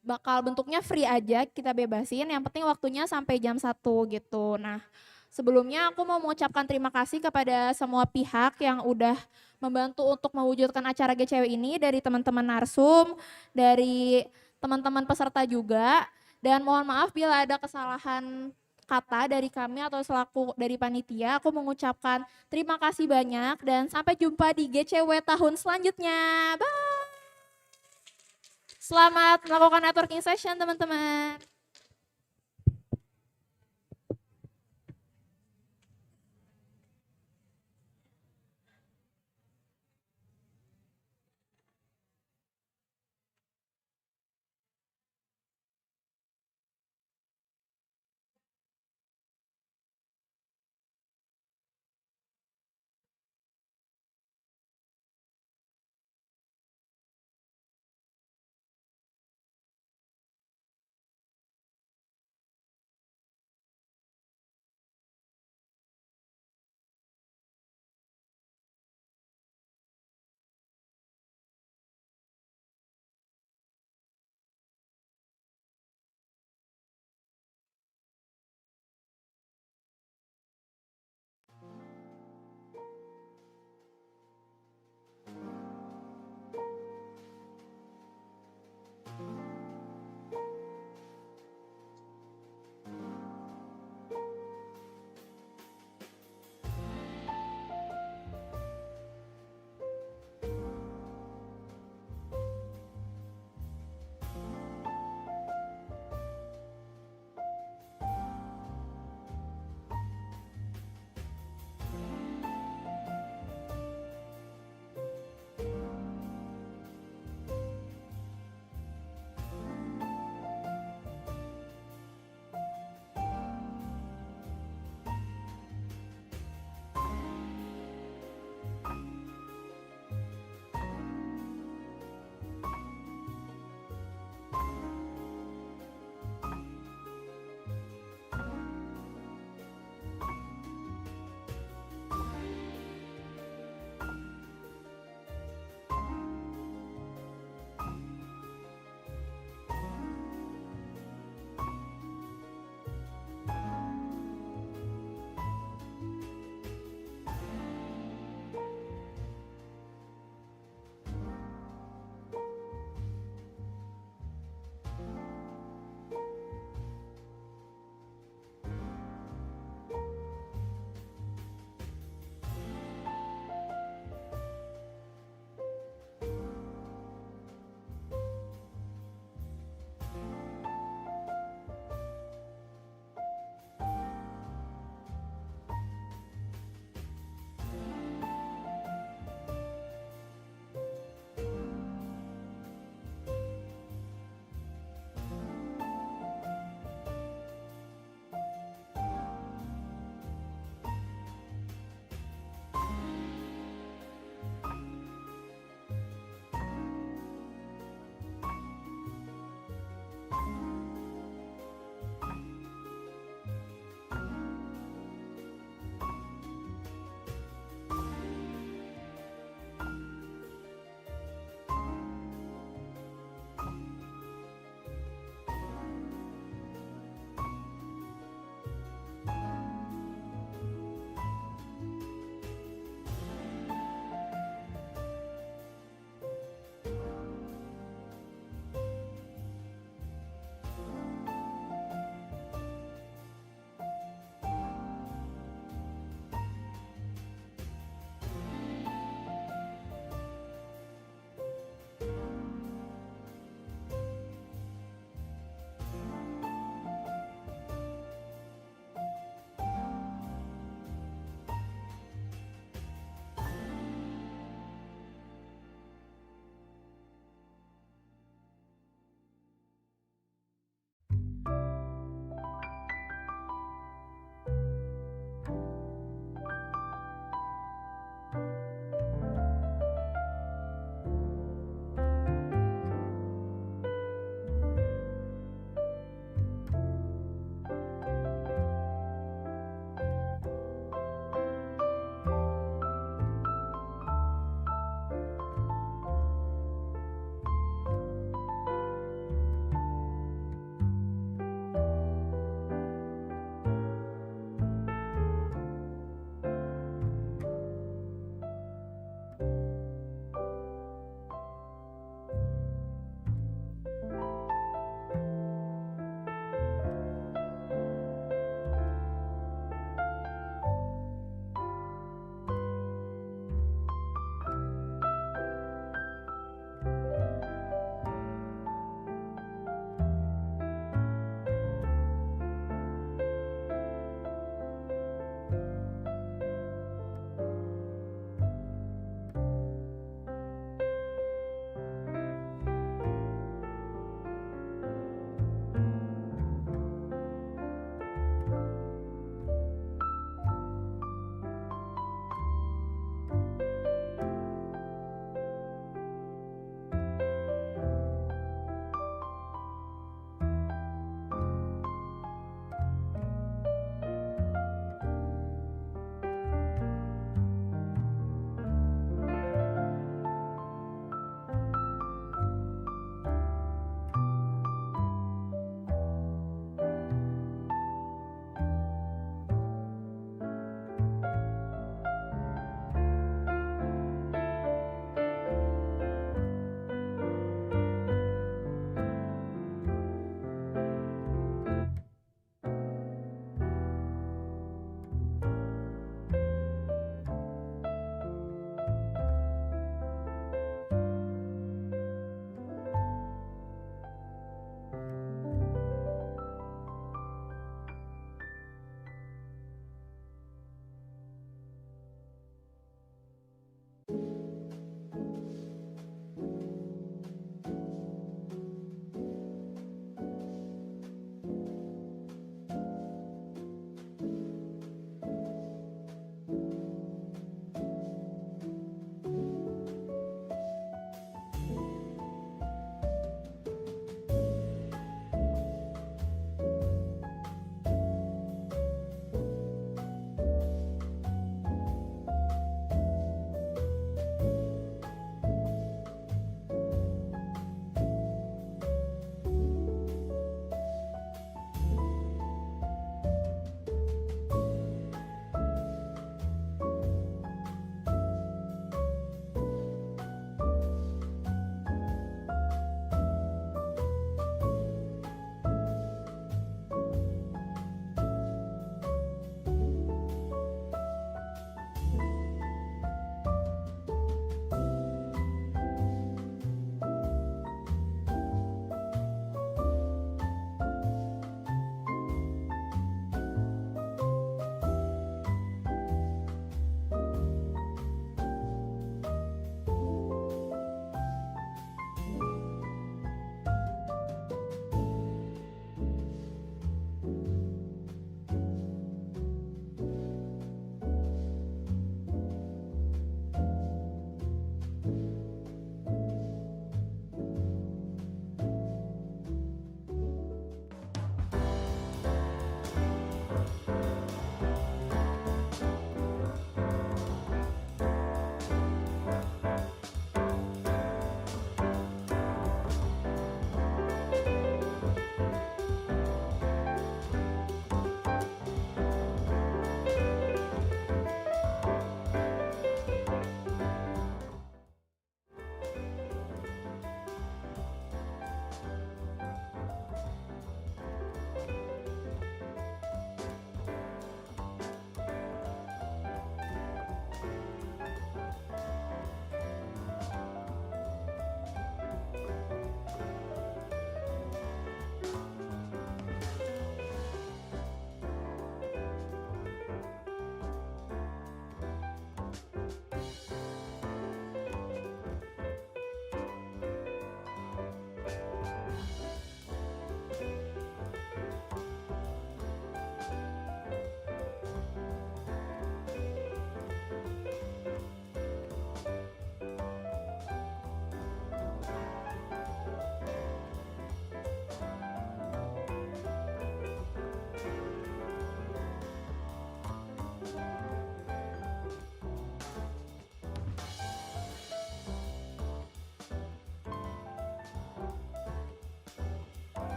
bakal bentuknya free aja, kita bebasin. Yang penting waktunya sampai jam 1 gitu. Nah, sebelumnya aku mau mengucapkan terima kasih kepada semua pihak yang udah membantu untuk mewujudkan acara GCW ini dari teman-teman narsum, dari teman-teman peserta juga. Dan mohon maaf bila ada kesalahan kata dari kami atau selaku dari panitia, aku mengucapkan terima kasih banyak dan sampai jumpa di GCW tahun selanjutnya. Bye. Selamat melakukan networking session teman-teman.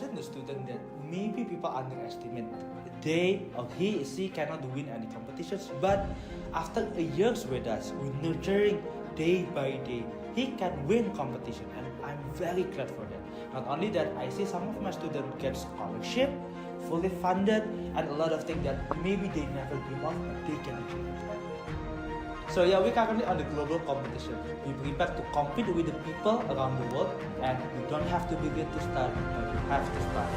seen the student that maybe people underestimate. They or he is she cannot win any competitions, but after a year's with us, with nurturing day by day, he can win competition, and I'm very glad for that. Not only that, I see some of my students get scholarship, fully funded, and a lot of things that maybe they never dream of, but they can achieve. So yeah, we're currently on the global competition. We prepare to compete with the people around the world, and we don't have to begin to start, but we have to start.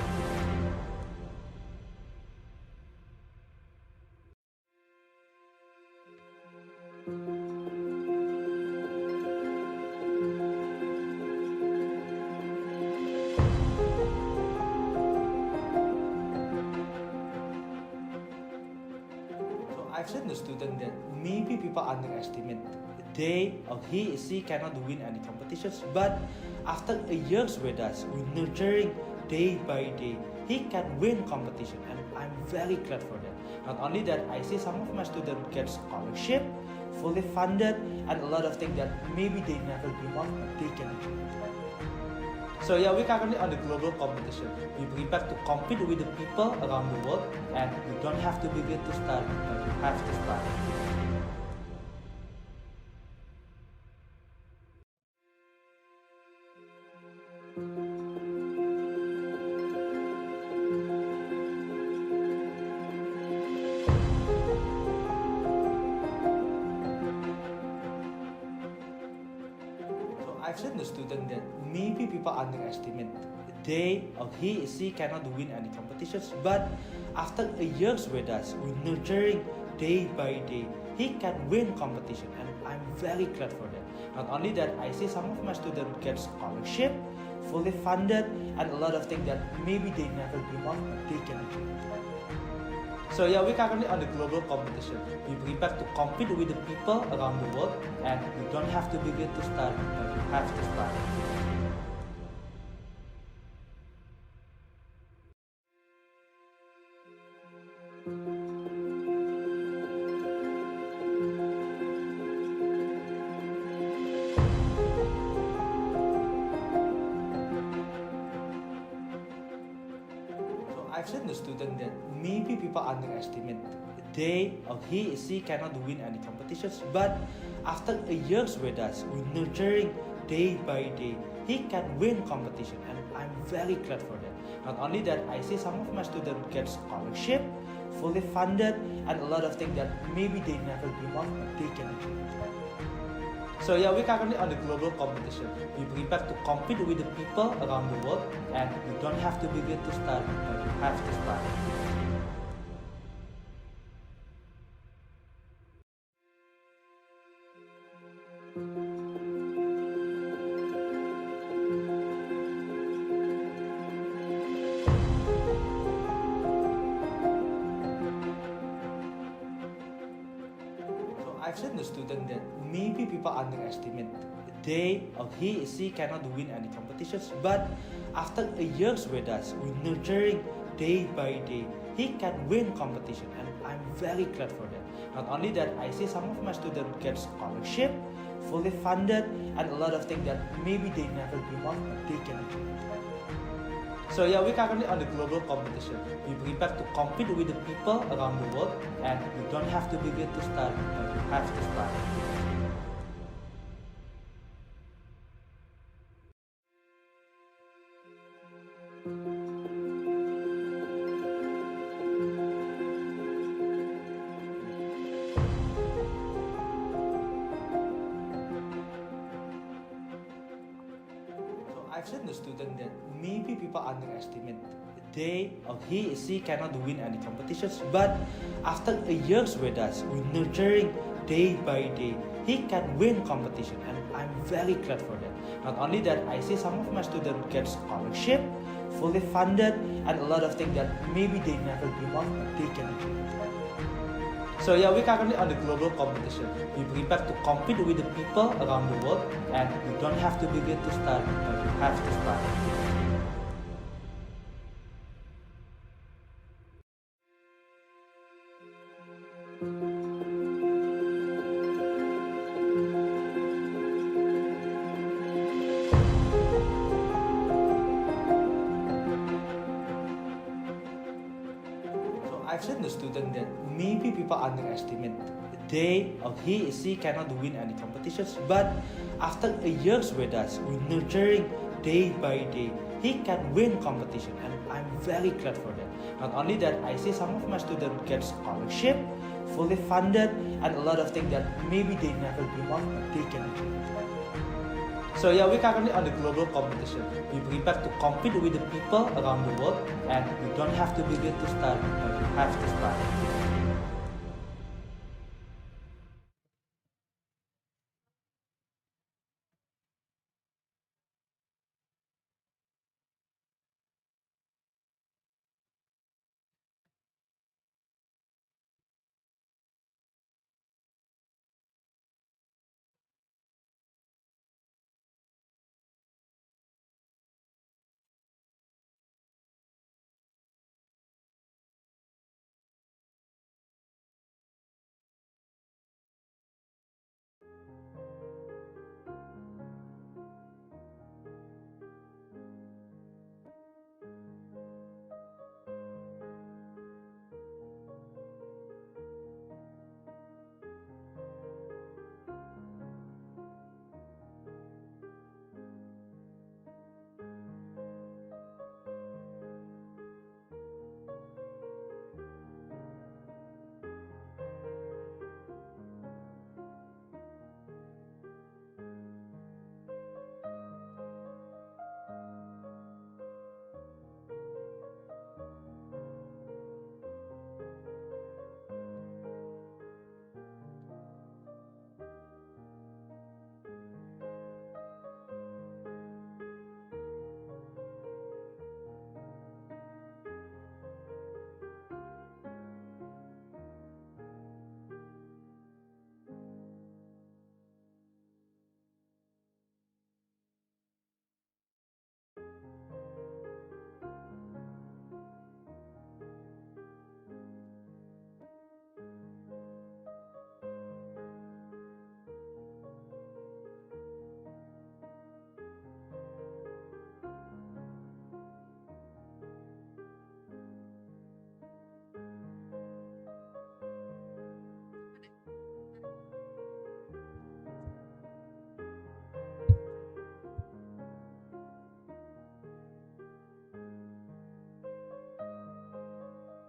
I've seen the student that maybe people underestimate. They or he is she cannot win any competitions, but after a year's with us, with nurturing day by day, he can win competition, and I'm very glad for that. Not only that, I see some of my students get scholarship, fully funded, and a lot of things that maybe they never dream of, but they can achieve. So yeah, we're currently on the global competition. We prepare to compete with the people around the world, and we don't have to begin to start, but we have to start. I've seen the student that maybe people underestimate. They or he is she cannot win any competitions, but after a year's with us, with nurturing day by day, he can win competition, and I'm very glad for that. Not only that, I see some of my students get scholarship, fully funded, and a lot of things that maybe they never dream of, but they can achieve. So yeah, we're currently on the global competition. We prepare to compete with the people around the world, and we don't have to begin to start, but we have to start. I've seen the student that maybe people underestimate. They or he is she cannot win any competitions, but after a year's with us, with nurturing day by day, he can win competition, and I'm very glad for that. Not only that, I see some of my students get scholarship, fully funded, and a lot of things that maybe they never dream of, but they can achieve. So yeah, we're currently on the global competition. We prepare to compete with the people around the world, and we don't have to begin to start, but we have to start. I've seen the student that maybe people underestimate. They or he is she cannot win any competitions, but after a year's with us, with nurturing day by day, he can win competition, and I'm very glad for that. Not only that, I see some of my students get scholarship, fully funded, and a lot of things that maybe they never dream of, but they can achieve. So yeah, we're currently on the global competition. We prepare to compete with the people around the world, and we don't have to begin to start, but we have to start. I've seen the student that maybe people underestimate. They or he is she cannot win any competitions, but after a year's with us, with nurturing day by day, he can win competition, and I'm very glad for that. Not only that, I see some of my students get scholarship, fully funded, and a lot of things that maybe they never dream of, but they can achieve. So yeah, we're currently on the global competition. We prepare to compete with the people around the world, and we don't have to begin to start, but we have to start. seen the student that maybe people underestimate. They or he or she cannot win any competitions, but after a years with us, we're nurturing day by day. He can win competition, and I'm very glad for that. Not only that, I see some of my students get scholarship, fully funded, and a lot of things that maybe they never dream of, but they can achieve it. So yeah, we're currently on the global competition. We prepare to compete with the people around the world, and we don't have to begin to start, but we have to start.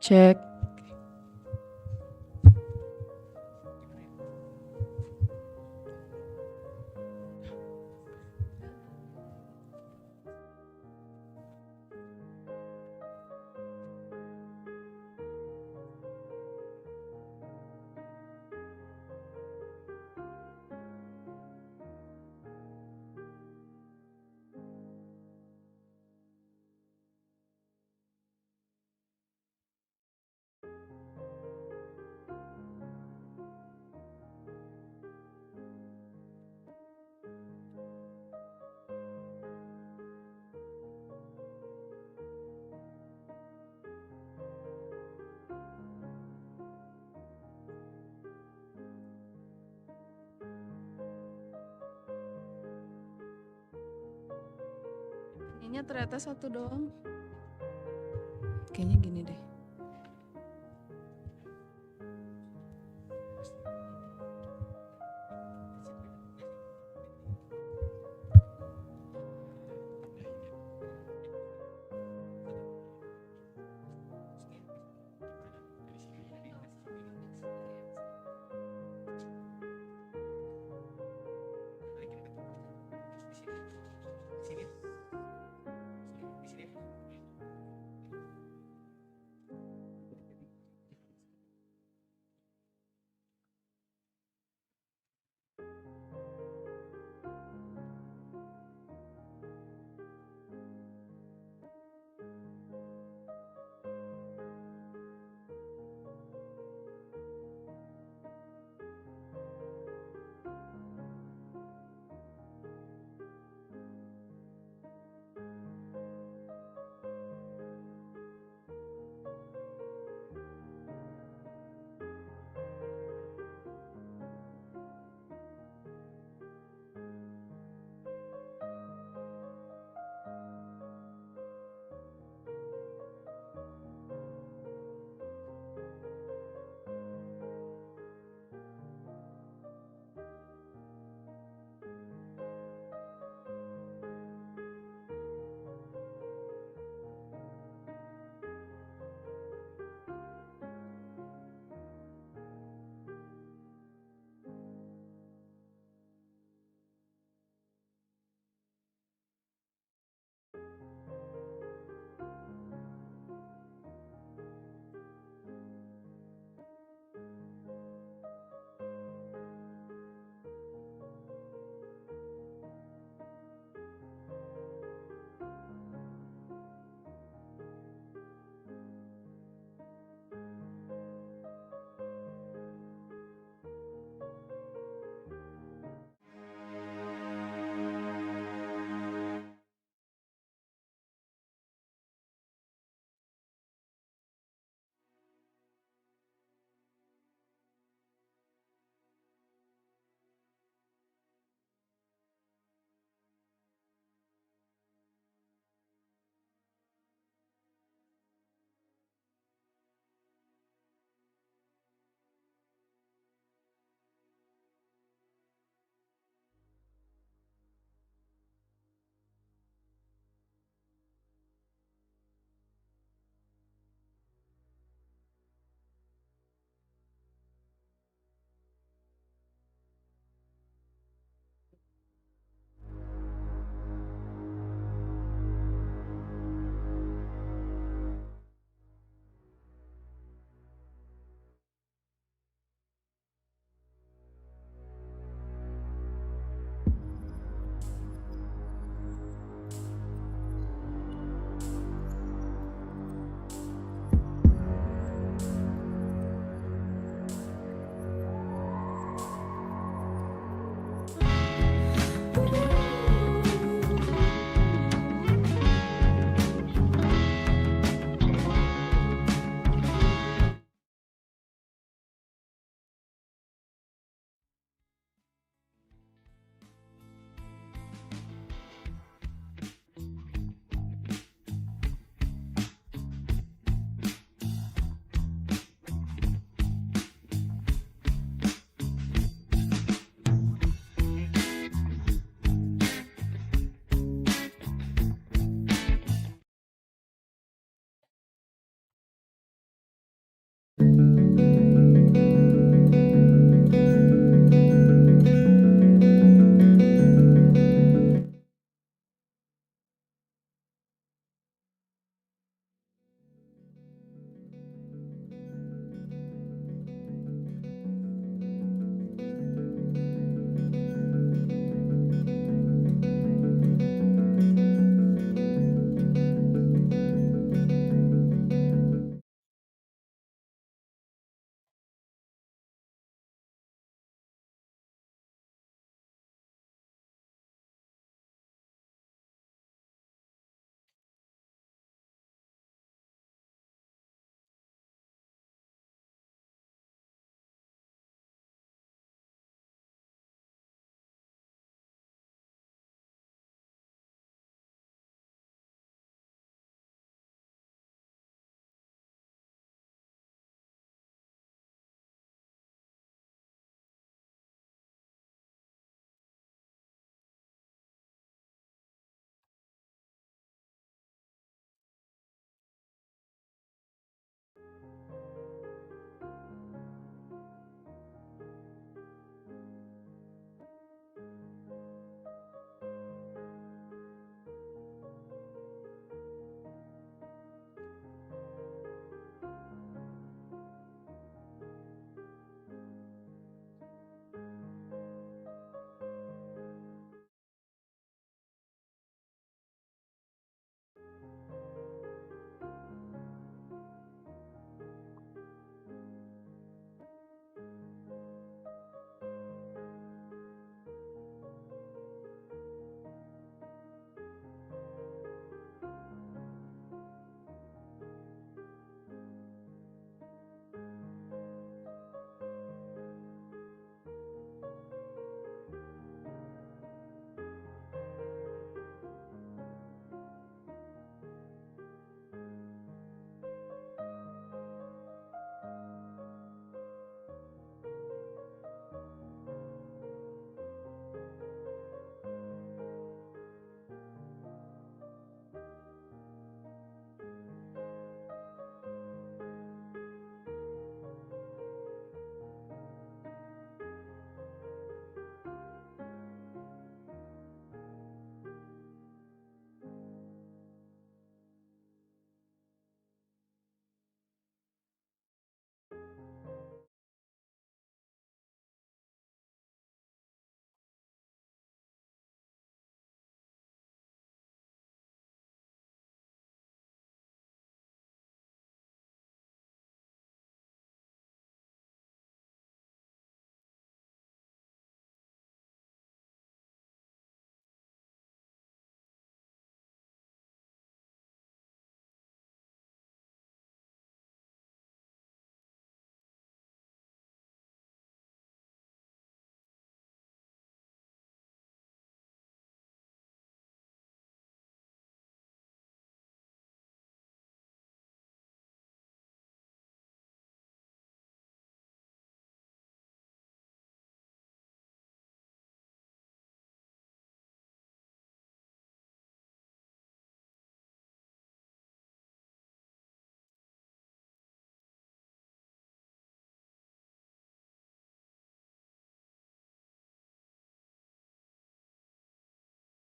Cek. Ininya ternyata satu doang. Kayaknya gini deh.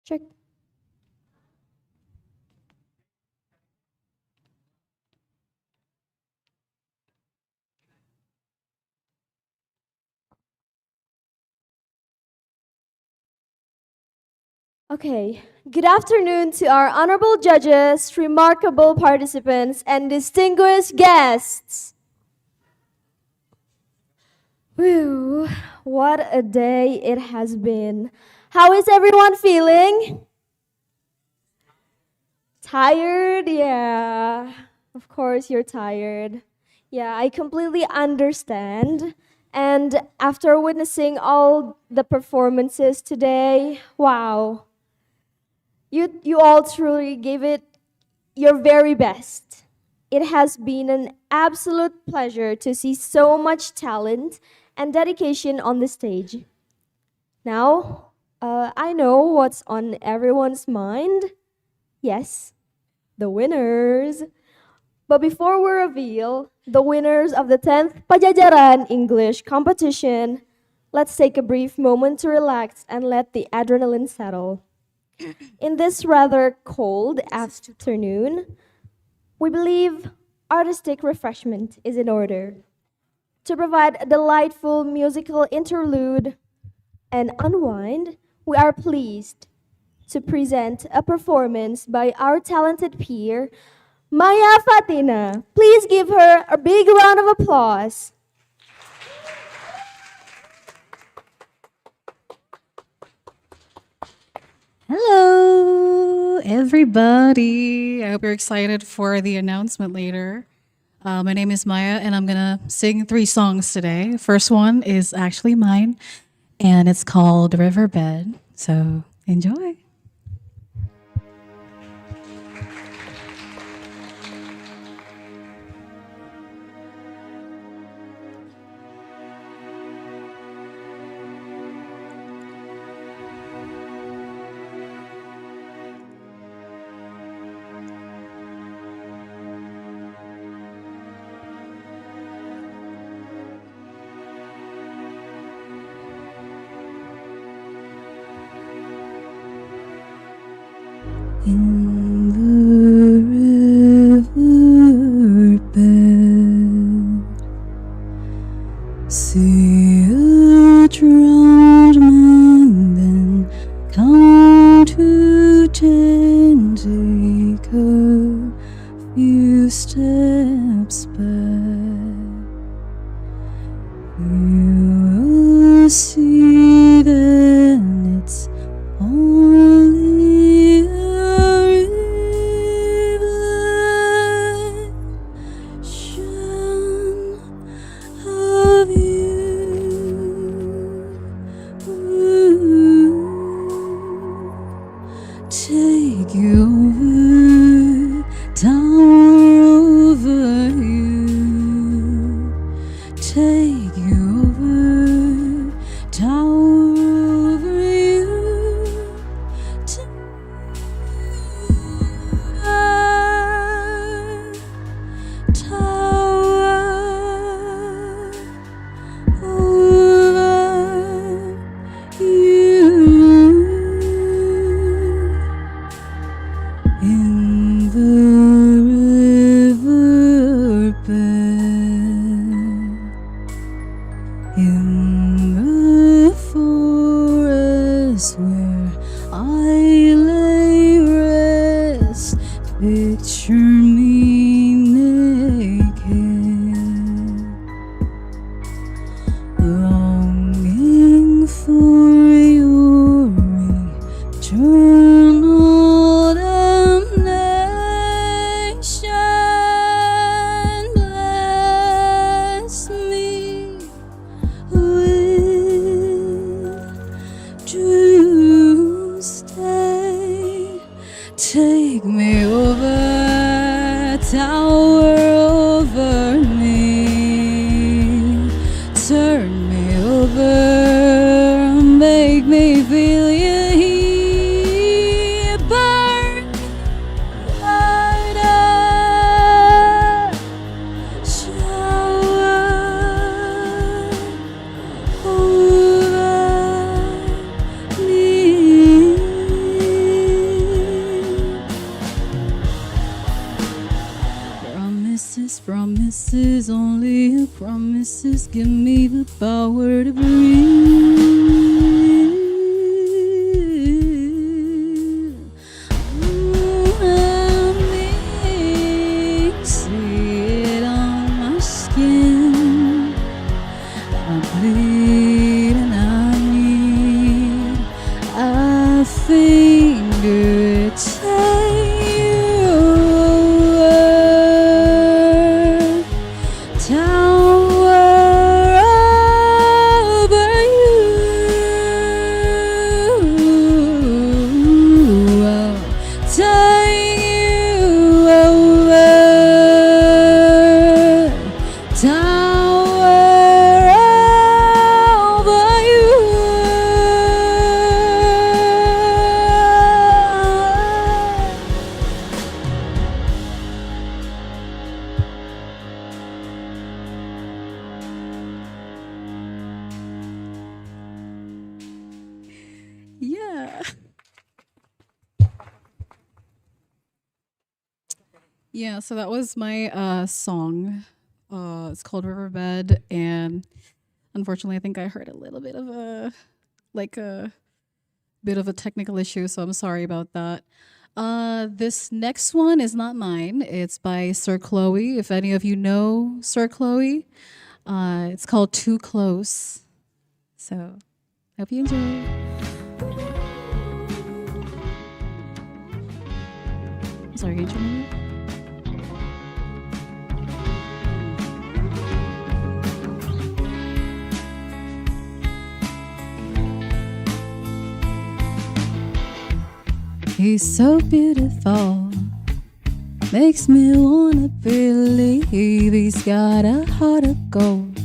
Check. Okay, good afternoon to our honorable judges, remarkable participants, and distinguished guests. Whew, what a day it has been. How is everyone feeling? Tired? Yeah, of course you're tired. Yeah, I completely understand. And after witnessing all the performances today, wow. You all truly gave it your very best. It has been an absolute pleasure to see so much talent and dedication on the stage. Now, I know what's on everyone's mind. Yes, the winners. But before we reveal the winners of the 10th Padjadjaran English Competition, let's take a brief moment to relax and let the adrenaline settle. In this rather cold afternoon, we believe artistic refreshment is in order. To provide a delightful musical interlude and unwind, we are pleased to present a performance by our talented peer, Maya Fatina. Please give her a big round of applause. Hello, everybody. I hope you're excited for the announcement later. My name is Maya, and I'm gonna sing 3 songs today. First one is actually mine, and it's called Riverbed. So enjoy. In the riverbed, see a drowned man, then count to 10, take a few steps back. You will see then it's only a reflection of you. Take you over, tower over you. Take you over, tower over you. Tower over you. In the riverbed, in the forest where I lay rest, picture me naked, longing for your eternal damnation. Bless me with doomsday. Take me over, tower over me. Turn me over, make me feel you here. Burn right up, shower over me. promises give me the power to breathe. See it on my skin. I'm bleeding, I need a finger tell you tower over you. Take you over tower over you. Yeah. Yeah, so that was my song. It's called Riverbed, and unfortunately I think I heard a little bit of a bit of a technical issue, so I'm sorry about that. This next one is not mine. It's by Sir Chloe. If any of you know Sir Chloe, it's called Too Close. So, hope you enjoy. Sorry, can you turn me up? He's so beautiful, makes me wanna believe he's got a heart of gold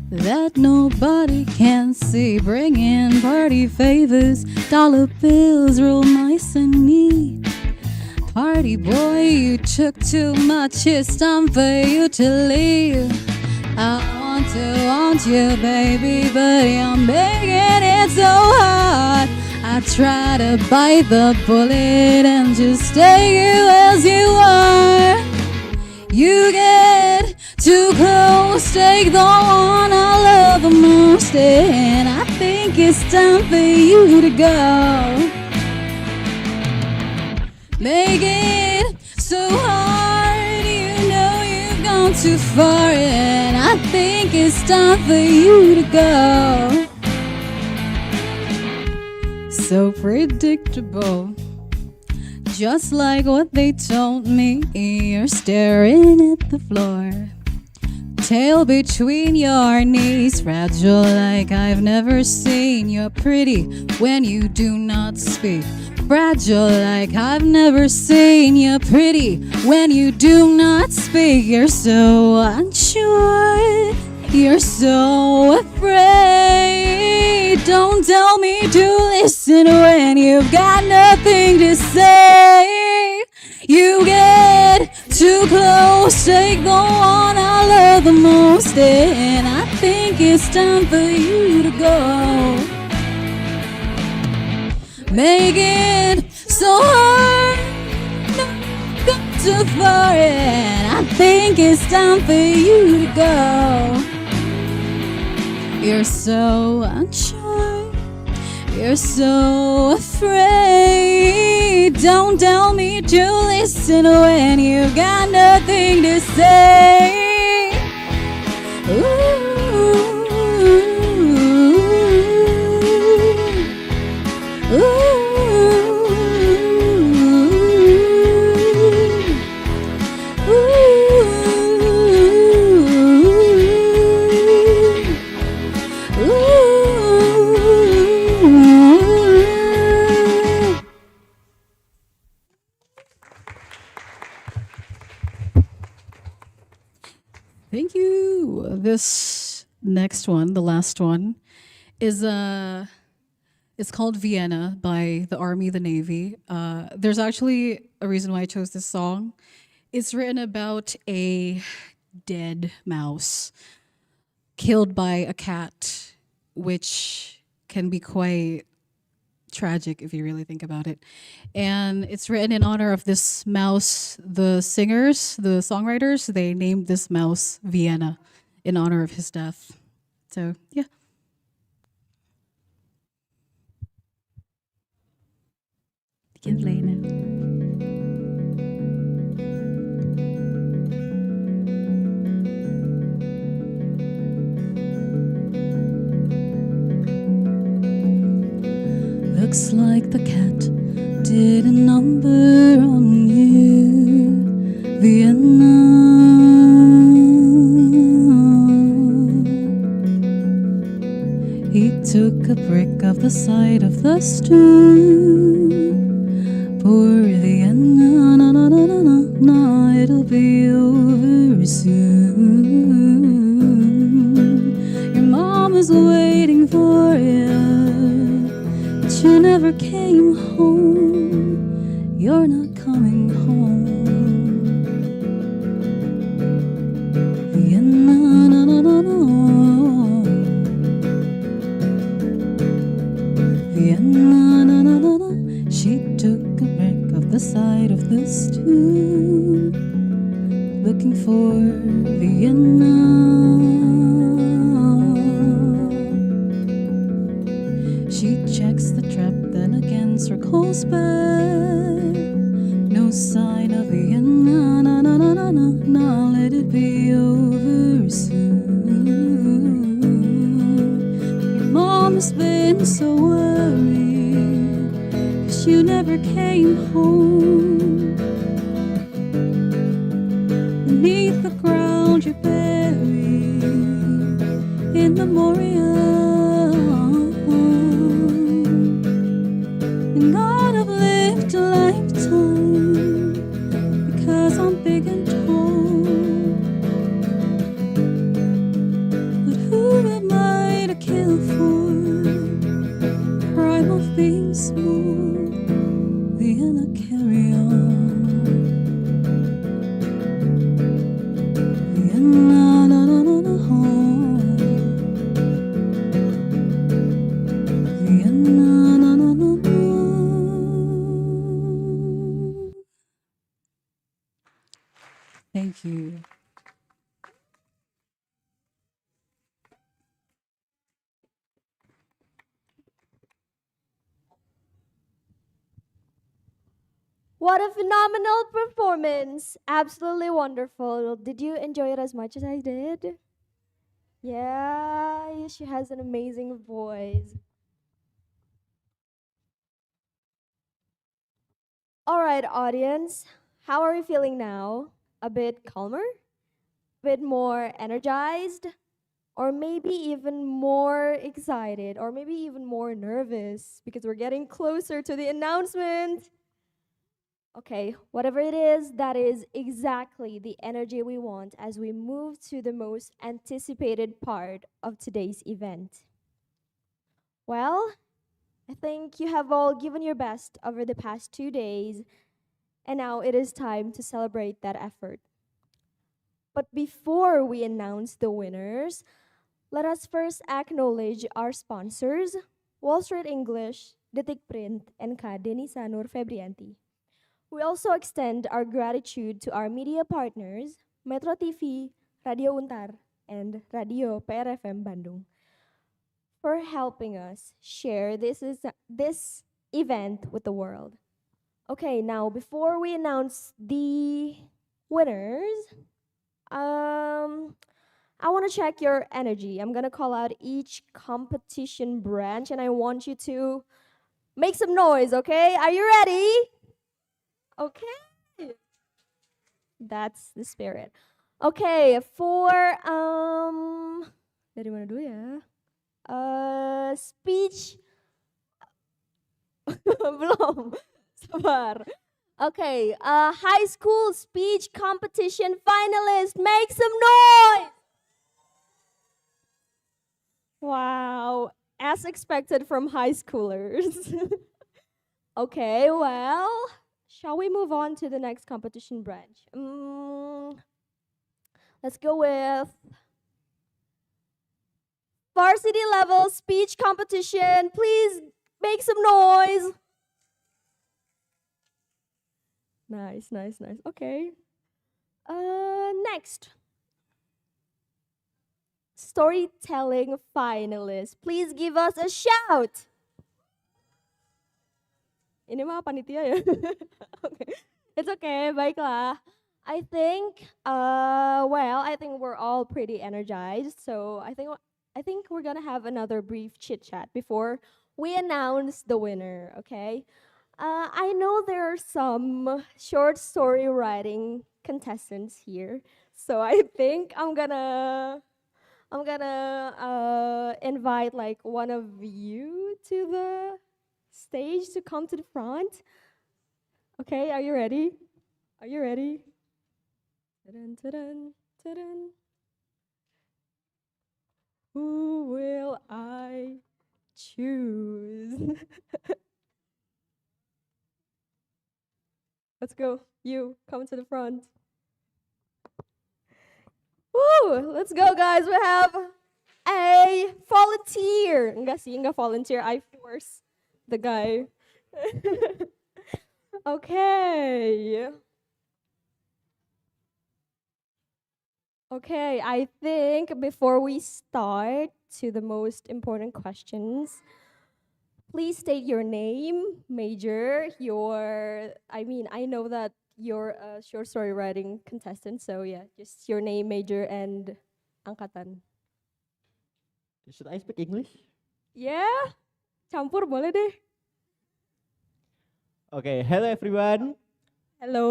that nobody can see. Bringing party favors, dollar bills, real nice and neat. Party boy, you took too much, it's time for you to leave. I want you, baby, but you're making it so hard. I try to bite the bullet and just take you as you are. You get too close, take the one I love the most, and I think it's time for you to go. Make it so hard, you know you've gone too far, and I think it's time for you to go. So predictable, just like what they told me. You're staring at the floor, tail between your knees, fragile like I've never seen. You're pretty when you do not speak, fragile like I've never seen. You're pretty when you do not speak. You're so unsure, you're so afraid. Don't tell me to listen when you've got nothing to say. You get too close, take the one I love the most, and I think it's time for you to go. Make it so hard, not go too far, and I think it's time for you to go. You're so unsure, you're so afraid. Don't tell me to listen when you've got nothing to say. Ooh. Thank you. This next one, the last one, is it's called Vienna by the Army, the Navy. There's actually a reason why I chose this song. It's written about a dead mouse killed by a cat, which can be quite tragic if you really think about it. And it's written in honor of this mouse. The singers, the songwriters, they named this mouse Vienna. in honor of his death. So, yeah. You can play now. Looks like the cat did a number on you, Vienna. He took a brick of the side of the stew. Poor Vienna, na na na na na na, it'll be over soon. Your mom is waiting for you, but you never came home. You're not coming home. Vienna, na na na na. Vienna, na na na na. She took a brick of the side of the stew, looking for Vienna. She checks the trap, then again circles back. No sign of Vienna, na na na na na na. Let it be over soon. Your mom has been so worried, 'cause you never came home. Beneath the ground you're buried in memoriam. And God, I've lived a lifetime because I'm big and tall. But who am I to kill for the crime of being small? Vienna, carry on. Vienna, na na na na home. Vienna, na na na na. Thank you. What a phenomenal performance! Absolutely wonderful. Did you enjoy it as much as I did? Yeah, she has an amazing voice. All right, audience, how are you feeling now? A bit calmer? A bit more energized? Or maybe even more excited? Or maybe even more nervous because we're getting closer to the announcement? Okay, whatever it is, that is exactly the energy we want as we move to the most anticipated part of today's event. Well, I think you have all given your best over the past 2 days, and now it is time to celebrate that effort. But before we announce the winners, let us first acknowledge our sponsors, Wall Street English, Detik Print, and Kak Denisa Nur Febrianti. We also extend our gratitude to our media partners, Metro TV, Radio Untar, and Radio PRFM Bandung, for helping us share this event with the world. Okay, now before we announce the winners, I want to check your energy. I'm gonna call out each competition branch, and I want you to make some noise. Okay, are you ready? Okay. That's the spirit. Okay, for dari mana dulu ya? Speech belum. Sabar. Okay, high school speech competition finalist, make some noise. Wow, as expected from high schoolers. Okay, well, shall we move on to the next competition branch? Let's go with varsity level speech competition. Please make some noise. Nice, nice, nice. Okay. Next. storytelling finalists. Please give us a shout. Ini mah panitia ya. Okay. It's okay, baiklah. I think we're all pretty energized. So I think we're gonna have another brief chit chat before we announce the winner, okay? I know there are some short story writing contestants here. So I think I'm gonna invite like one of you to the stage to come to the front. Okay, are you ready? Are you ready? Ta-dun, ta-dun, ta-dun. Who will I choose? Let's go. You come to the front. Woo! Let's go, guys. We have a volunteer. Enggak volunteer. I force the guy. Okay. Okay, I think before we start to the most important questions, please state your name, major, I know that you're a short story writing contestant, so yeah, just your name, major, and angkatan. Should I speak English? Yeah, campur boleh deh. Okay, hello everyone. Hello.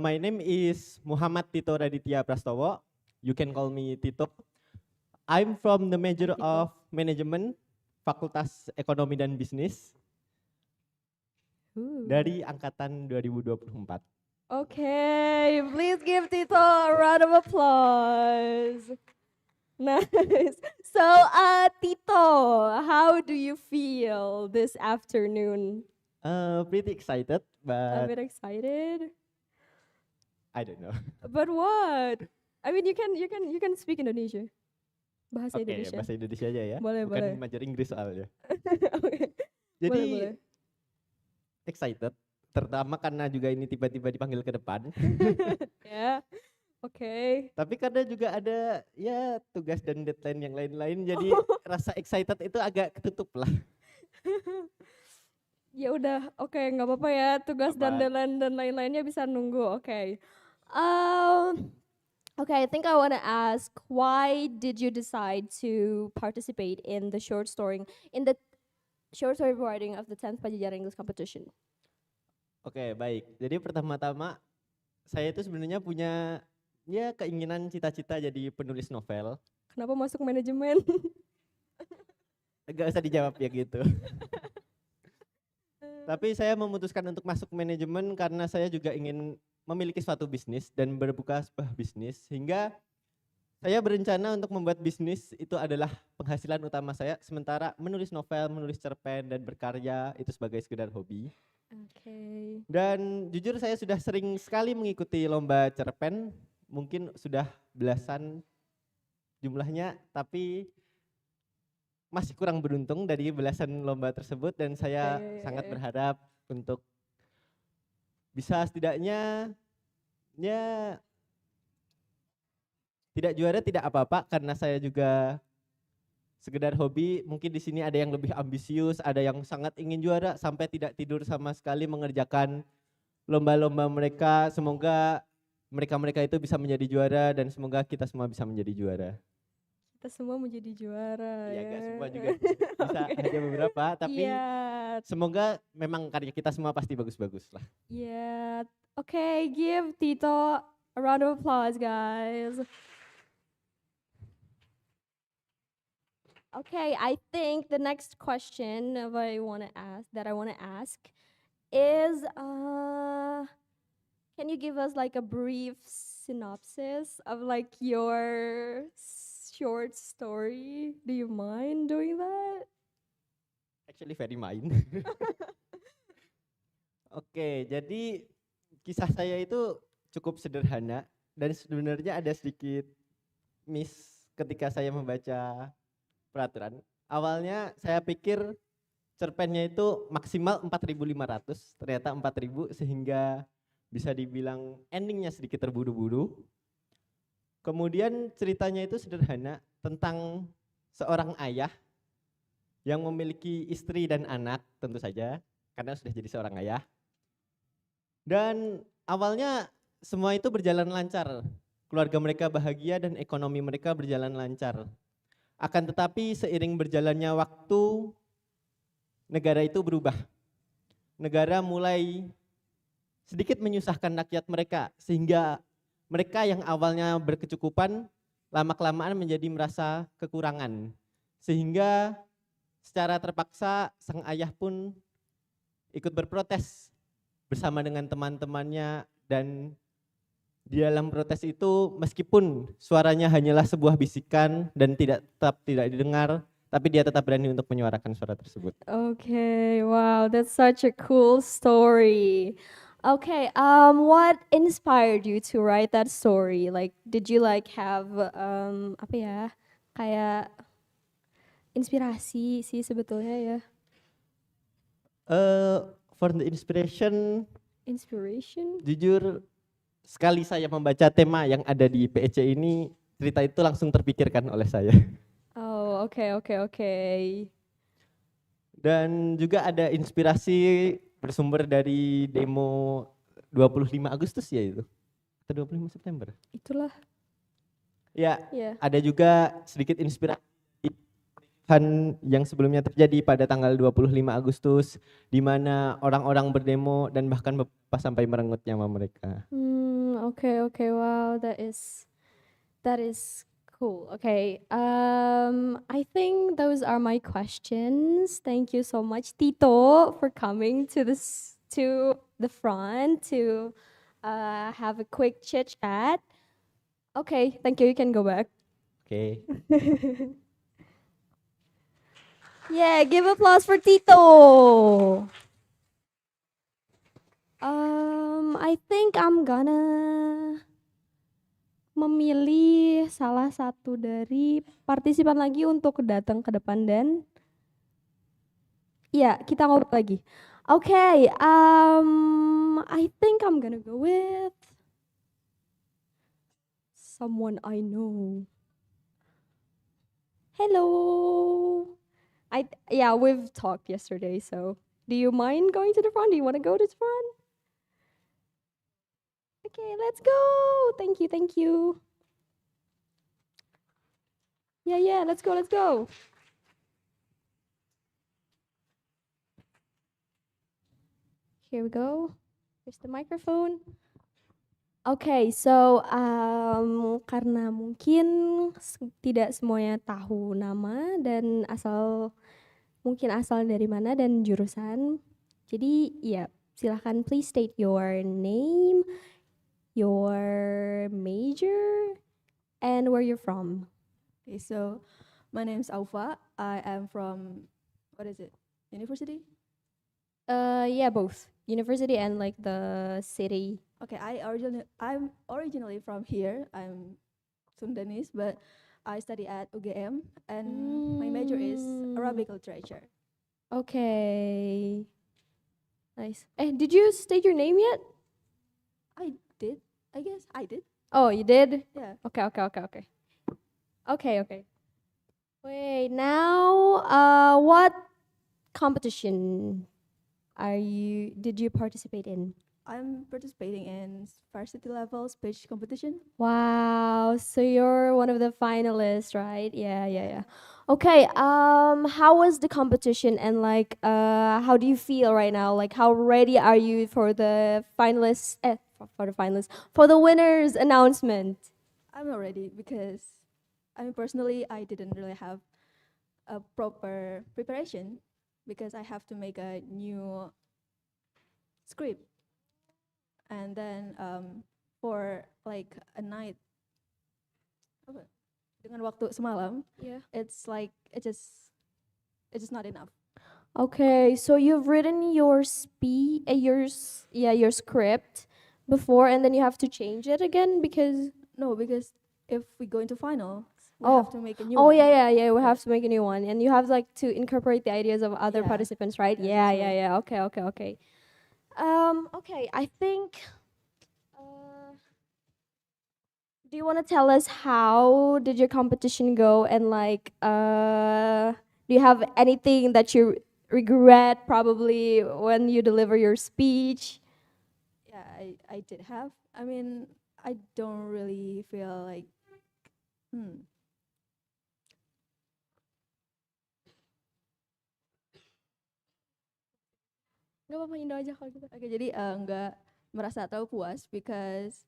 My name is Muhammad Tito Raditya Prastowo. You can call me Tito. I'm from the major of management, Fakultas Ekonomi dan Bisnis. Dari angkatan 2024. Okay, please give Tito a round of applause. Nice. So, Tito, how do you feel this afternoon? Pretty excited, A but bit excited. I don't know. But what? I mean, you can speak Indonesia. Bahasa Oke, Indonesia. bahasa Indonesia aja ya. Boleh, Bukan boleh. belajar Inggris soalnya. Okay. Jadi Boleh. excited, terutama karena juga ini tiba-tiba dipanggil ke depan. Ya. Oke. Tapi karena juga ada ya tugas dan deadline yang lain-lain, jadi rasa excited itu agak ketutup lah. Ya udah, oke, nggak apa-apa ya, tugas dan deadline dan lain-lainnya bisa nunggu. Oke. Okay, I think I want to ask, why did you decide to participate in the short story writing of the 10th Padjadjaran English Competition? Oke, baik. Jadi pertama-tama saya itu sebenarnya punya ya keinginan cita-cita jadi penulis novel. Kenapa masuk manajemen? Gak usah dijawab ya gitu. Tapi saya memutuskan untuk masuk manajemen karena saya juga ingin memiliki suatu bisnis dan berbuka sebuah bisnis, sehingga saya berencana untuk membuat bisnis itu adalah penghasilan utama saya, sementara menulis novel, menulis cerpen dan berkarya itu sebagai sekedar hobi. Oke. Dan jujur saya sudah sering sekali mengikuti lomba cerpen, mungkin sudah belasan jumlahnya, tapi masih kurang beruntung dari belasan lomba tersebut, dan saya sangat berharap untuk bisa setidaknya ya tidak juara tidak apa-apa, karena saya juga sekedar hobi. Mungkin di sini ada yang lebih ambisius, ada yang sangat ingin juara sampai tidak tidur sama sekali mengerjakan lomba-lomba mereka. Semoga mereka-mereka itu bisa menjadi juara dan semoga kita semua bisa menjadi juara. Kita semua menjadi juara. Ya gak semua juga bisa, hanya beberapa, tapi semoga memang karya kita semua pasti bagus-bagus lah. Yeah. Okay, give Tito a round of applause, guys. Okay, I think the next question I want to ask is, can you give us like a brief synopsis of like your short story? Do you mind doing that? Actually very mind. Oke, jadi kisah saya itu cukup sederhana dan sebenarnya ada sedikit miss ketika saya membaca peraturan. Awalnya saya pikir cerpennya itu maksimal 4.500, ternyata 4.000, sehingga bisa dibilang endingnya sedikit terburu-buru. Kemudian ceritanya itu sederhana tentang seorang ayah yang memiliki istri dan anak tentu saja karena sudah jadi seorang ayah. Dan awalnya semua itu berjalan lancar. Keluarga mereka bahagia dan ekonomi mereka berjalan lancar. Akan tetapi seiring berjalannya waktu, negara itu berubah. Negara mulai sedikit menyusahkan rakyat mereka, sehingga mereka yang awalnya berkecukupan, lama-kelamaan menjadi merasa kekurangan. Sehingga secara terpaksa sang ayah pun ikut berprotes bersama dengan teman-temannya, dan di dalam protes itu meskipun suaranya hanyalah sebuah bisikan dan tetap tidak didengar, tapi dia tetap berani untuk menyuarakan suara tersebut. Okay, wow, that's such a cool story. Okay, what inspired you to write that story? Like, did you like have apa ya, kayak inspirasi sih sebetulnya ya? For the inspiration, Inspiration? jujur sekali saya membaca tema yang ada di PEC ini, cerita itu langsung terpikirkan oleh saya. Oh, okay. Dan juga ada inspirasi bersumber dari demo 25 Agustus ya itu? Atau 25 September? Itulah. Ya, Yeah. ada juga sedikit inspirasi yang sebelumnya terjadi pada tanggal 25 Agustus, di mana orang-orang berdemo dan bahkan beberapa sampai merenggut nyawa mereka. Okay, wow, that is cool. Okay, I think those are my questions. Thank you so much, Tito, for coming to the front to have a quick chit chat. Okay, thank you. You can go back. Okay. Yeah, give applause for Tito. I think I'm gonna memilih salah satu dari partisipan lagi untuk datang ke depan dan ya, kita ngobrol lagi. Okay, I think I'm gonna go with someone I know. Hello. Yeah, we've talked yesterday, so do you mind going to the front? Do you want to go to the front? Okay, let's go. Thank you. Yeah, let's go. Here we go. Here's the microphone. Okay, so karena mungkin tidak semuanya tahu nama dan mungkin asal dari mana dan jurusan. Jadi ya, silahkan please state your name, your major, and where you're from. Okay, so my name is Aufa. I am from, what is it, university? Yeah, both. University and like the city. Okay, I'm originally from here. I'm Sundanese, but I study at UGM, and my major is Arabic literature. Okay. Nice. Did you state your name yet? I did. I guess I did. Oh, you did? Yeah. Okay. Wait, now, what competition did you participate in? I'm participating in varsity level speech competition. Wow, so you're one of the finalists, right? Yeah. Okay, how was the competition and like, how do you feel right now? Like, how ready are you for the finalists, for the winners announcement? I'm not ready because, personally, I didn't really have a proper preparation because I have to make a new script. And then for like a night, dengan waktu semalam, it's like it's just not enough. Okay, so you've written your your script before, and then you have to change it again because if we go into final, we Oh. have to make a new Oh one. yeah. We have to make a new one, and you have like to incorporate the ideas of other Yeah. participants, right? Yeah, Yeah. Okay. Okay, I think Do you want to tell us how did your competition go, and like do you have anything that you regret probably when you deliver your speech? Yeah, I did have. I mean, I don't really feel like, nggak apa-apa Indo aja kalau gitu. Oke, jadi nggak merasa terlalu puas because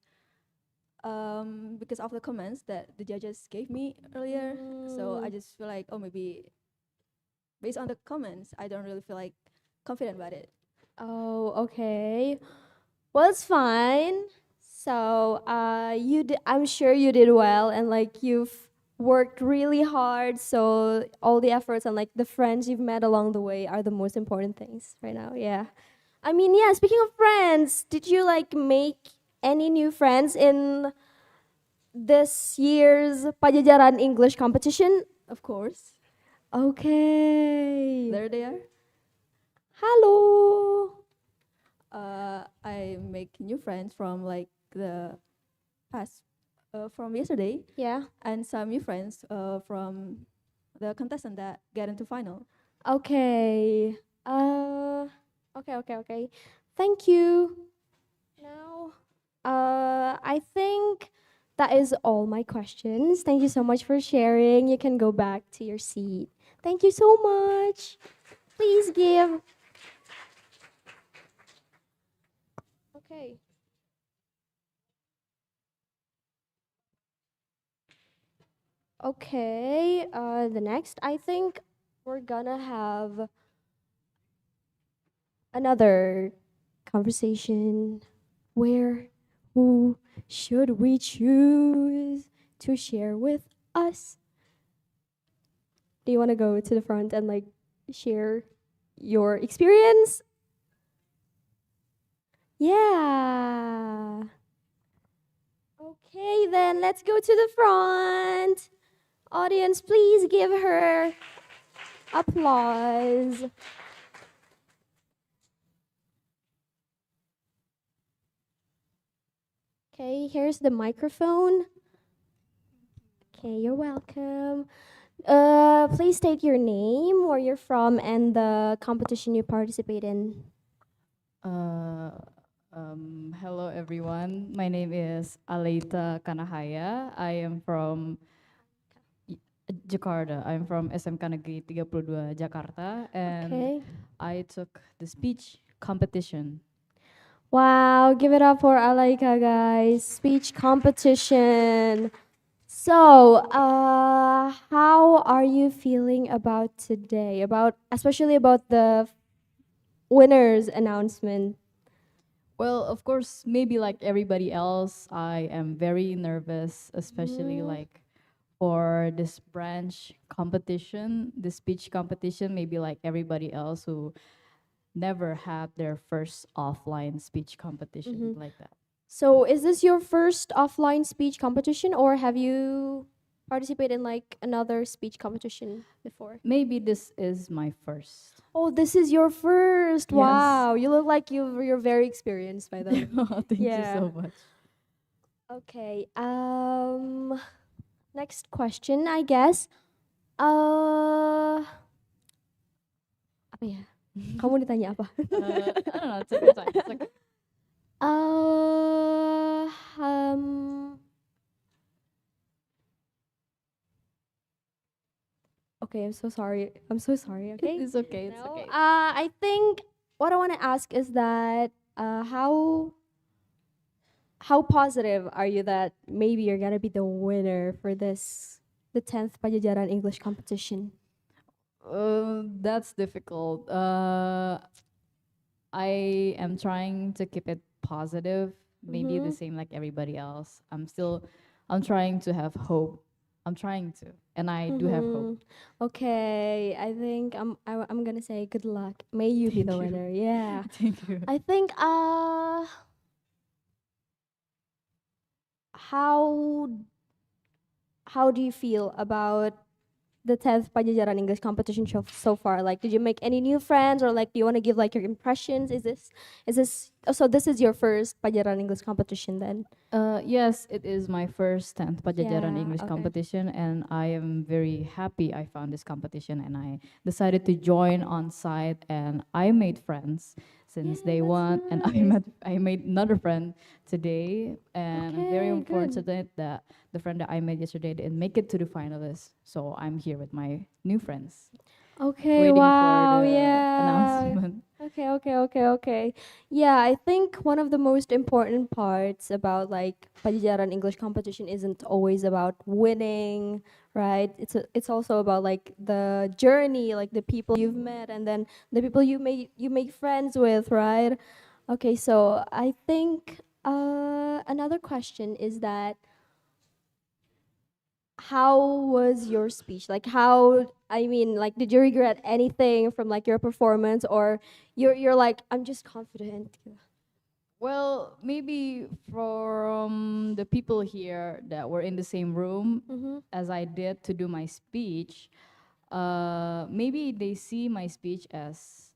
of the comments that the judges gave me earlier. So I just feel like, oh, maybe based on the comments, I don't really feel like confident about it. Oh, okay. Well, it's fine. So, I'm sure you did well, and like you've worked really hard. So all the efforts and like the friends you've met along the way are the most important things right now. Yeah. I mean, yeah. Speaking of friends, did you like make any new friends in this year's Padjadjaran English Competition? Of course. Okay. There they are. Hello. I make new friends from like the past, from yesterday. Yeah. And some new friends from the contestant that get into final. Okay. Okay. Thank you. Now, I think that is all my questions. Thank you so much for sharing. You can go back to your seat. Thank you so much. Please give. Okay. Okay, the next, I think we're gonna have another conversation. Where, who should we choose to share with us? Do you want to go to the front and like share your experience? Yeah. Okay, then let's go to the front. Audience, please give her applause. Okay, here's the microphone. Okay, you're welcome. Please state your name, where you're from, and the competition you participate in. Hello everyone. My name is Aleita Kanahaya. I am from Jakarta. I'm from SMK Negeri 32 Jakarta, and Okay. I took the speech competition. Wow, give it up for Alaika, guys. Speech competition. So, how are you feeling about today? Especially about the winners announcement. Well, of course, maybe like everybody else, I am very nervous, especially like for this branch competition, the speech competition, maybe like everybody else who never had their first offline speech competition like that. So, is this your first offline speech competition, or have you participated in like another speech competition before? Maybe this is my first. Oh, this is your first. Yes. Wow, you look like you're very experienced by the way. Thank you so much. Okay. Next question, I guess. Apa ya? Kamu ditanya apa? I don't know. It's okay. It's okay. Okay, I'm so sorry. Okay. It's okay. It's No, okay. I think what I want to ask is that how positive are you that maybe you're gonna be the winner for the 10th Padjadjaran English Competition? That's difficult. I am trying to keep it positive, maybe the same like everybody else. I'm trying to have hope. I'm trying to, and I do have hope. Okay, I think I'm gonna say good luck. May you be the Thank you. winner. Yeah. Thank you. I think how do you feel about the 10th Padjadjaran English Competition show so far? Like, did you make any new friends, or like, do you want to give like your impressions? So this is your first Padjadjaran English Competition then? Yes, it is my first 10th Padjadjaran Yeah, English okay. competition, and I am very happy I found this competition, and I decided to join on site, and I made friends since day one, and I made another friend today, and I'm very Okay, good. unfortunate that the friend that I made yesterday didn't make it to the finalists, so I'm here with my new friends. Okay, Waiting wow, for the yeah. announcement. Okay. Yeah, I think one of the most important parts about like Padjadjaran English competition isn't always about winning, right? It's also about like the journey, like the people you've met, and then the people you make friends with, right? Okay, so I think another question is that how was your speech? Like like did you regret anything from like your performance, or you're like, I'm just confident? Well, maybe from the people here that were in the same room as I did to do my speech, maybe they see my speech as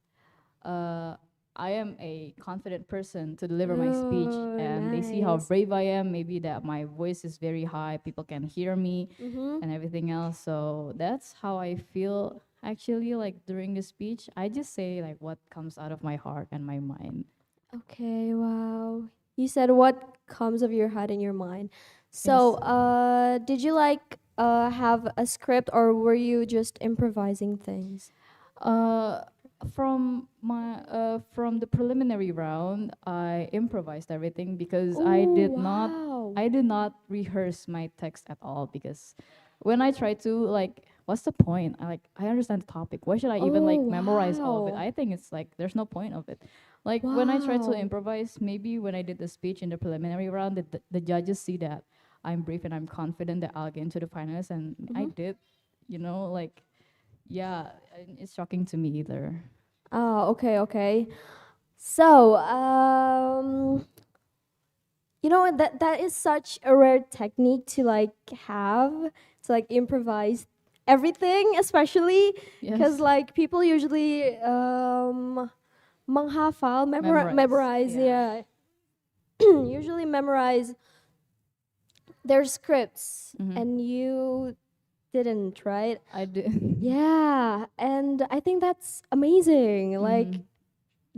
I am a confident person to deliver my speech, Oh, and they see how nice. brave I am. Maybe that my voice is very high, people can hear me, Mhm. and everything else. So that's how I feel actually. Like during the speech, I just say like what comes out of my heart and my mind. Okay, wow. You said what comes of your heart and your mind. So, did you like have a script, or were you just improvising things? From the preliminary round, I improvised everything because Oh, wow. I did not rehearse my text at all, because when I try to like, what's the point? I understand the topic. Why should I even like Oh, memorize all of it? wow. I think it's like there's no point of it. Like when I try to Wow. improvise, maybe when I did the speech in the preliminary round, the judges see that I'm brave and I'm confident that I'll get into the finals, and I did. Like, yeah, and it's shocking to me either. Oh, okay. So, that is such a rare technique to like have, to like improvise everything, especially because Yes. like people usually memorize, yeah. Usually memorize their scripts, and you didn't, right? I did. Yeah, and I think that's amazing. Like,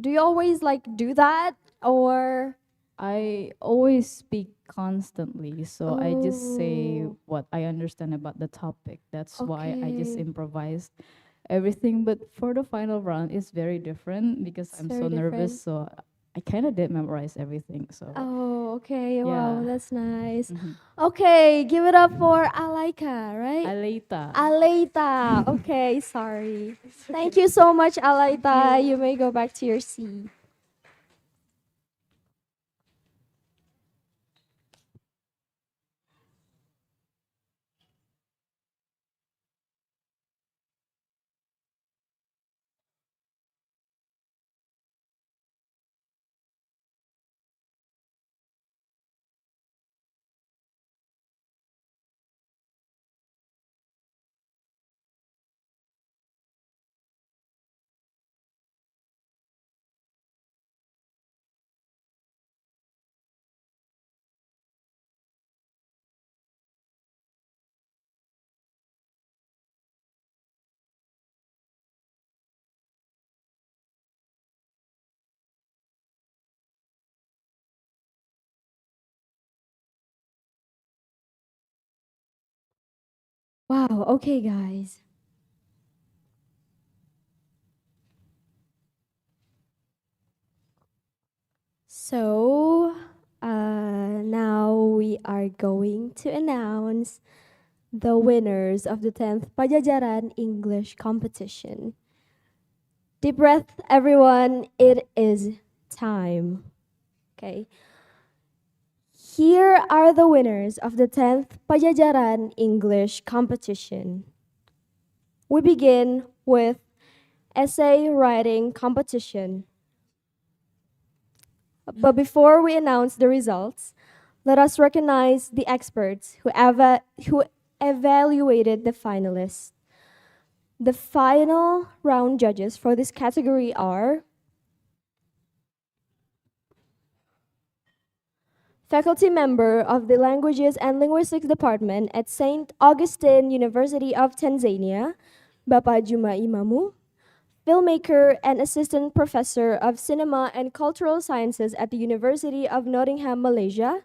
do you always like do that, or? I always speak constantly, so I just say Oh. what I understand about the topic. That's why I just Okay. improvised everything. But for the final round, it's very different because I'm so Very nervous. different. So I kind of did memorize everything. So Oh, okay. Wow, yeah. that's nice. Okay, give it up for Alaika, right? Aleita. Aleita. Okay, sorry. Thank you so much, Alaita. You may go back to your seat. Wow, okay, guys. So, now we are going to announce the winners of the 10th Padjadjaran English Competition. Deep breath, everyone. It is time. Okay. Here are the winners of the 10th Padjadjaran English Competition. We begin with essay writing competition. But before we announce the results, let us recognize the experts who evaluated the finalists. The final round judges for this category are faculty member of the Languages and Linguistics Department at St. Augustine University of Tanzania, Bapak Juma Imamu, filmmaker and assistant professor of cinema and cultural sciences at the University of Nottingham, Malaysia,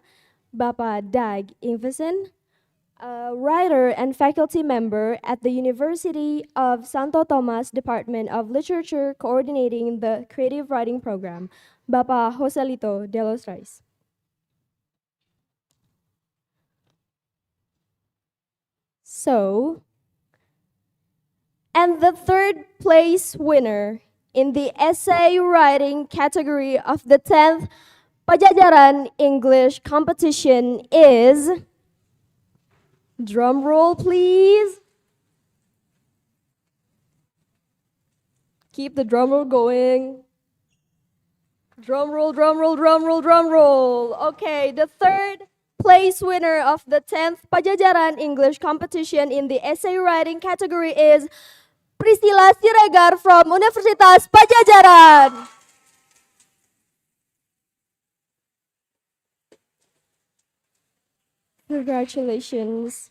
Bapak Dag Invesen, a writer and faculty member at the University of Santo Tomas Department of Literature coordinating the creative writing program, Bapak Joselito de los Reis. So, and the third place winner in the essay writing category of the 10th Padjadjaran English Competition is, drum roll please. Keep the drum roll going. Drum roll, drum roll, drum roll, drum roll. Okay, the third place winner of the 10th Padjadjaran English Competition in the essay writing category is Priscilla Siregar from Universitas Padjadjaran. Congratulations.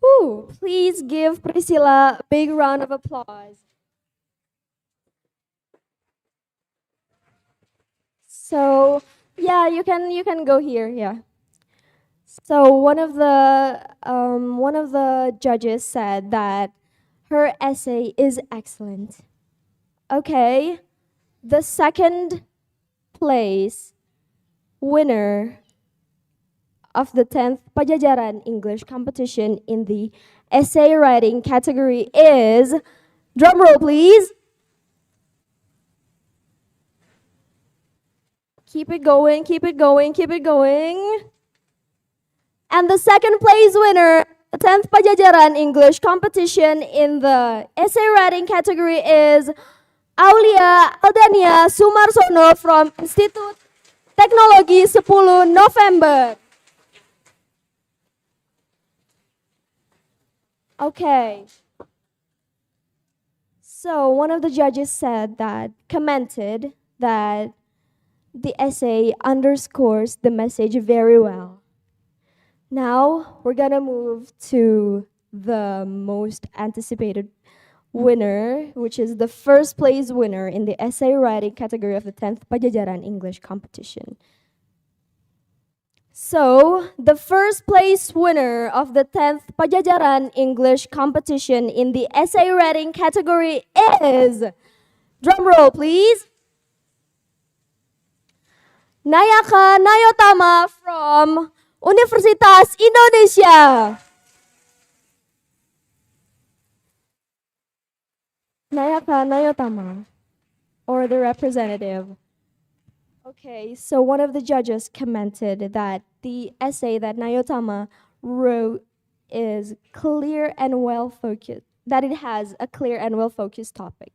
Woo, please give Priscilla a big round of applause. So yeah, you can go here. Yeah. So one of the judges said that her essay is excellent. Okay, the second place winner of the 10th Padjadjaran English Competition in the essay writing category is, drum roll please. Keep it going, keep it going, keep it going. And the second place winner, the 10th Padjadjaran English Competition in the essay writing category is Aulia Aldania Sumarsono from Institut Teknologi 10 November. Okay. So one of the judges said that, commented that the essay underscores the message very well. Now we're gonna move to the most anticipated winner, which is the first place winner in the essay writing category of the 10th Padjadjaran English Competition. So, the first place winner of the 10th Padjadjaran English Competition in the essay writing category is, drum roll please, Nayaka Nayotama from Universitas Indonesia. Nayaka Nayotama, or the representative. Okay, so one of the judges commented that the essay that Nayotama wrote is clear and well focused, that it has a clear and well focused topic.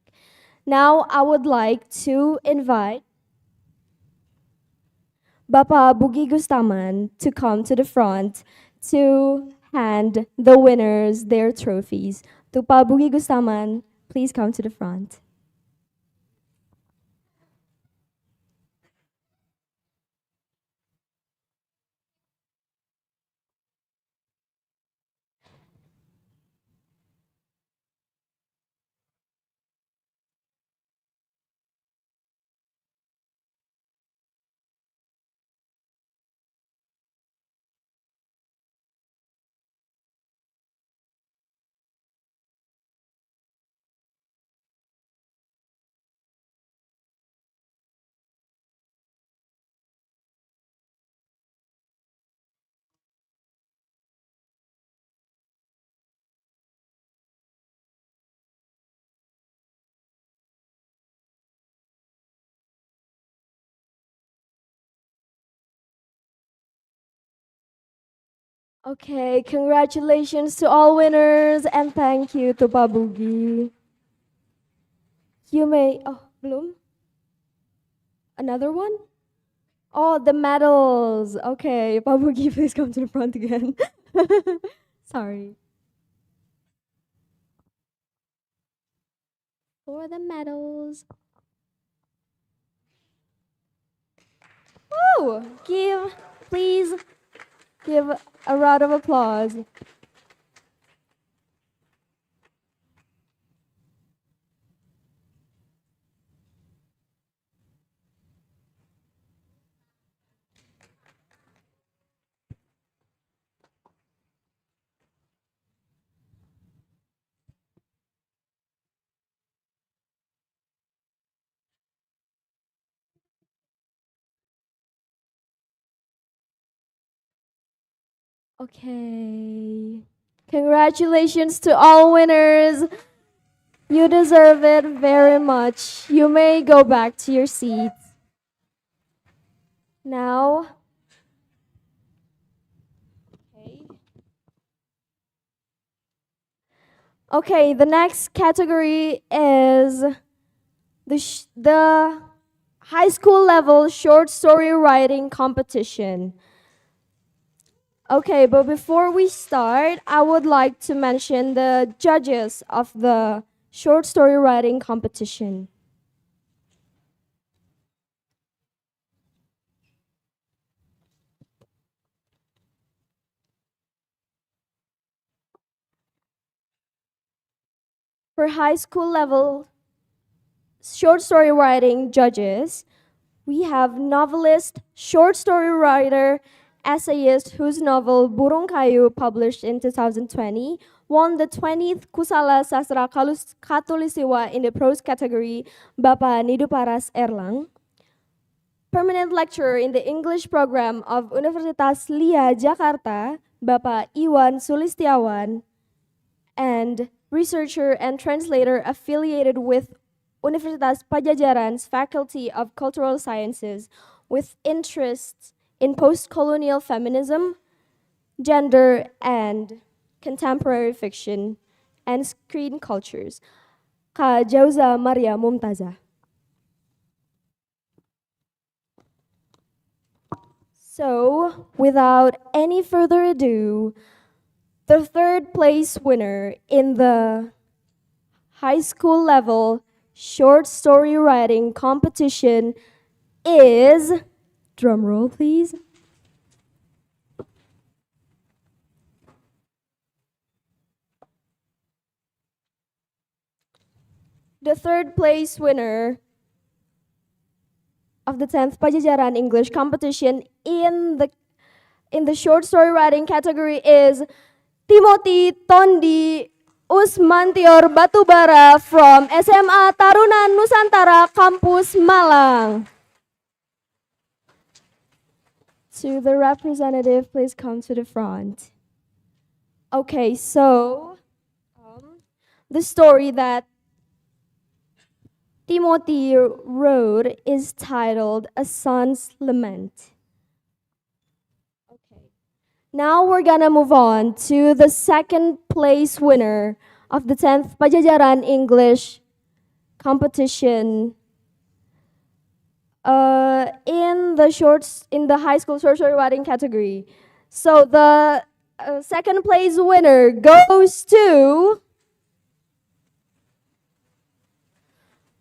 Now I would like to invite Bapak Bugi Gustaman to come to the front to hand the winners their trophies. To Pak Bugi Gustaman, please come to the front. Okay, congratulations to all winners and thank you to Pak Bugi. You may, oh, belum? Another one? Oh, the medals. Okay, Pak Bugi, please come to the front again. Sorry. for the medals. Woo! Please give a round of applause. Okay. Congratulations to all winners. You deserve it very much. You may go back to your seats. Now, okay, the next category is the high school level short story writing competition. Okay, but before we start, I would like to mention the judges of the short story writing competition. For high school level short story writing judges, we have novelist, short story writer, essayist whose novel Burung Kayu, published in 2020, won the 20th Kusala Sastra Katulistiwa in the prose category, Bapak Niduparas Erlang. Permanent lecturer in the English program of Universitas Lia Jakarta, Bapak Iwan Sulistiawan, and researcher and translator affiliated with Universitas Padjadjaran's Faculty of Cultural Sciences with interests in post-colonial feminism, gender, and contemporary fiction and screen cultures, Kak Jauza Maria Mumtaza. So, without any further ado, the third place winner in the high school level short story writing competition is, drum roll please, the third place winner of the 10th Padjadjaran English Competition in the short story writing category is Timothy Tondi Usmantior Batubara from SMA Taruna Nusantara Kampus Malang. To the representative, please come to the front. Okay, so the story that Timothy wrote is titled A Son's Lament. Now we're gonna move on to the second place winner of the 10th Padjadjaran English Competition in the high school short story writing category. So the second place winner goes to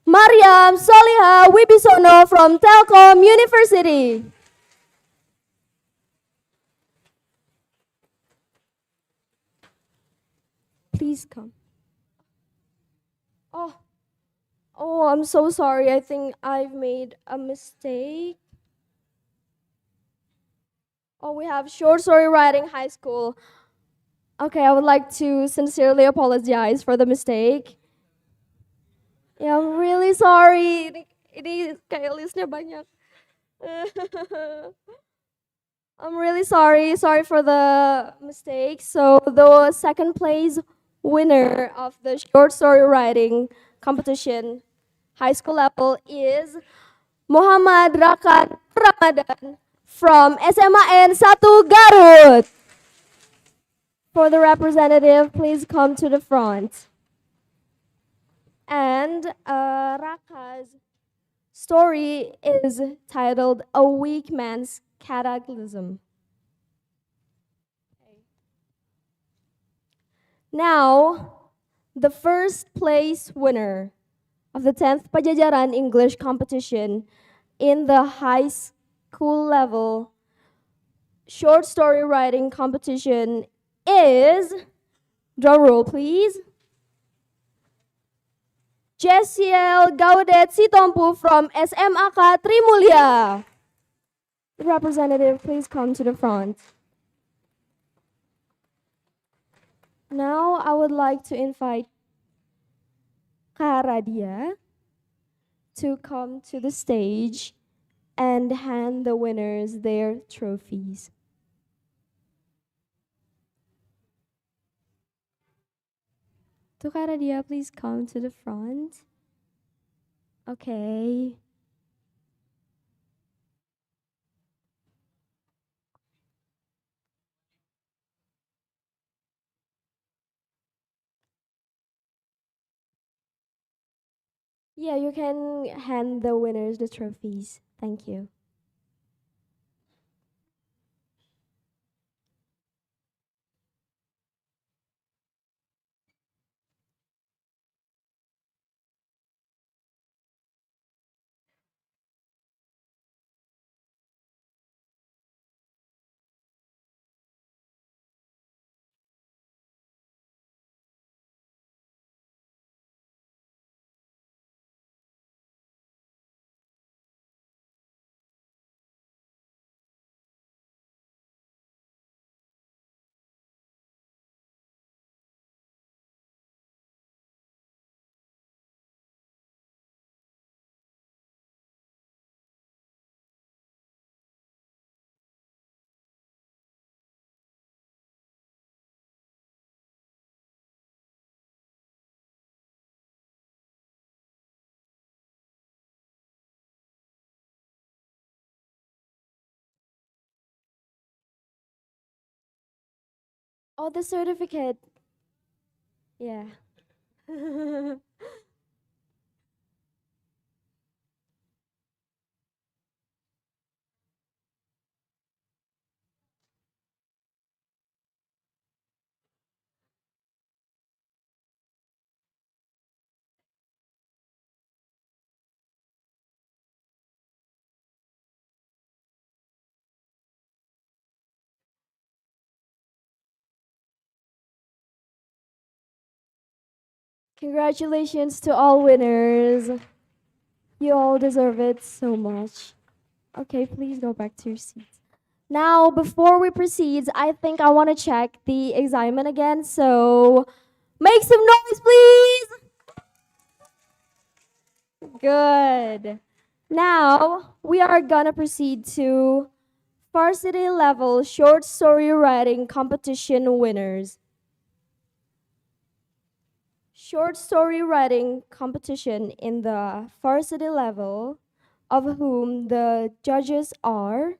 Mariam Soliha Wibisono from Telkom University. Please come. Oh, I'm so sorry. I think I've made a mistake. Oh, we have short story writing high school. Okay, I would like to sincerely apologize for the mistake. Yeah, I'm really sorry. Ini kayak listnya banyak. I'm really sorry. Sorry for the mistake. So the second place winner of the short story writing competition high school level is Muhammad Rakan Ramadan from SMAN 1 Garut. For the representative, please come to the front. And Raka's story is titled A Weak Man's Cataclysm. Now, the first place winner of the 10th Padjadjaran English Competition in the high school level short story writing competition is, drum roll please, Jessiel Gaudet Sitompu from SMAK Trimulya. The representative, please come to the front. Now I would like to invite Karadia to come to the stage and hand the winners their trophies. To Karadia, please come to the front. Okay. Yeah, you can hand the winners the trophies. Thank you. Oh, the certificate. Yeah. Congratulations to all winners. You all deserve it so much. Okay, please go back to your seats. Now, before we proceed, I think I want to check the examination again. So, make some noise, please. Good. Now, we are gonna proceed to varsity level short story writing competition winners. Short story writing competition in the varsity level, of whom the judges are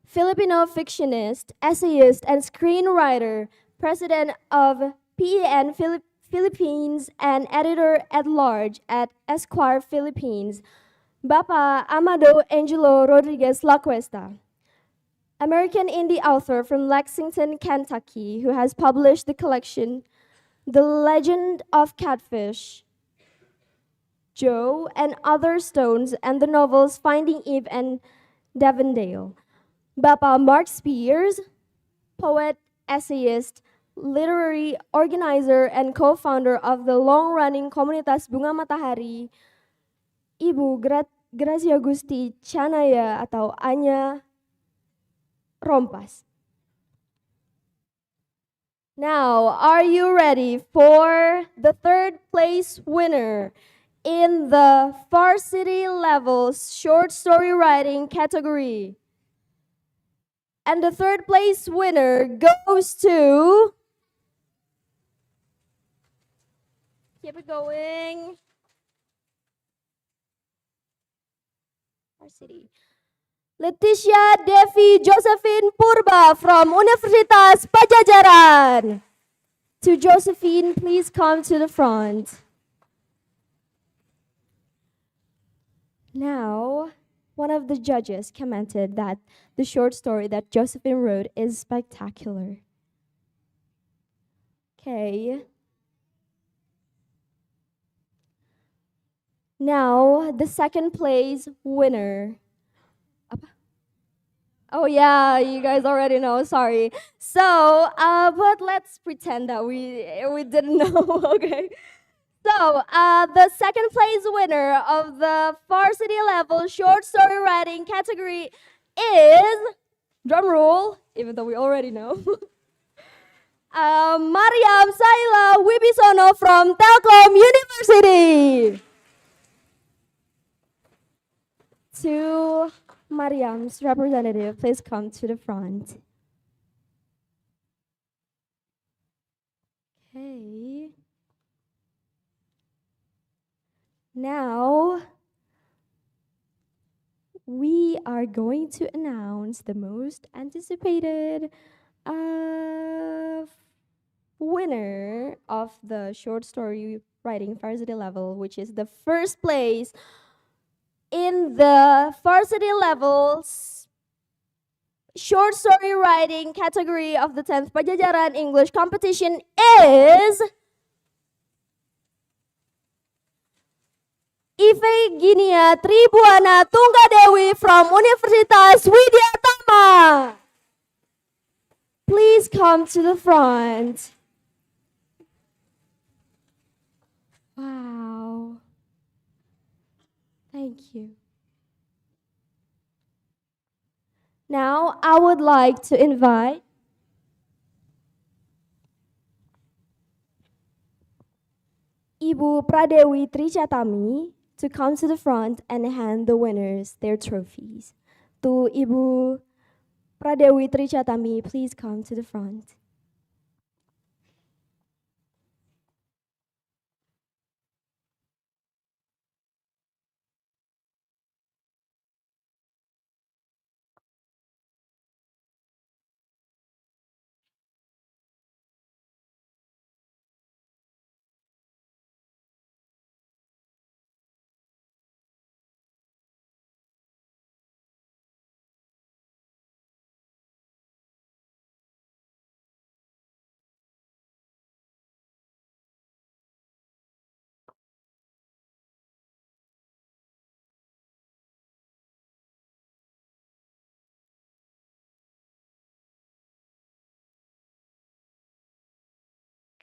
Filipino fictionist, essayist, and screenwriter, president of PEN Philippines, and editor-at-large at Esquire Philippines, Bapa Amado Angelo Rodriguez Lacuesta. American indie author from Lexington, Kentucky, who has published the collection The Legend of Catfish, Joe and Other Stones, and the novels Finding Eve and Devondale. Bapa Mark Spears, poet, essayist, literary organizer, and co-founder of the long-running Komunitas Bunga Matahari, Ibu Gracia Gusti Chanaya atau Anya Rompas. Now, are you ready for the third place winner in the varsity level short story writing category? And the third place winner goes to, keep it going, varsity, Leticia Devi Josephine Purba from Universitas Padjadjaran. To Josephine, please come to the front. Now, one of the judges commented that the short story that Josephine wrote is spectacular. Okay. Now, the second place winner. Apa? Oh yeah, you guys already know, sorry. So, but let's pretend that we didn't know, okay? So, the second place winner of the varsity level short story writing category is, drum roll, even though we already know, Mariam Saila Wibisono from Telkom University. To Mariam's representative, please come to the front. Okay. Now, we are going to announce the most anticipated winner of the short story writing varsity level, which is the first place in the varsity levels short story writing category of the 10th Padjadjaran English Competition is Iveginia Tribuana Tunggadewi from Universitas Widyatama. Please come to the front. Wow. Thank you. Now, I would like to invite Ibu Pradewi Trichatami to come to the front and hand the winners their trophies. To Ibu Pradewi Trichatami, please come to the front.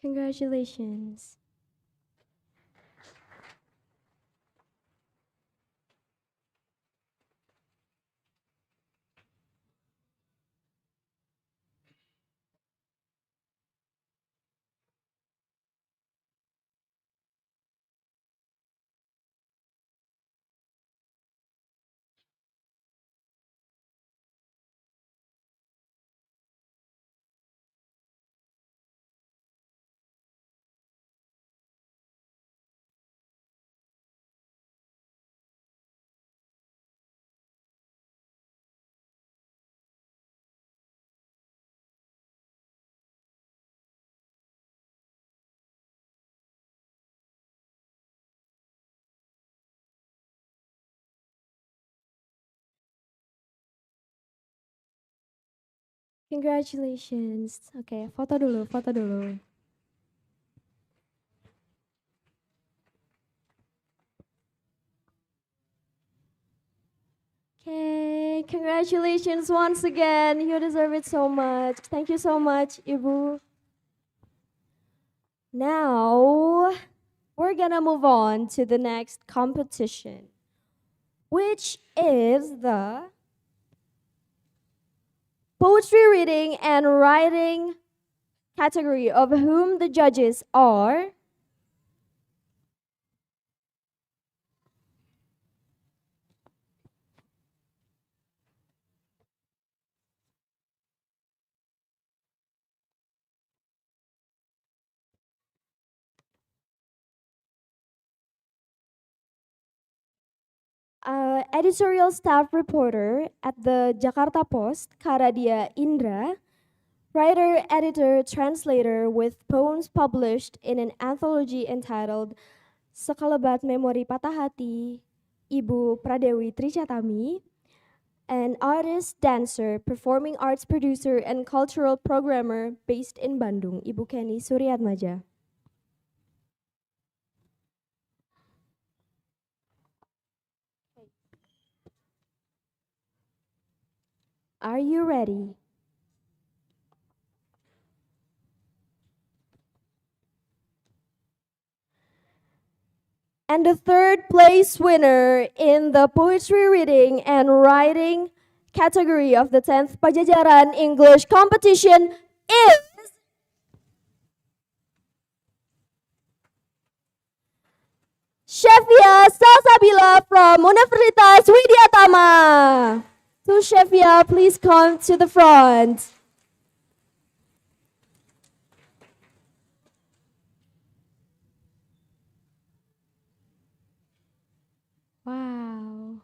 Congratulations. Congratulations. Oke, foto dulu, foto dulu. Okay, congratulations once again. You deserve it so much. Thank you so much, Ibu. Now, we're gonna move on to the next competition, which is the poetry reading and writing category, of whom the judges are editorial staff reporter at the Jakarta Post, Karadia Indra, writer, editor, translator with poems published in an anthology entitled Sekelebat Memori Patah Hati, Ibu Pradewi Trichatami, an artist, dancer, performing arts producer, and cultural programmer based in Bandung, Ibu Kenny Suryatmaja. Are you ready? And the third place winner in the poetry reading and writing category of the 10th Padjadjaran English Competition is Shefia Salsabila from Universitas Widyatama. So Shefia, please come to the front. Wow.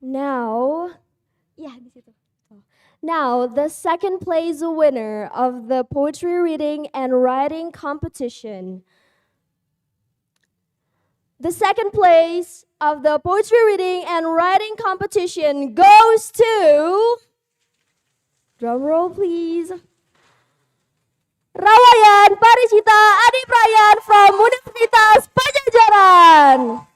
Now, di situ. Now, the second place winner of the poetry reading and writing competition. The second place of the poetry reading and writing competition goes to, drum roll please, Rawayan Parijita Adiprayan from Universitas Padjadjaran.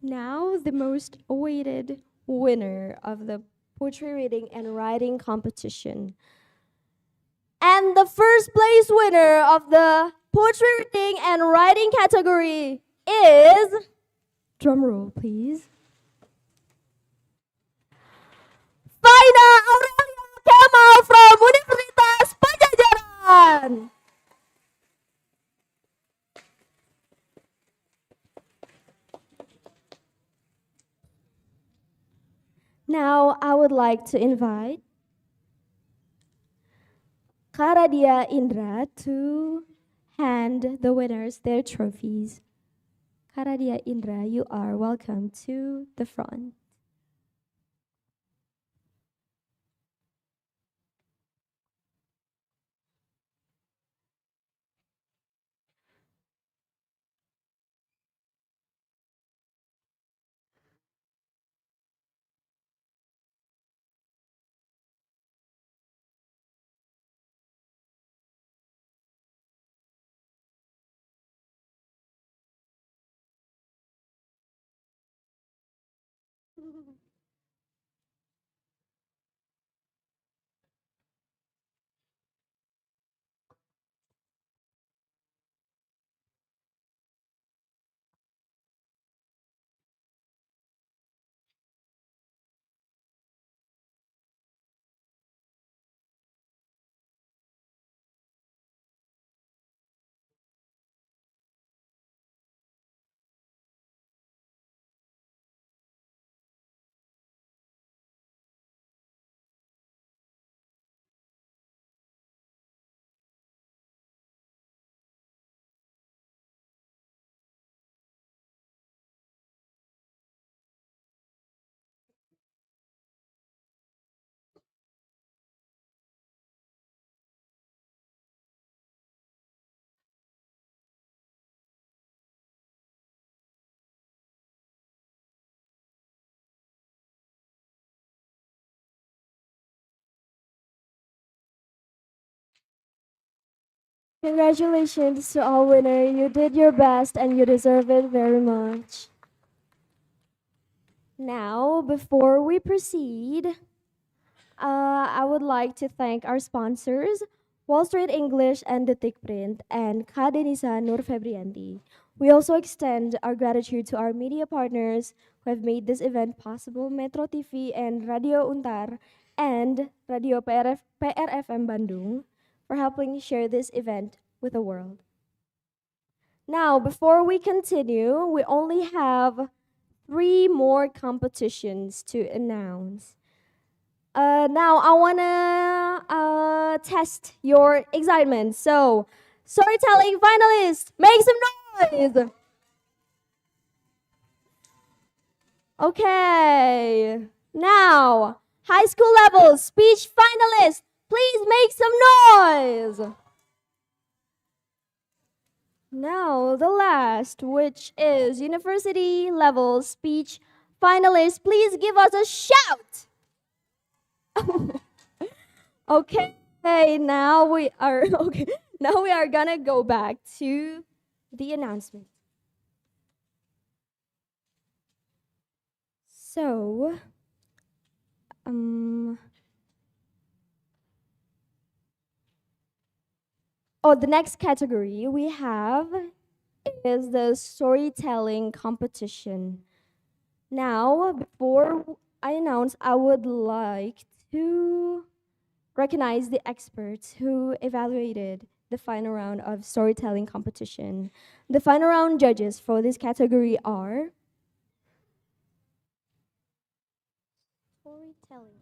Now, the most awaited winner of the poetry reading and writing competition. And the first place winner of the poetry reading and writing category is, drum roll please, Faina Aurelia Kemal from Universitas Padjadjaran. Now I would like to invite Karadia Indra to hand the winners their trophies. Karadia Indra, you are welcome to the front. Congratulations to all winners. You did your best and you deserve it very much. Now, before we proceed, I would like to thank our sponsors, Wall Street English and Detik Print, and Kak Denisa Nur Febrianti. We also extend our gratitude to our media partners who have made this event possible, Metro TV and Radio Untar and Radio PRFM Bandung, for helping share this event with the world. Now, before we continue, we only have 3 more competitions to announce. Now, I want to test your excitement. So, storytelling finalists, make some noise. Okay. Now, high school level speech finalists, please make some noise. Now, the last, which is university level speech finalists. Please give us a shout. Okay, now we are okay. Now we are gonna go back to the announcement. So, the next category we have is the storytelling competition. Now, before I announce, I would like to recognize the experts who evaluated the final round of storytelling competition. The final round judges for this category are storytelling.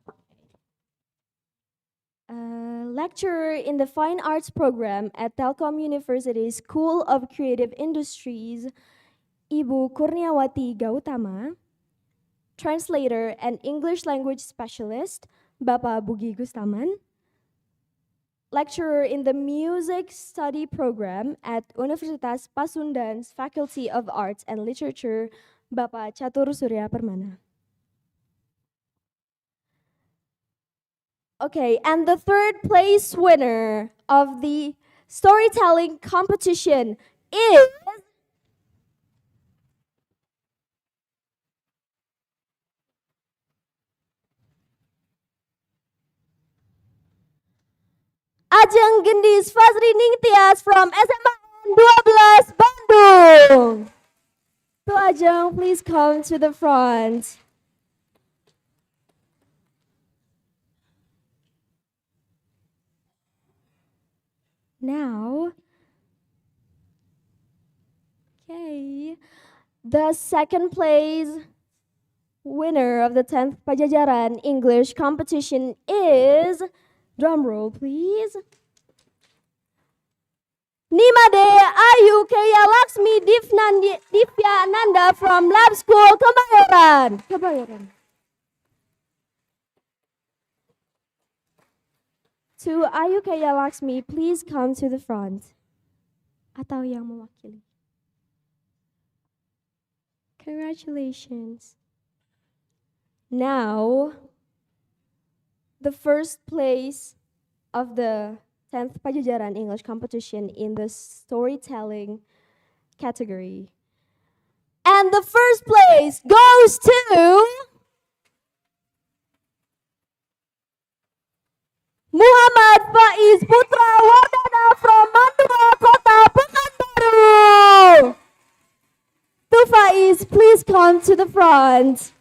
Lecturer in the Fine Arts program at Telkom University School of Creative Industries, Ibu Kurniawati Gautama. Translator and English language specialist, Bapak Bugi Gustaman. Lecturer in the Music Study program at Universitas Pasundan's Faculty of Arts and Literature, Bapak Catur Surya Permana. Okay, and the third place winner of the storytelling competition is Ajeng Gendis Fazri Ningtyas from SMA 12 Bandung. So Ajeng, please come to the front. Now, okay, the second place winner of the 10th Padjadjaran English Competition is, drum roll please, Nimade Ayu Kaya Laksmi Divyananda from Lab School Kebayoran. To Ayu Kaya Laksmi, please come to the front. Atau yang mewakili. Congratulations. Now, the first place of the 10th Padjadjaran English Competition in the storytelling category. And the first place goes to Muhammad Faiz Putra Wardana from Mandua Kota Pekanbaru. To Faiz, please come to the front.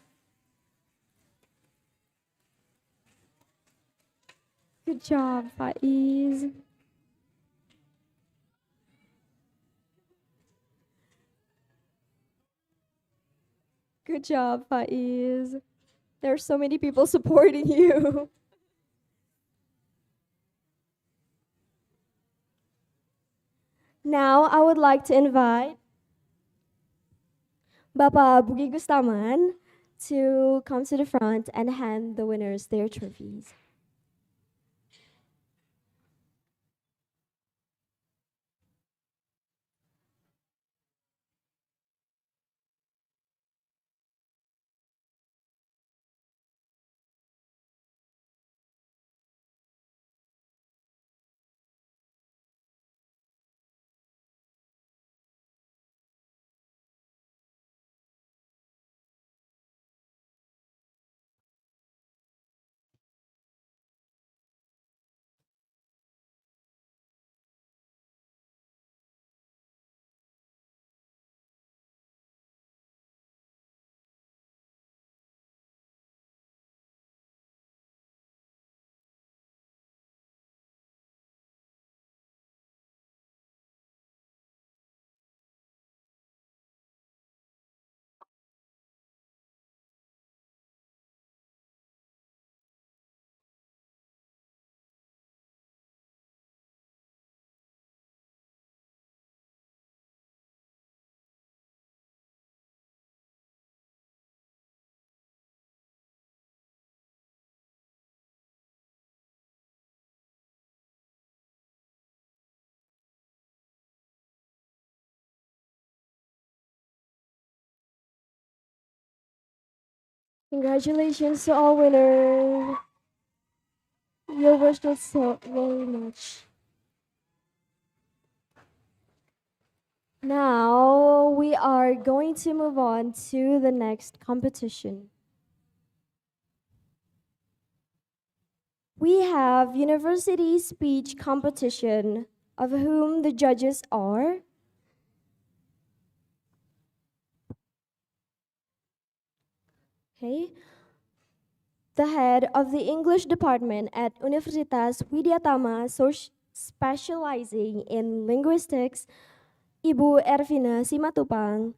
Good job, Faiz. Good job, Faiz. There are so many people supporting you. Now, I would like to invite Bapak Bugi Gustaman to come to the front and hand the winners their trophies. Congratulations to all winners. You worked so very much. Now we are going to move on to the next competition. We have university speech competition, of whom the judges are the head of the English department at Universitas Widyatama, specializing in linguistics, Ibu Ervina Simatupang,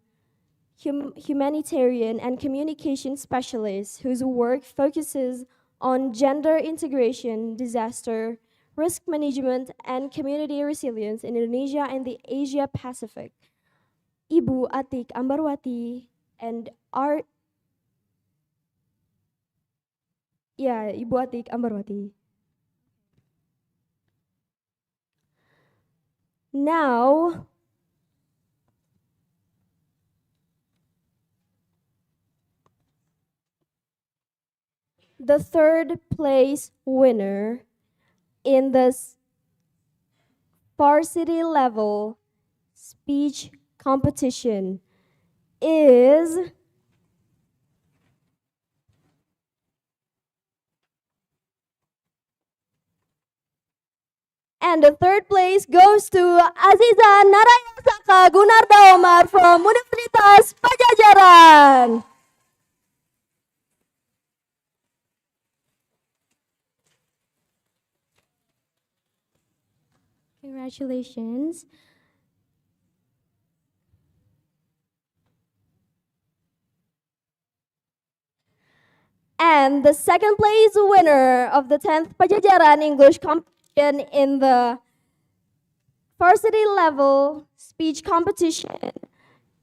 humanitarian and communication specialist whose work focuses on gender integration, disaster, risk management, and community resilience in Indonesia and the Asia Pacific. Ibu Atik Ambarwati and Ibu Atik Ambarwati. Now, the third place winner in the varsity level speech competition is and the third place goes to Aziza Narayasaka Gunarda Omar from Universitas Padjadjaran. Congratulations. And the second place winner of the 10th Padjadjaran English Competition in the varsity level speech competition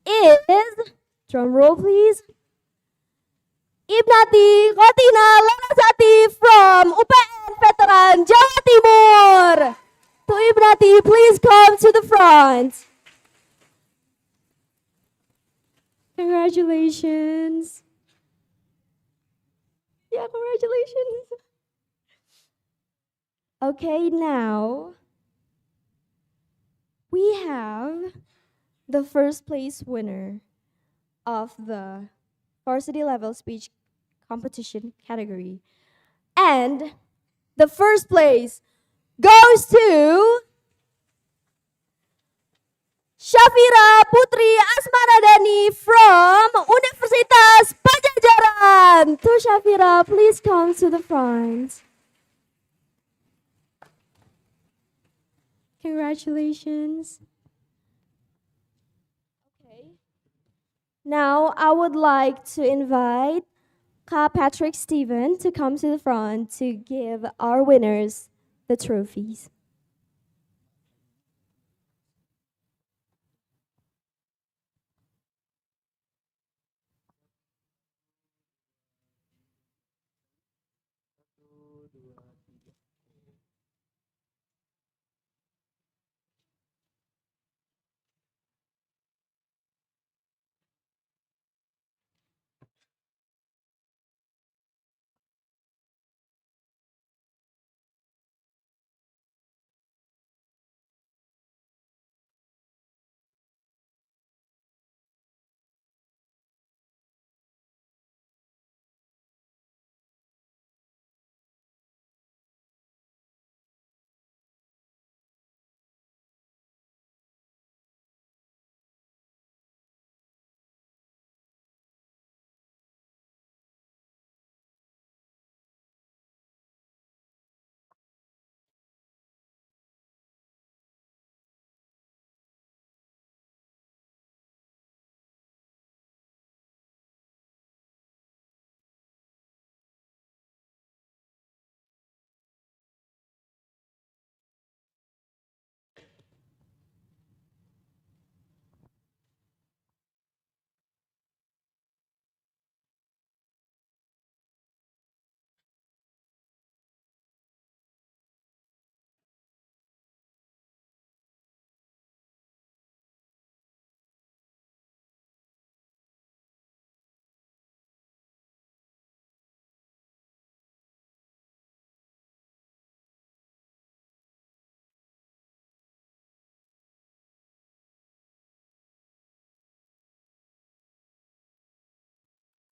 is, drum roll please, Ibnati Khotina Larasati from UPN Veteran Jawa Timur. To Ibnati, please come to the front. Congratulations. Yeah, congratulations. Okay, now we have the first place winner of the varsity level speech competition category. And the first place goes to Shafira Putri Asmanadani from Universitas Padjadjaran. To Shafira, please come to the front. Congratulations. Okay. Now I would like to invite Ka Patrick Stephen to come to the front to give our winners the trophies.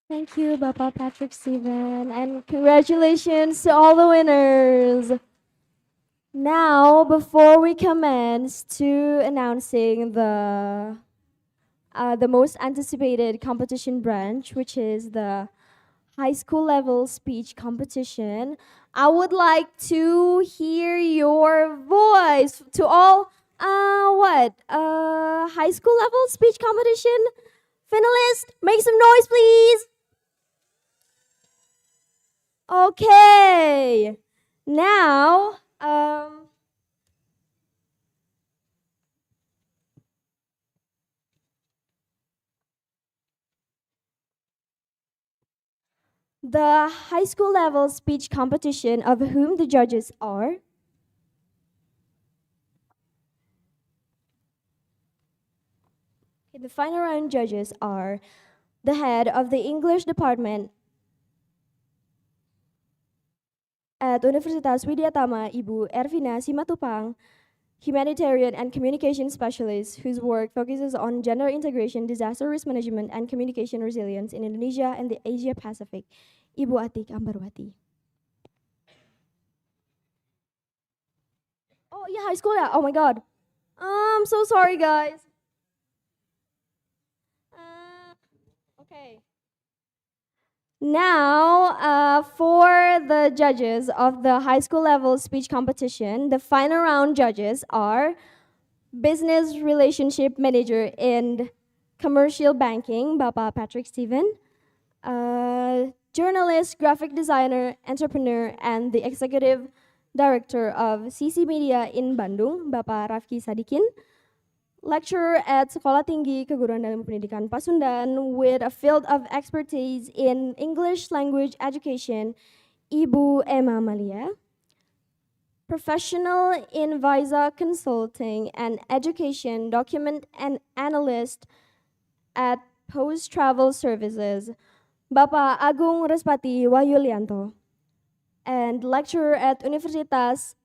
Thank you, Bapak Patrick Stephen, and congratulations to all the winners. Now, before we commence to announcing the most anticipated competition branch, which is the high school level speech competition, I would like to hear your voice to all high school level speech competition finalists. Make some noise, please. Okay. Now, the high school level speech competition, of whom the judges are the final round judges are the head of the English department at Universitas Widyatama, Ibu Ervina Simatupang, humanitarian and communication specialist whose work focuses on gender integration, disaster risk management, and communication resilience in Indonesia and the Asia Pacific, Ibu Atik Ambarwati. Oh yeah, high school, yeah. Oh my god. I'm so sorry, guys. Okay. Now, for the judges of the high school level speech competition, the final round judges are business relationship manager in commercial banking, Bapak Patrick Stephen, journalist, graphic designer, entrepreneur, and the executive director of CC Media in Bandung, Bapak Rafki Sadikin, lecturer at Sekolah Tinggi Keguruan dan Pendidikan Pasundan with a field of expertise in English language education, Ibu Emma Malia, professional in visa consulting and education, document and analyst at Post Travel Services, Bapak Agung Respati Wahyulianto, and lecturer at Universitas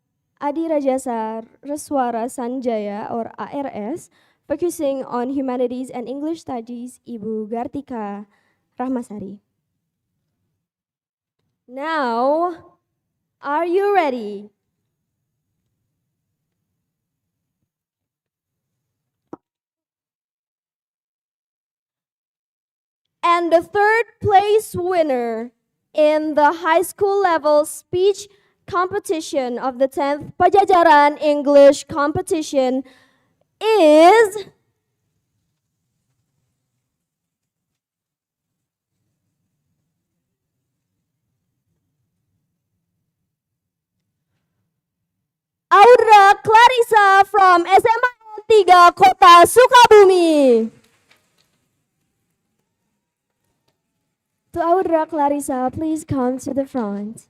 Adi Rajasa Reswara Sanjaya or ARS, focusing on humanities and English studies, Ibu Gartika Rahmasari. Now, are you ready? And the third place winner in the high school level speech competition of the 10th Padjadjaran English Competition is Audre Clarissa from SMA 3 Kota Sukabumi. To Audre Clarissa, please come to the front.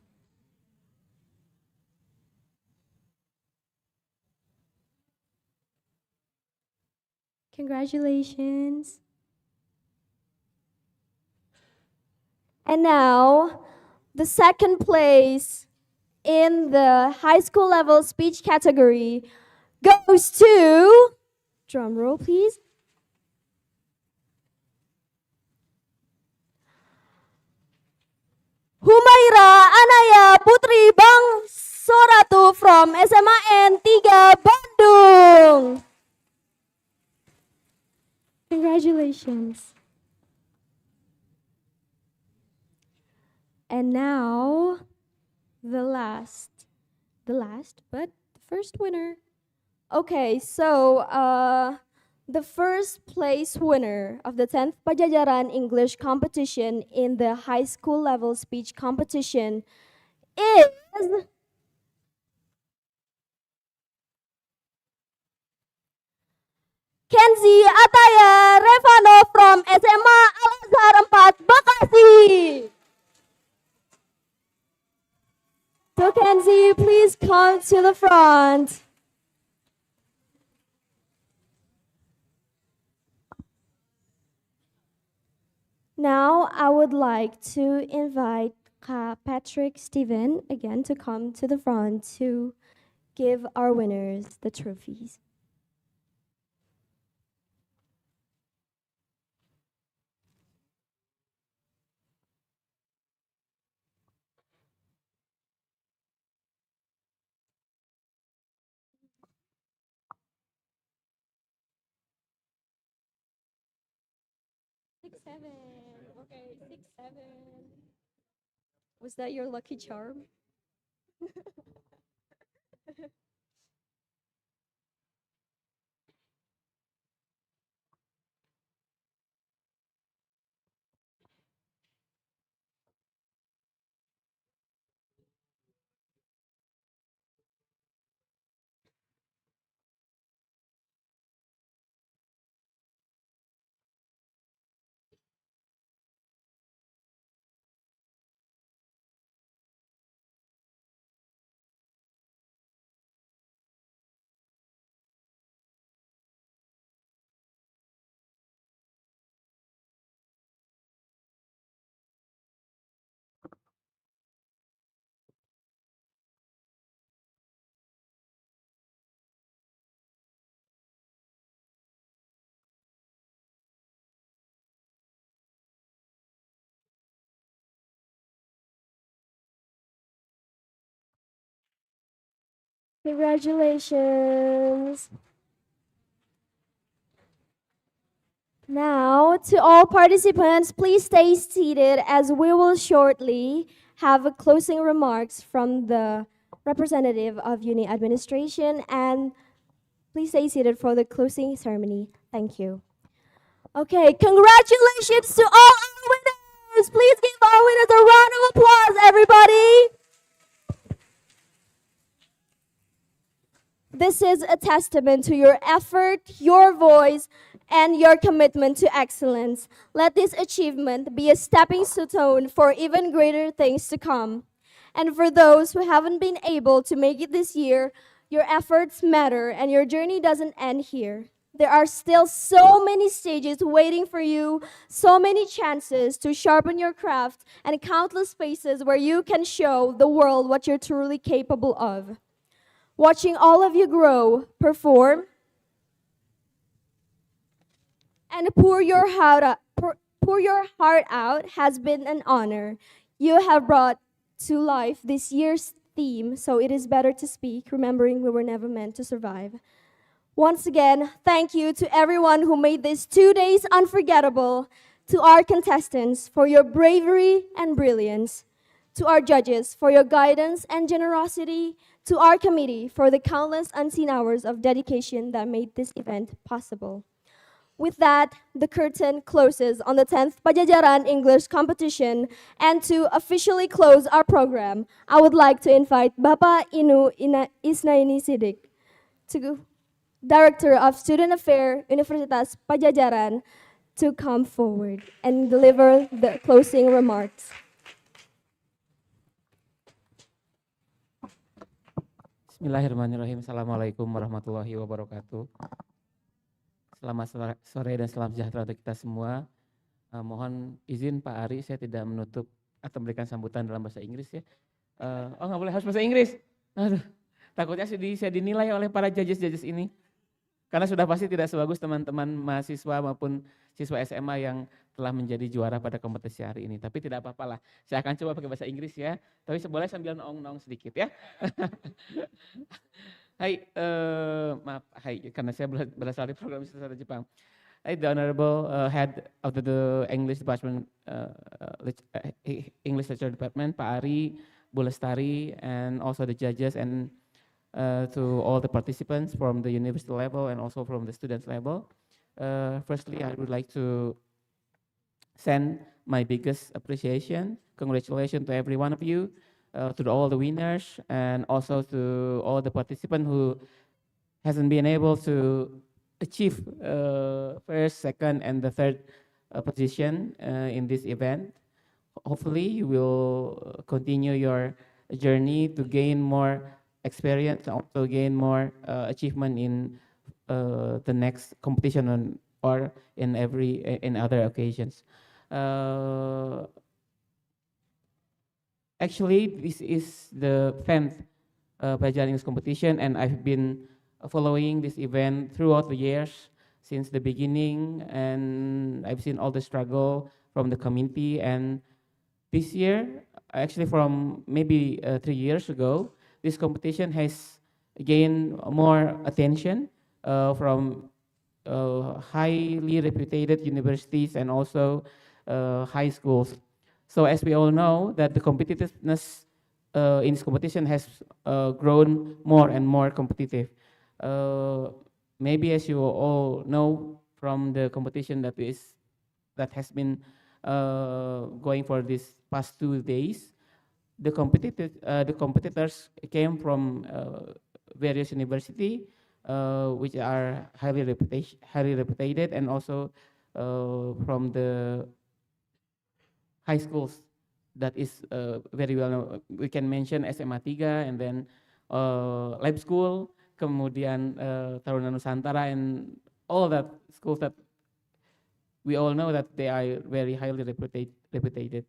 Congratulations. And now, the second place in the high school level speech category goes to, drum roll please, Humaira Anaya Putri Bang Soratu from SMA N3 Bandung. Congratulations. And now, the last, but the first winner. Okay, so the first place winner of the 10th Padjadjaran English Competition in the high school level speech competition is Kenzi Ataya Revano from SMA Al-Azhar 4 Bekasi. So Kenzi, please come to the front. Now I would like to invite Patrick Stephen again to come to the front to give our winners the trophies. 7. Okay, 6, 7. Was that your lucky charm? Congratulations. Now, to all participants, please stay seated as we will shortly have a closing remarks from the representative of Uni Administration, and please stay seated for the closing ceremony. Thank you. Okay, congratulations to all our winners. Please give our winners a round of applause, everybody. This is a testament to your effort, your voice, and your commitment to excellence. Let this achievement be a stepping stone for even greater things to come. And for those who haven't been able to make it this year, your efforts matter and your journey doesn't end here. There are still so many stages waiting for you, so many chances to sharpen your craft, and countless spaces where you can show the world what you're truly capable of. Watching all of you grow, perform, and pour your heart out has been an honor. You have brought to life this year's theme, so it is better to speak, remembering we were never meant to survive. Once again, thank you to everyone who made these 2 days unforgettable, to our contestants for your bravery and brilliance, to our judges for your guidance and generosity, to our committee for the countless unseen hours of dedication that made this event possible. With that, the curtain closes on the 10th Padjadjaran English Competition, and to officially close our program, I would like to invite Bapak Isnaini Sidik, Director of Student Affairs, Universitas Padjadjaran, to come forward and deliver the closing remarks. Bismillahirrahmanirrahim. Assalamualaikum warahmatullahi wabarakatuh. Selamat sore dan salam sejahtera untuk kita semua. Mohon izin Pak Ari, saya tidak menutup atau memberikan sambutan dalam bahasa Inggris ya. Oh nggak boleh, harus bahasa Inggris. Aduh, takutnya saya dinilai oleh para judges ini. Karena sudah pasti tidak sebagus teman-teman mahasiswa maupun siswa SMA yang telah menjadi juara pada kompetisi hari ini. Tapi tidak apa-apalah, saya akan coba pakai bahasa Inggris ya. Tapi boleh sambil nong-nong sedikit ya. Hai, maaf, karena saya berasal dari program sastra Jepang. Hai, the Honorable Head of the English Department, English Literature Department, Pak Ari, Bu Lestari, and also the judges, and to all the participants from the university level and also from the students level. Firstly, I would like to send my biggest appreciation, congratulations to every one of you, to all the winners, and also to all the participants who hasn't been able to achieve first, second, and the third position in this event. Hopefully, you will continue your journey to gain more experience, also gain more achievement in the next competition or in other occasions. Actually, this is the 10th Padjadjaran English Competition, and I've been following this event throughout the years since the beginning, and I've seen all the struggle from the community. And this year, actually from maybe 3 years ago, this competition has gained more attention from highly reputed universities and also high schools. So as we all know that the competitiveness in this competition has grown more and more competitive. Maybe as you all know from the competition that has been going for these past 2 days, the competitors came from various university which are highly reputed, and also from the high schools that is very well known. We can mention SMA 3 and then Lab School, kemudian Taruna Nusantara, and all that schools that we all know that they are very highly reputed.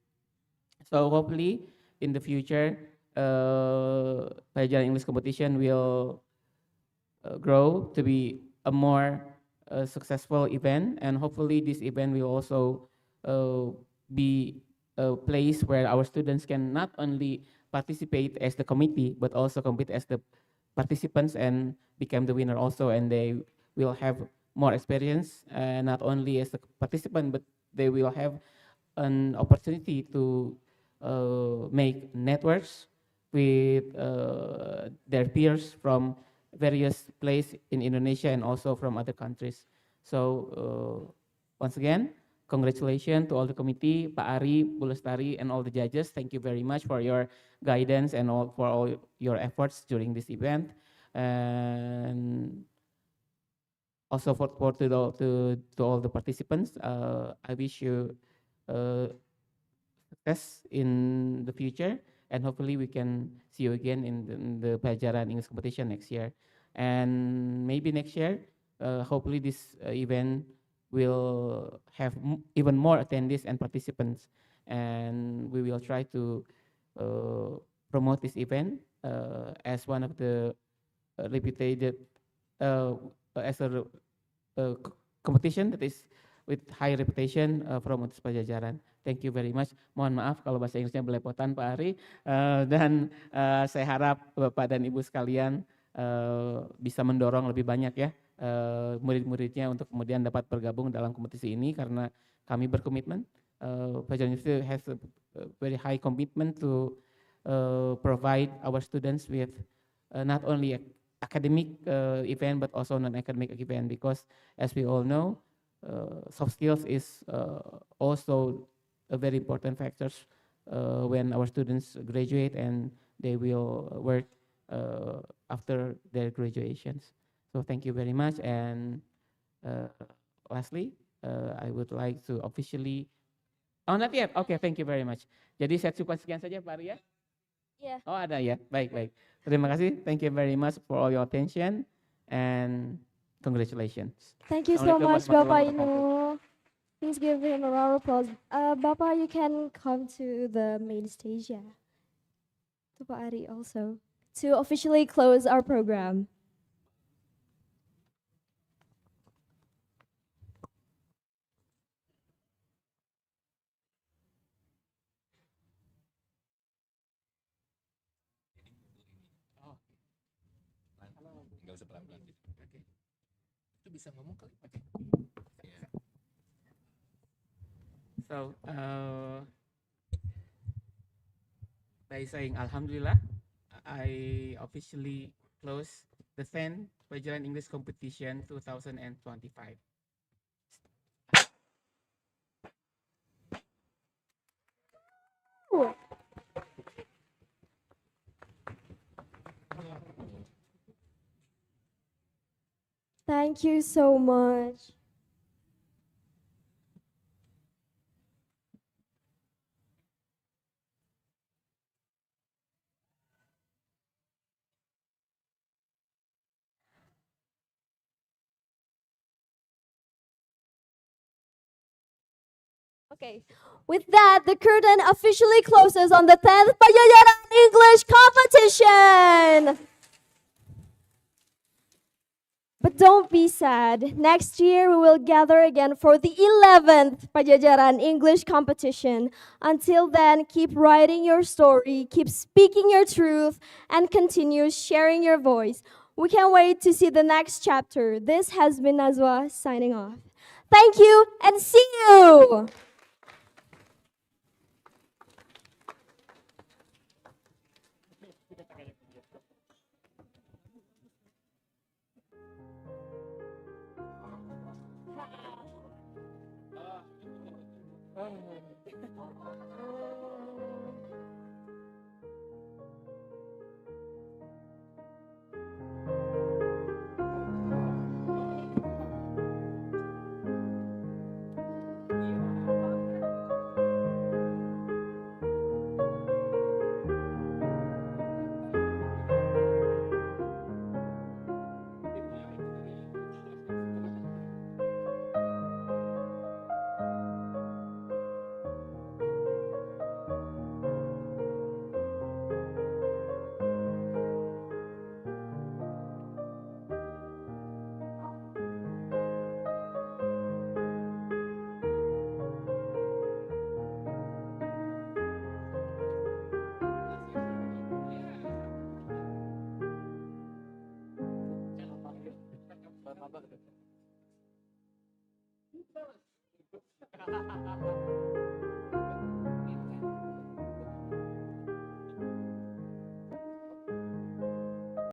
So hopefully in the future, Padjadjaran English Competition will grow to be a more successful event, and hopefully this event will also be a place where our students can not only participate as the committee but also compete as the participants and become the winner also, and they will have more experience not only as a participant, but they will have an opportunity to make networks with their peers from various places in Indonesia and also from other countries. So once again, congratulations to all the committee, Pak Ari, Bu Lestari, and all the judges. Thank you very much for your guidance and for all your efforts during this event. And also for to all the participants, I wish you success in the future, and hopefully we can see you again in the Padjadjaran English Competition next year. And maybe next year, hopefully this event will have even more attendees and participants, and we will try to promote this event as one of the reputed as a competition that is with high reputation from Universitas Padjadjaran. Thank you very much. Mohon maaf kalau bahasa Inggrisnya belepotan, Pak Ari. Dan saya harap Bapak dan Ibu sekalian bisa mendorong lebih banyak ya murid-muridnya untuk kemudian dapat bergabung dalam kompetisi ini, karena kami berkomitmen. Padjadjaran University has a very high commitment to provide our students with not only academic event but also non-academic event, because as we all know, soft skills is also a very important factors when our students graduate and they will work after their graduations. So thank you very much. And lastly, I would like to officially, oh not yet, okay, thank you very much. Jadi saya cukup sekian saja Pak Arya. Yeah. Oh ada ya, baik. Terima kasih, thank you very much for all your attention and congratulations. Thank you so much, Bapak Inu. Please give him a round of applause. Bapak, you can come to the main stage, yeah. To Pak Ari also, to officially close our program. Nggak usah pelan-pelan gitu. Oke. Itu bisa ngomong kali. Oke. So by saying Alhamdulillah, I officially close the 10th Padjadjaran English Competition 2025. Thank you so much. Okay, with that, the curtain officially closes on the 10th Padjadjaran English Competition. But don't be sad. Next year, we will gather again for the 11th Padjadjaran English Competition. Until then, keep writing your story, keep speaking your truth, and continue sharing your voice. We can't wait to see the next chapter. This has been Nazwa signing off. Thank you and see you! Hahaha.